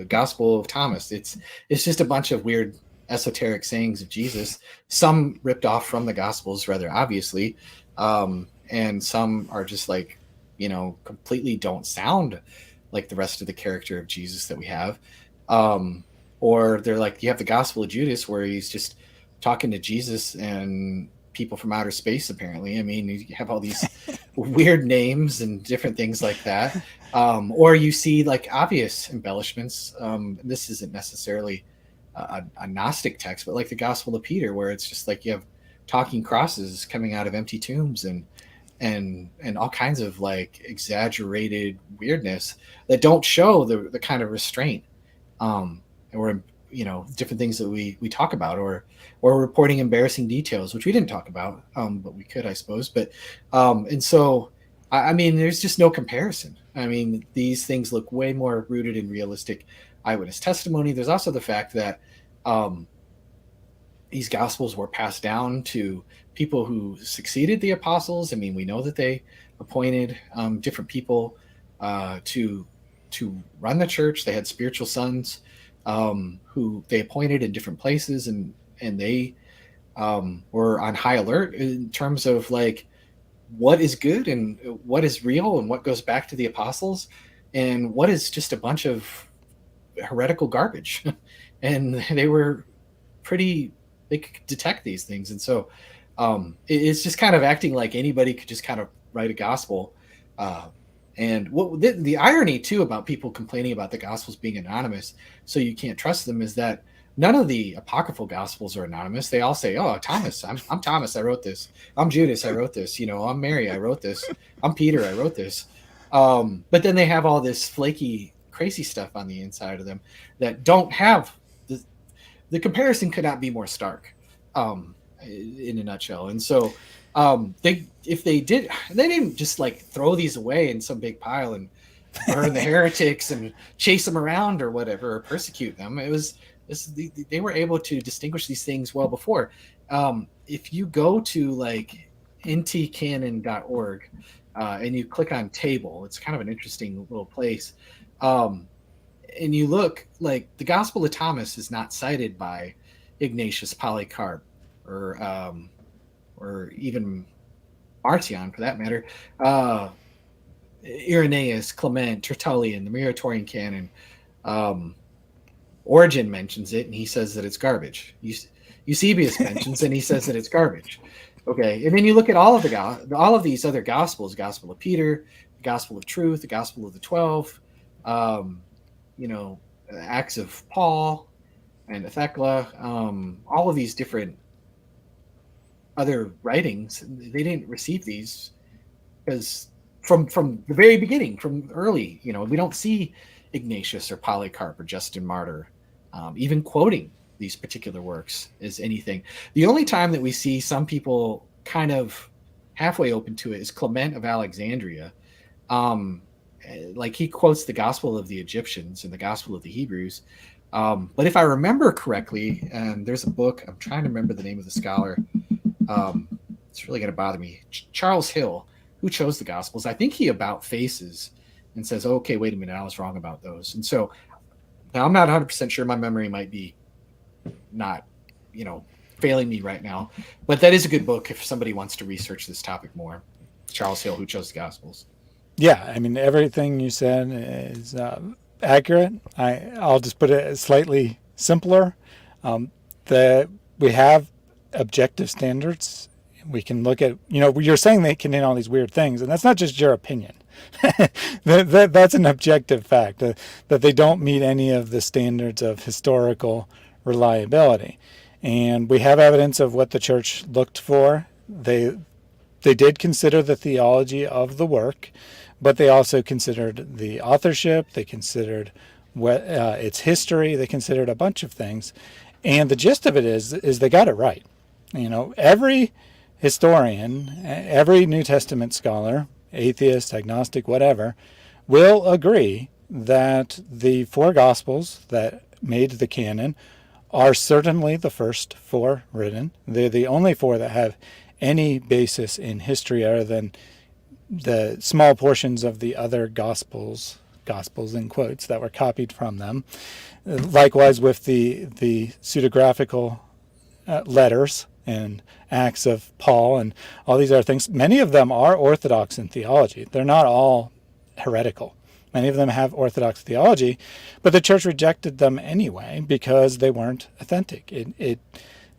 Gospel of Thomas. It's just a bunch of weird esoteric sayings of Jesus. Some ripped off from the Gospels, rather obviously, and some are just like, completely don't sound like the rest of the character of Jesus that we have. Um, or they're like, you have the Gospel of Judas where he's just talking to Jesus and people from outer space, apparently. I mean, you have all these weird names and different things like that. Or you see like obvious embellishments. This isn't necessarily a Gnostic text, but like the Gospel of Peter, where it's just like you have talking crosses coming out of empty tombs and all kinds of like exaggerated weirdness that don't show the kind of restraint, or different things that we talk about, or reporting embarrassing details, which we didn't talk about, but we could, I suppose. But and so I mean, there's just no comparison. I mean, these things look way more rooted in realistic eyewitness testimony. There's also the fact that um, these gospels were passed down to people who succeeded the apostles. I mean, we know that they appointed different people to run the church. They had spiritual sons who they appointed in different places, and they were on high alert in terms of like what is good and what is real and what goes back to the apostles and what is just a bunch of heretical garbage. And they were pretty, they could detect these things. And so it's just kind of acting like anybody could just kind of write a gospel. Uh, and what the irony too about people complaining about the gospels being anonymous, so you can't trust them, is that none of the apocryphal gospels are anonymous. They all say, "Oh, Thomas, I'm Thomas. I wrote this. I'm Judas. I wrote this. I'm Mary. I wrote this. I'm Peter. I wrote this." But then they have all this flaky, crazy stuff on the inside of them that don't have the comparison could not be more stark, in a nutshell. And so they if they did, they didn't just like throw these away in some big pile and burn the heretics and chase them around or whatever, or persecute them. It was they were able to distinguish these things well before. If you go to like ntcanon.org and you click on table, it's kind of an interesting little place. And you look, like the Gospel of Thomas is not cited by Ignatius, Polycarp, or even Marcion for that matter, Irenaeus, Clement, Tertullian, the Muratorian Canon. Um, Origen mentions it and he says that it's garbage. Eusebius mentions and he says that it's garbage. Okay, and then you look at all of these other gospels: Gospel of Peter, the Gospel of Truth, the Gospel of the 12, um, Acts of Paul and Thecla, all of these different other writings. They didn't receive these because from the very beginning, from early, we don't see Ignatius or Polycarp or Justin Martyr even quoting these particular works as anything. The only time that we see some people kind of halfway open to it is Clement of Alexandria. Um, like he quotes the Gospel of the Egyptians and the Gospel of the Hebrews. But if I remember correctly, and there's a book, I'm trying to remember the name of the scholar. Um, it's really going to bother me. Charles Hill, who chose the Gospels, I think he about faces and says, oh, okay, wait a minute, I was wrong about those. And so now I'm not 100% sure. My memory might be not, failing me right now. But that is a good book if somebody wants to research this topic more. Charles Hill, who chose the Gospels. Yeah, I mean, everything you said is accurate. I'll just put it slightly simpler. Um, the we have objective standards. We can look at, you're saying they contain all these weird things, and that's not just your opinion. That's an objective fact, that they don't meet any of the standards of historical reliability. And we have evidence of what the church looked for. They did consider the theology of the work, but they also considered the authorship. They considered its history. They considered a bunch of things, and the gist of it is they got it right. Every historian, every New Testament scholar, atheist, agnostic, whatever, will agree that the four Gospels that made the canon are certainly the first four written. They're the only four that have any basis in history other than the small portions of the other gospels in quotes, that were copied from them. Likewise with the pseudographical letters and Acts of Paul and all these other things. Many of them are orthodox in theology. They're not all heretical. Many of them have orthodox theology, but the church rejected them anyway because they weren't authentic. They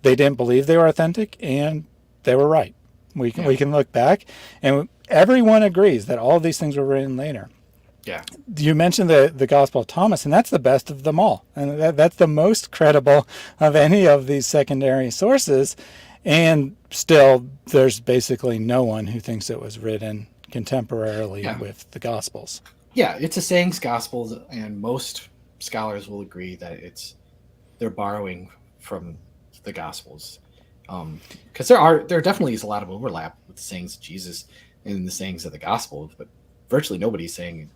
didn't believe they were authentic, and they were right. We can look back, and everyone agrees that all of these things were written later. Yeah. You mentioned the Gospel of Thomas, and that's the best of them all. And that's the most credible of any of these secondary sources. And still, there's basically no one who thinks it was written contemporarily with the Gospels. Yeah, it's a sayings gospel, and most scholars will agree that they're borrowing from the Gospels. Because there definitely is a lot of overlap with the sayings of Jesus and the sayings of the Gospel, but virtually nobody's saying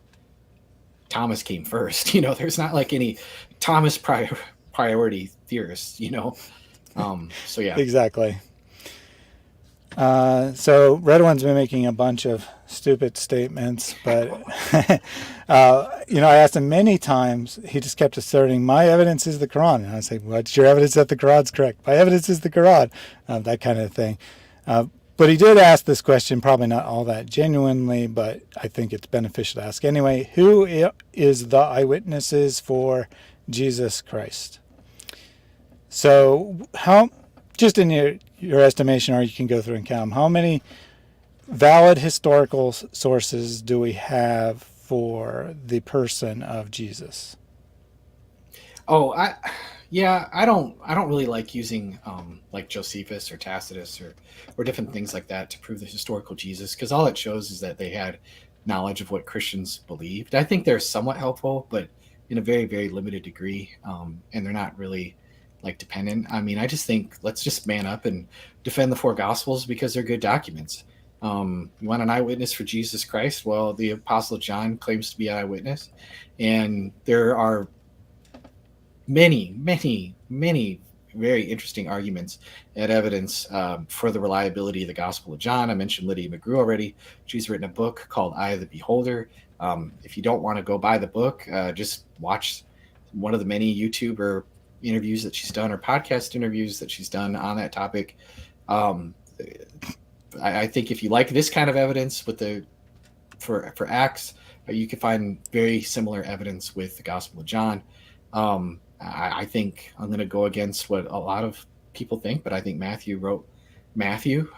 Thomas came first. There's not like any Thomas priority theorists. So yeah, exactly. So Red One's been making a bunch of stupid statements, but I asked him many times. He just kept asserting, "My evidence is the Quran," and I say, "What's your evidence that the Quran's correct?" "My evidence is the Quran," that kind of thing. But he did ask this question, probably not all that genuinely, but I think it's beneficial to ask anyway. Who is the eyewitnesses for Jesus Christ? So just in your estimation, or you can go through and count them, how many valid historical sources do we have for the person of Jesus? Oh, I don't really like using like Josephus or Tacitus or different things like that to prove the historical Jesus, because all it shows is that they had knowledge of what Christians believed. I think they're somewhat helpful, but in a very, very limited degree, and they're not really like dependent. I mean, I just think let's just man up and defend the four Gospels because they're good documents. You want an eyewitness for Jesus Christ? Well, the Apostle John claims to be an eyewitness, and there are many, many, many very interesting arguments and evidence for the reliability of the Gospel of John. I mentioned Lydia McGrew already. She's written a book called Eye of the Beholder. If you don't want to go buy the book, just watch one of the many YouTuber interviews that she's done, or podcast interviews that she's done on that topic. I think if you like this kind of evidence for Acts, you can find very similar evidence with the Gospel of John. I think I'm going to go against what a lot of people think, but I think Matthew wrote Matthew.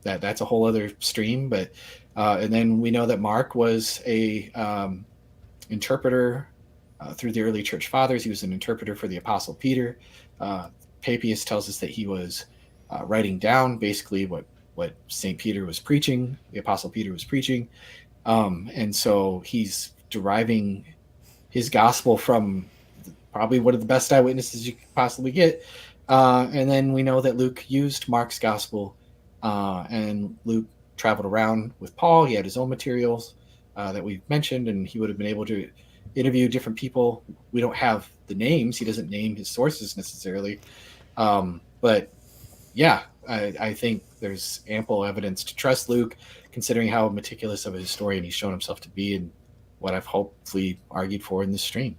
That's a whole other stream. But and then we know that Mark was a interpreter through the early church fathers. He was an interpreter for the Apostle Peter. Papias tells us that he was writing down basically what St. Peter was preaching, the Apostle Peter was preaching. And so he's deriving his gospel from probably one of the best eyewitnesses you could possibly get. And then we know that Luke used Mark's gospel, and Luke traveled around with Paul. He had his own materials that we've mentioned, and he would have been able to interview different people. We don't have the names. He doesn't name his sources necessarily. But yeah, I think there's ample evidence to trust Luke, considering how meticulous of a historian he's shown himself to be, and what I've hopefully argued for in this stream.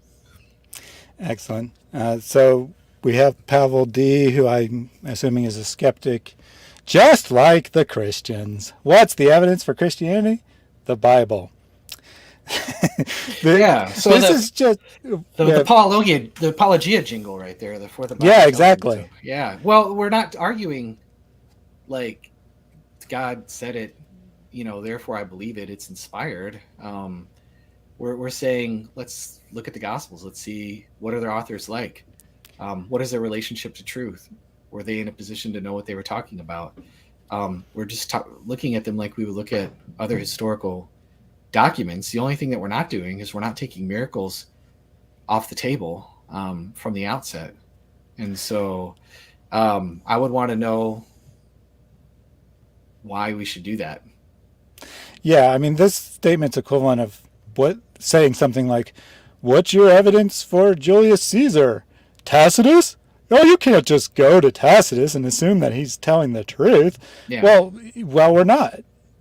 Excellent. So we have Pavel D., who I'm assuming is a skeptic, just like the Christians. What's the evidence for Christianity? the Bible. Yeah. So This is just the apologia jingle right there, the for the Bible yeah, tells me exactly. so. Yeah. Well, we're not arguing like God said it, therefore I believe it. It's inspired. We're saying let's look at the Gospels. Let's see what are their authors like. What is their relationship to truth? Were they in a position to know what they were talking about? We're just looking at them like we would look at other historical documents. The only thing that we're not doing is we're not taking miracles off the table from the outset. And so I would want to know why we should do that. Yeah, I mean, this statement's equivalent of what saying something like, "What's your evidence for Julius Caesar? Tacitus? Oh, you can't just go to Tacitus and assume that he's telling the truth." Yeah. Well, we're not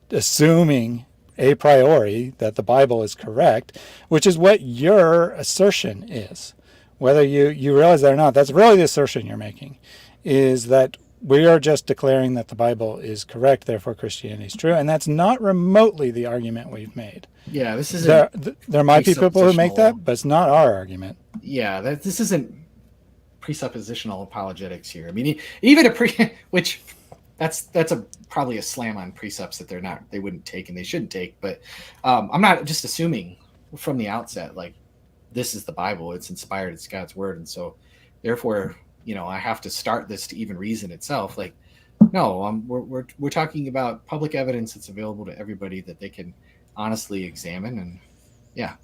assuming a priori that the Bible is correct, which is what your assertion is. Whether you realize that or not, that's really the assertion you're making, is that we are just declaring that the Bible is correct, therefore Christianity is true, and that's not remotely the argument we've made. Yeah, this isn't There might be people who make that, but it's not our argument. Yeah, this isn't presuppositional apologetics here. I mean, even which that's probably a slam on precepts that they wouldn't take and they shouldn't take. But I'm not just assuming from the outset like this is the Bible, it's inspired, it's God's word, and so therefore I have to start this to even reason itself. Like, no, we're talking about public evidence that's available to everybody that they can honestly examine, and yeah.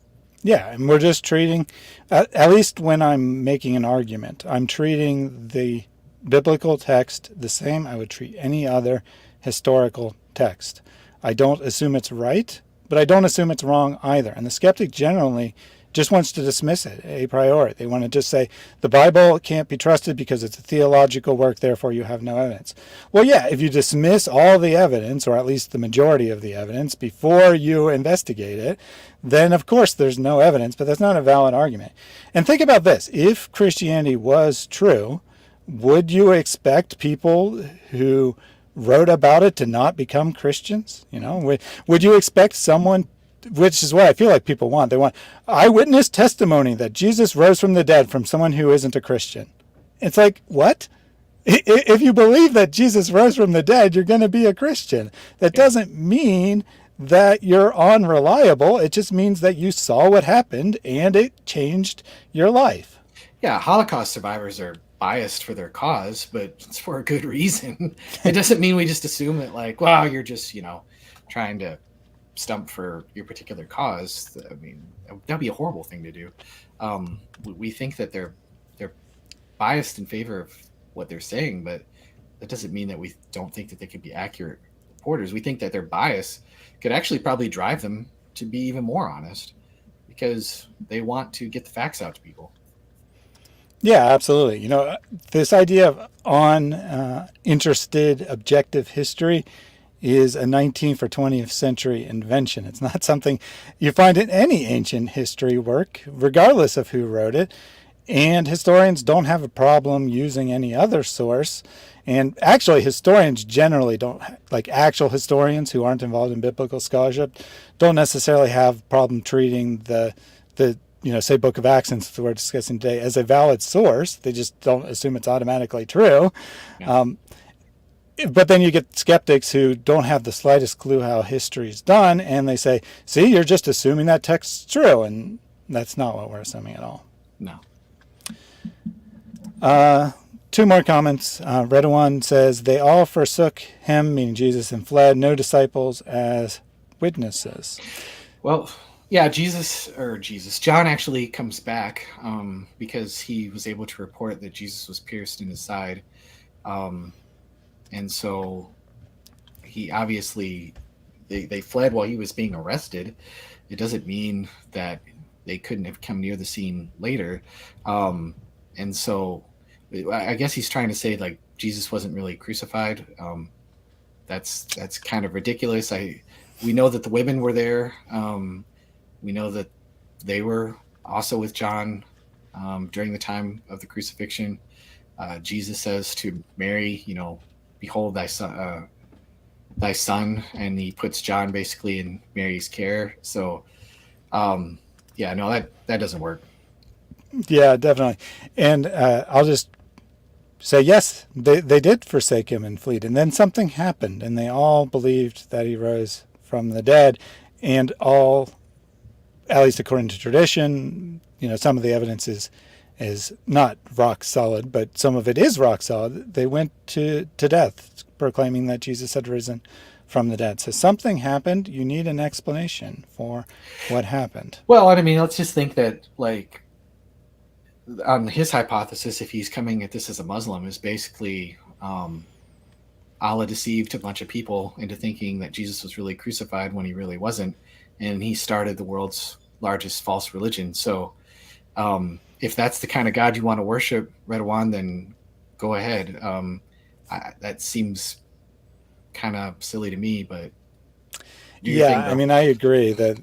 Yeah, and we're just treating, at least when I'm making an argument, I'm treating the biblical text the same I would treat any other historical text. I don't assume it's right, but I don't assume it's wrong either. And the skeptic generally just wants to dismiss it a priori. They want to just say the Bible can't be trusted because it's a theological work, therefore you have no evidence. Well, yeah, if you dismiss all the evidence, or at least the majority of the evidence, before you investigate it, then of course there's no evidence, but that's not a valid argument. And think about this. If Christianity was true, would you expect people who wrote about it to not become Christians? Would you expect someone, which is what I feel like people want. They want eyewitness testimony that Jesus rose from the dead from someone who isn't a Christian. It's like, what? If you believe that Jesus rose from the dead, you're going to be a Christian. That doesn't mean that you're unreliable. It just means that you saw what happened and it changed your life. Yeah, Holocaust survivors are biased for their cause, but it's for a good reason. It doesn't mean we just assume that, like, wow, you're just, trying to stump for your particular cause. I mean, that'd be a horrible thing to do. We think that they're biased in favor of what they're saying, but that doesn't mean that we don't think that they could be accurate reporters. We think that their bias could actually probably drive them to be even more honest because they want to get the facts out to people. Yeah, absolutely. This idea of interested objective history is a 19th or 20th century invention. It's not something you find in any ancient history work, regardless of who wrote it. And historians don't have a problem using any other source. And actually, historians generally don't, like actual historians who aren't involved in biblical scholarship, don't necessarily have a problem treating the say Book of Acts, since we're discussing today, as a valid source. They just don't assume it's automatically true. Yeah. But then you get skeptics who don't have the slightest clue how history is done, and they say, see, you're just assuming that text's true, and that's not what we're assuming at all. No. Two more comments. Redouan says, they all forsook him, meaning Jesus, and fled, no disciples as witnesses. Well, yeah, John actually comes back because he was able to report that Jesus was pierced in his side. And so he obviously, they fled while he was being arrested. It doesn't mean that they couldn't have come near the scene later. And so I guess he's trying to say like Jesus wasn't really crucified. That's kind of ridiculous. We know that the women were there. We know that they were also with John during the time of the crucifixion. Jesus says to Mary, behold thy son, thy son, and he puts John basically in Mary's care. So, yeah, no, that doesn't work. Yeah, definitely. And I'll just say, yes, they did forsake him and flee. And then something happened, and they all believed that he rose from the dead. And all, at least according to tradition, some of the evidence is not rock solid, but some of it is rock solid. They went to death, proclaiming that Jesus had risen from the dead. So something happened. You need an explanation for what happened. Well, I mean, let's just think that, like, on his hypothesis, if he's coming at this as a Muslim, is basically Allah deceived a bunch of people into thinking that Jesus was really crucified when he really wasn't, and he started the world's largest false religion. So, if that's the kind of God you want to worship, Redwan, then go ahead. That seems kind of silly to me, but do your thing, Yeah, I bro. mean, I agree that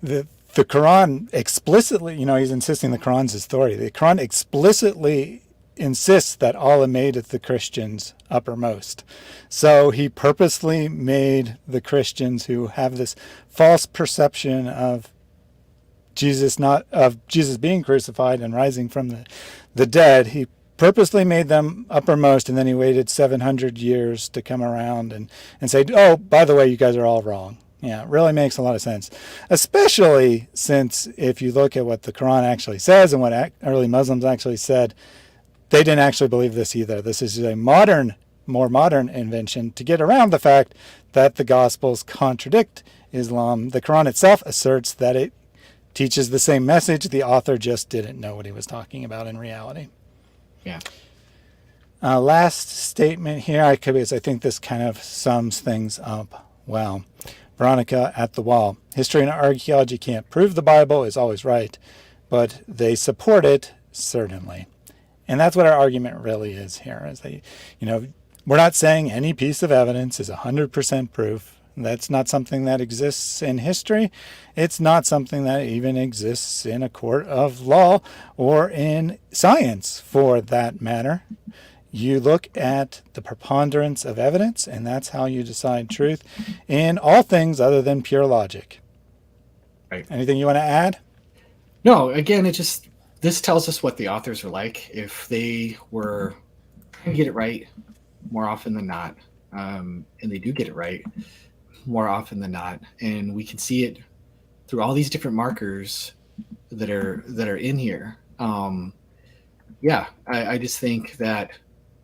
the Quran explicitly, he's insisting the Quran's authority. The Quran explicitly insists that Allah made the Christians uppermost. So he purposely made the Christians who have this false perception of Jesus being crucified and rising from the dead. He purposely made them uppermost, and then he waited 700 years to come around and say, oh, by the way, you guys are all wrong. Yeah, it really makes a lot of sense, especially since if you look at what the Quran actually says and what early Muslims actually said, they didn't actually believe this either. This is a more modern invention to get around the fact that the Gospels contradict Islam. The Quran itself asserts that it teaches the same message. The author just didn't know what he was talking about in reality. Yeah. Last statement here, because I think this kind of sums things up well. Veronica at the wall. History and archaeology can't prove the Bible is always right, but they support it, certainly. And that's what our argument really is here, is that, we're not saying any piece of evidence is 100% proof. That's not something that exists in history. It's not something that even exists in a court of law or in science, for that matter. You look at the preponderance of evidence, and that's how you decide truth in all things other than pure logic. Right. Anything you want to add? No, again, this tells us what the authors are like. If they were trying to get it right more often than not, and they do get it right more often than not, and we can see it through all these different markers that are in here. Yeah, I just think that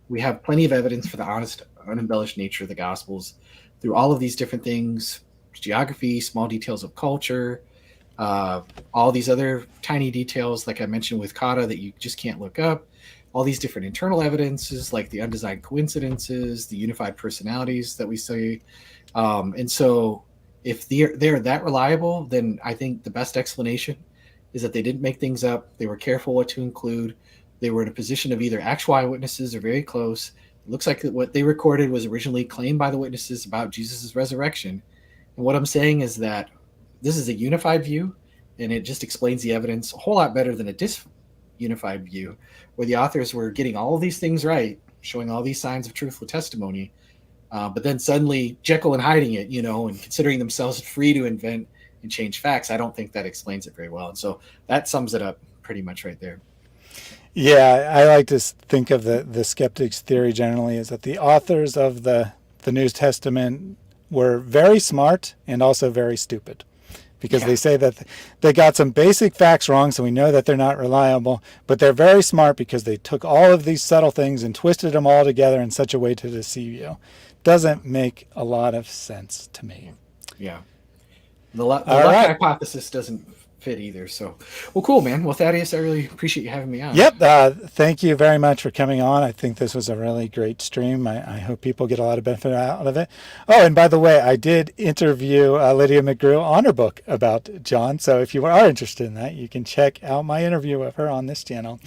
we have plenty of evidence for the honest, unembellished nature of the Gospels through all of these different things: geography, small details of culture, all these other tiny details, like I mentioned with Kata, that you just can't look up. All these different internal evidences, like the undesigned coincidences, the unified personalities that we see. And so, if they're that reliable, then I think the best explanation is that they didn't make things up. They were careful what to include. They were in a position of either actual eyewitnesses or very close. It looks like what they recorded was originally claimed by the witnesses about Jesus' resurrection. And what I'm saying is that this is a unified view, and it just explains the evidence a whole lot better than a disunified view, where the authors were getting all of these things right, showing all these signs of truthful testimony, but then suddenly Jekyll and hiding it, and considering themselves free to invent and change facts. I don't think that explains it very well. And so that sums it up pretty much right there. Yeah, I like to think of the skeptics' theory generally is that the authors of the New Testament were very smart and also very stupid, because they say that they got some basic facts wrong, so we know that they're not reliable, but they're very smart because they took all of these subtle things and twisted them all together in such a way to deceive you. Doesn't make a lot of sense to me. Yeah. The luck hypothesis doesn't fit either. So, well, cool, man. Well, Thaddeus, I really appreciate you having me on. Yep. Thank you very much for coming on. I think this was a really great stream. I hope people get a lot of benefit out of it. Oh, and by the way, I did interview Lydia McGrew on her book about John. So if you are interested in that, you can check out my interview with her on this channel.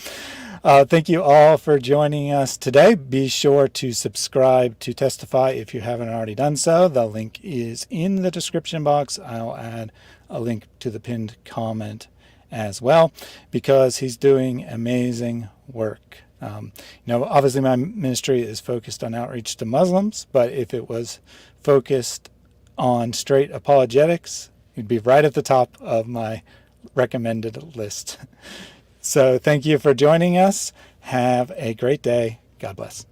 Thank you all for joining us today. Be sure to subscribe to Testify if you haven't already done so. The link is in the description box. I'll add a link to the pinned comment as well, because he's doing amazing work. Obviously my ministry is focused on outreach to Muslims, but if it was focused on straight apologetics, it'd be right at the top of my recommended list. So thank you for joining us. Have a great day. God bless.